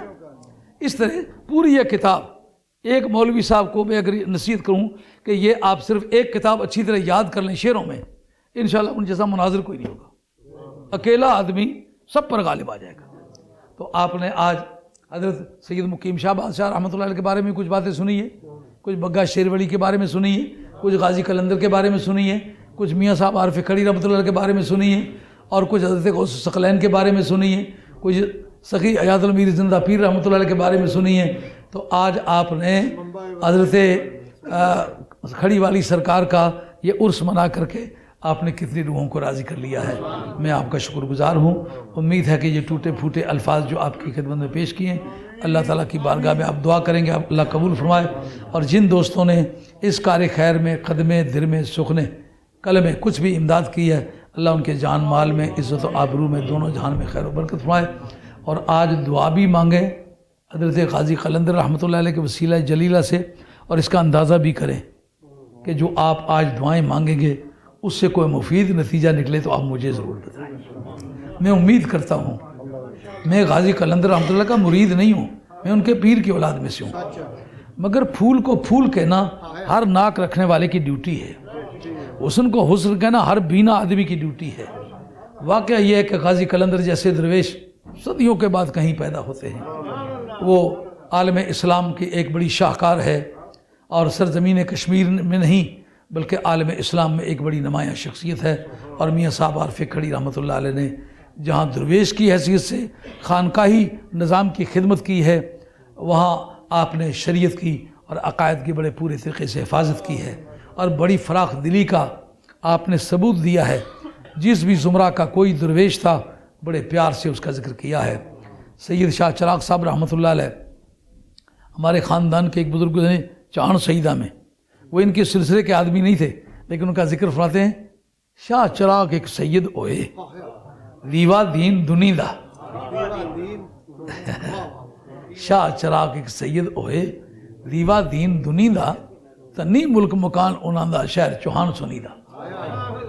اس طرح پوری یہ کتاب، ایک مولوی صاحب کو میں اگر نصیحت کروں کہ یہ آپ صرف ایک کتاب اچھی طرح یاد کر لیں شعروں میں، انشاءاللہ ان جیسا مناظر کوئی نہیں ہوگا، اکیلا آدمی سب پر غالب آ جائے گا۔ تو آپ نے آج حضرت سید مقیم شاہ بادشاہ رحمۃ اللہ علیہ کے بارے میں کچھ باتیں سنی ہے، کچھ بگا شیر ولی کے بارے میں سنی ہے، کچھ غازی قلندر کے بارے میں سنی ہے، کچھ میاں صاحب عارف کھڑی رحمۃ اللہ علیہ کے بارے میں سنی ہے، اور کچھ حضرت غوث الثقلین کے بارے میں سنی ہے، کچھ سخی ایاز المیر زندہ پیر رحمۃ اللہ علیہ کے بارے میں سنی ہے۔ تو آج آپ نے حضرت کھڑی والی سرکار کا یہ عرس منا کر کے آپ نے کتنی روحوں کو راضی کر لیا ہے، میں آپ کا شکر گزار ہوں۔ امید ہے کہ یہ ٹوٹے پھوٹے الفاظ جو آپ کی خدمت میں پیش کیے ہیں، اللہ تعالیٰ کی بارگاہ میں آپ دعا کریں گے آپ اللہ قبول فرمائے، اور جن دوستوں نے اس کار خیر میں قدمے درمے سخنے قلمے کچھ بھی امداد کی ہے، اللہ ان کے جان مال میں عزت و آبرو میں دونوں جہان میں خیر و برکت فرمائے۔ اور آج دعا بھی مانگیں حضرت غازی قلندر رحمۃ اللہ علیہ کے وسیلہ جلیلہ سے، اور اس کا اندازہ بھی کریں کہ جو آپ آج دعائیں مانگیں گے اس سے کوئی مفید نتیجہ نکلے تو آپ مجھے ضرور بتائیں۔ میں امید کرتا ہوں، میں غازی قلندر رحمۃ اللہ کا مرید نہیں ہوں، میں ان کے پیر کی اولاد میں سے ہوں، مگر پھول کو پھول کہنا ہر ناک رکھنے والے کی ڈیوٹی ہے، حسن کو حسن کہنا ہر بینا آدمی کی ڈیوٹی ہے۔ واقعہ یہ ہے کہ غازی قلندر جیسے درویش صدیوں کے بعد کہیں پیدا ہوتے ہیں، وہ عالم اسلام کی ایک بڑی شاہکار ہے، اور سرزمین کشمیر میں نہیں بلکہ عالم اسلام میں ایک بڑی نمایاں شخصیت ہے۔ اور میاں صاحب عارف کھڑی رحمۃ اللہ علیہ نے جہاں درویش کی حیثیت سے خانقاہی نظام کی خدمت کی ہے، وہاں آپ نے شریعت کی اور عقائد کی بڑے پورے طریقے سے حفاظت کی ہے، اور بڑی فراخ دلی کا آپ نے ثبوت دیا ہے۔ جس بھی زمرہ کا کوئی درویش تھا بڑے پیار سے اس کا ذکر کیا ہے۔ سید شاہ چراغ صاحب رحمۃ اللہ علیہ ہمارے خاندان کے ایک بزرگ ہیں چاہن سیدہ میں، وہ ان کے سلسلے کے آدمی نہیں تھے لیکن ان کا ذکر فرماتے ہیں، شاہ چراغ ایک سید ہوئے ریوا دین دنی دا، شاہ چراغ ایک سید ہوئے ریوا دین دنی دا، تنی ملک مکان انہاں دا شہر چوہان سنی دا۔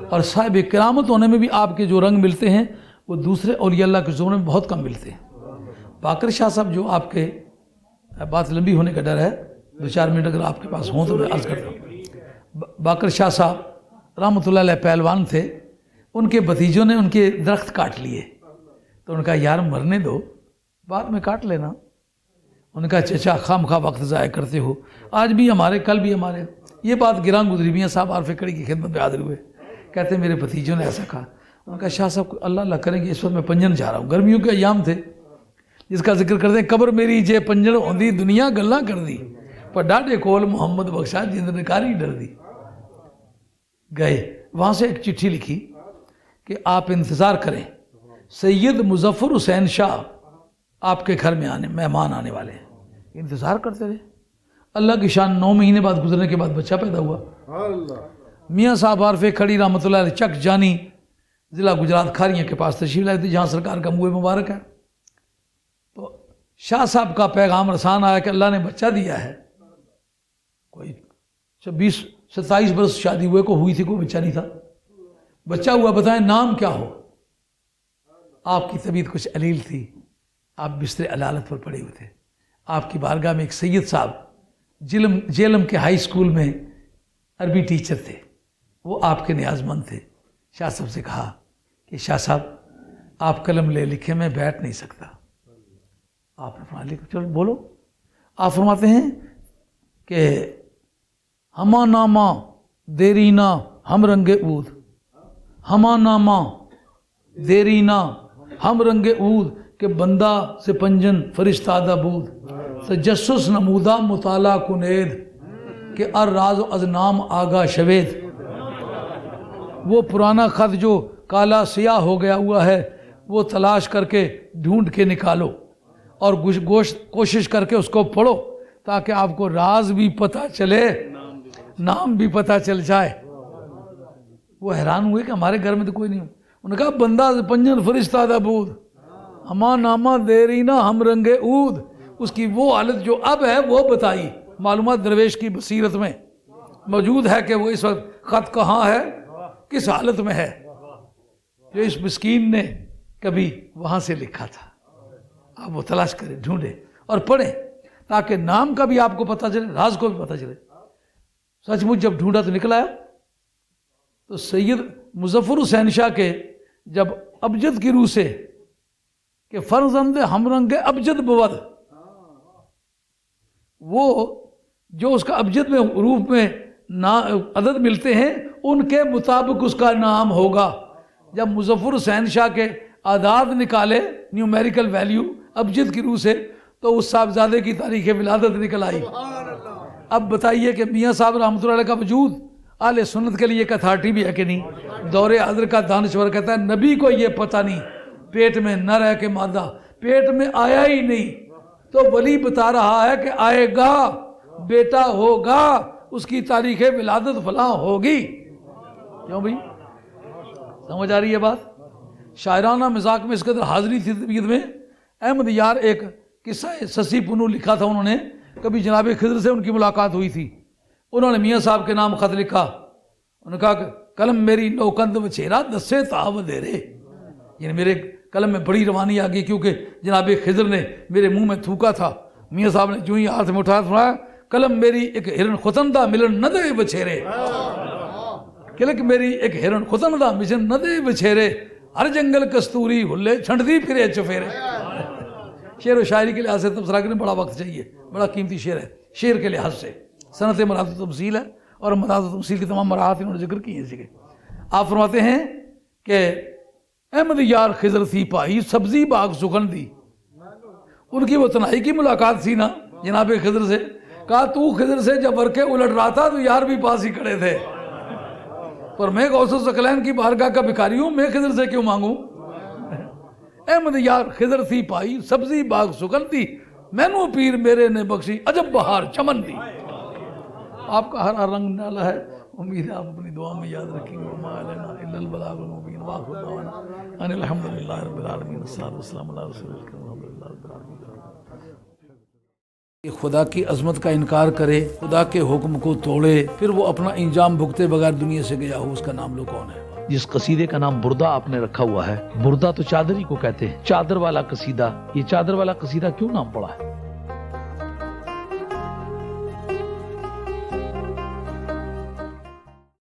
اور صاحب کرامت ہونے میں بھی آپ کے جو رنگ ملتے ہیں وہ دوسرے اولیاء اللہ کے زمرے میں بہت کم ملتے ہیں۔ باقر شاہ صاحب جو آپ کے، بات لمبی ہونے کا ڈر ہے، 2-4 منٹ اگر آپ کے پاس ہوں تو میں عرض کرتا ہوں۔ باقر شاہ صاحب رحمۃ اللہ علیہ پہلوان تھے، ان کے بھتیجوں نے ان کے درخت کاٹ لیے، تو ان کا یار مرنے دو بعد میں کاٹ لینا۔ ان کا چچا خام خواہ وقت ضائع کرتے ہو، آج بھی ہمارے کل بھی ہمارے، یہ بات گراں گزری میاں صاحب عارف کھڑی کی خدمت میں حاضر ہوئے، کہتے ہیں میرے بھتیجوں نے ایسا کہا۔ ان کا شاہ صاحب اللہ اللہ کریں گے، اس وقت میں پنجن جا رہا ہوں، گرمیوں کے ایام تھے جس کا ذکر کرتے ہیں، قبر میری جے پنجن ہوندی دنیا گلاں کر دی، پر ڈاڈے کول محمد بخشا جند نکاری ڈر دی۔ گئے وہاں سے ایک چٹھی لکھی کہ آپ انتظار کریں، سید مظفر حسین شاہ آپ کے گھر میں مہمان آنے والے ہیں۔ انتظار کرتے رہے، اللہ کی شان 9 مہینے بعد گزرنے کے بعد بچہ پیدا ہوا۔ میاں صاحب عارف کھڑی رحمۃ اللہ علیہ چک جانی ضلع گجرات کھاریاں کے پاس تشریف لائے تھے، جہاں سرکار کا منہ مبارک ہے۔ تو شاہ صاحب کا پیغام رسان آیا کہ اللہ نے بچہ دیا ہے۔ کوئی 26-27 برس شادی ہوئے کو ہوئی تھی، کوئی بچہ نہیں تھا، بچہ ہوا، بتائیں نام کیا ہو؟ آپ کی طبیعت کچھ علیل تھی، آپ بستر علالت پر پڑے ہوئے تھے، آپ کی بارگاہ میں ایک سید صاحب جیلم کے ہائی اسکول میں عربی ٹیچر تھے، وہ آپ کے نیاز مند تھے۔ شاہ صاحب سے کہا کہ شاہ صاحب آپ قلم لے لکھے، میں بیٹھ نہیں سکتا۔ آپ نے فرمایا چلو بولو۔ آپ فرماتے ہیں کہ ہما نامہ دیرینا ہم رنگ عود، ہما نامہ دیرینا ہم رنگ عود، کہ بندہ سے پنجن فرشتادہ بود، تجسس نمودہ مطالعہ کنید، کہ ار راز و از نام آگاہ شوید۔ وہ پرانا خط جو کالا سیاہ ہو گیا ہوا ہے وہ تلاش کر کے ڈھونڈ کے نکالو، اور کوشش کر کے اس کو پڑھو، تاکہ آپ کو راز بھی پتہ چلے، نام بھی پتہ چل جائے۔ وہ حیران ہوئے کہ ہمارے گھر میں تو کوئی نہیں۔ انہوں نے کہا بندہ سے پنجن فرشتادہ بود، ہما نامہ دیرینا ہم رنگ عود، اس کی وہ حالت جو اب ہے وہ بتائی، معلومات درویش کی بصیرت میں۔ موجود ہے کہ وہ اس وقت خط کہاں ہے، کس حالت میں ہے، جو اس مسکین نے کبھی وہاں سے لکھا تھا۔ آپ وہ تلاش کریں، ڈھونڈیں اور پڑھیں، تاکہ نام کا بھی آپ کو پتہ چلے، راز کو بھی پتہ چلے۔ سچ مچ جب ڈھونڈا تو نکلا ہے، تو سید مظفر حسین شاہ کے جب ابجد کی روح سے کہ فرزند ہم رنگ ابجد بود، وہ جو اس کا ابجد میں حروف میں عدد ملتے ہیں ان کے مطابق اس کا نام ہوگا۔ جب مظفر حسین شاہ کے اعداد نکالے نیومیریکل ویلیو ابجد کی روح سے، تو اس صاحبزادے کی تاریخ ولادت نکل آئی۔ اب بتائیے کہ میاں صاحب رحمۃ اللہ علیہ کا وجود اہل سنت کے لیے ایک اتھارٹی بھی ہے کہ نہیں؟ دور حاضر کا دانشور کہتا ہے نبی کو یہ پتہ نہیں پیٹ میں نر ہے کہ مادہ، پیٹ میں آیا ہی نہیں، تو ولی بتا رہا ہے کہ آئے گا، بیٹا ہوگا، اس کی تاریخ ولادت فلاں ہوگی۔ کیوں بھائی؟ سمجھ آ رہی ہے بات؟ شاعرانہ مذاق میں اس قدر حاضری تھی طبیعت میں۔ احمد یار ایک قصہ سسی پنو لکھا تھا انہوں نے، کبھی جناب خضر سے ان کی ملاقات ہوئی تھی، انہوں نے میاں صاحب کے نام خط لکھا، انہوں نے کہا کہ قلم میری نوکند وچھیرا دسے تاو دے رے، یعنی میرے قلم میں بڑی روانی آ گئی کیونکہ جناب خضر نے میرے منہ میں تھوکا تھا۔ میاں صاحب نے جو ہی ہاتھ میں اٹھایا فرمایا قلم میری ایک ہرن خطندہ ملن نہ دے بچھیرے، کہ میری ایک ہرن خطندہ ملن نہ دے بچھیرے، ہر جنگل کستوری ہلے چھنڈتی پھرے چفیرے۔ شعر و شاعری کے لحاظ سے تبصرہ کرنے بڑا وقت چاہیے، بڑا قیمتی شعر ہے شعر کے لحاظ سے، صنعت مراد و تمثیل ہے، اور مراد و تمثیل کی تمام مراحت انہوں نے ذکر کی ہیں۔ آپ فرماتے ہیں کہ احمد یار خضر تھی پائی سبزی باغ سخن دی، ان کی وہ تنہائی کی ملاقات تھی نا جناب خضر سے، کہا تو خضر سے جب ورقے الٹ رہا تھا تو یار بھی پاس ہی کھڑے تھے، پر میں غوث الثقلین کی بارگاہ کا بھکاری ہوں، میں خضر سے کیوں مانگوں؟ احمد یار خضر تھی پائی سبزی باغ سخن دی، مینو پیر میرے نے بخشی عجب بہار چمن دی۔ آپ کا ہر رنگ نالا ہے، امید ہے آپ اپنی دعا میں یاد رکھیں گے۔ وما علینا الا البلاغ المبین، وآخر دعوانا ان الحمد للہ رب العالمین، والصلاۃ والسلام علی رسول اللہ الحمد للہ رب العالمین۔ خدا کی عظمت کا انکار کرے، خدا کے حکم کو توڑے، پھر وہ اپنا انجام بھگتے بغیر دنیا سے گیا ہو، اس کا نام لو کون ہے؟ جس قصیدے کا نام بردہ آپ نے رکھا ہوا ہے، بردہ تو چادر ہی کو کہتے ہیں، چادر والا قصیدہ، یہ چادر والا قصیدہ کیوں نام پڑا ہے؟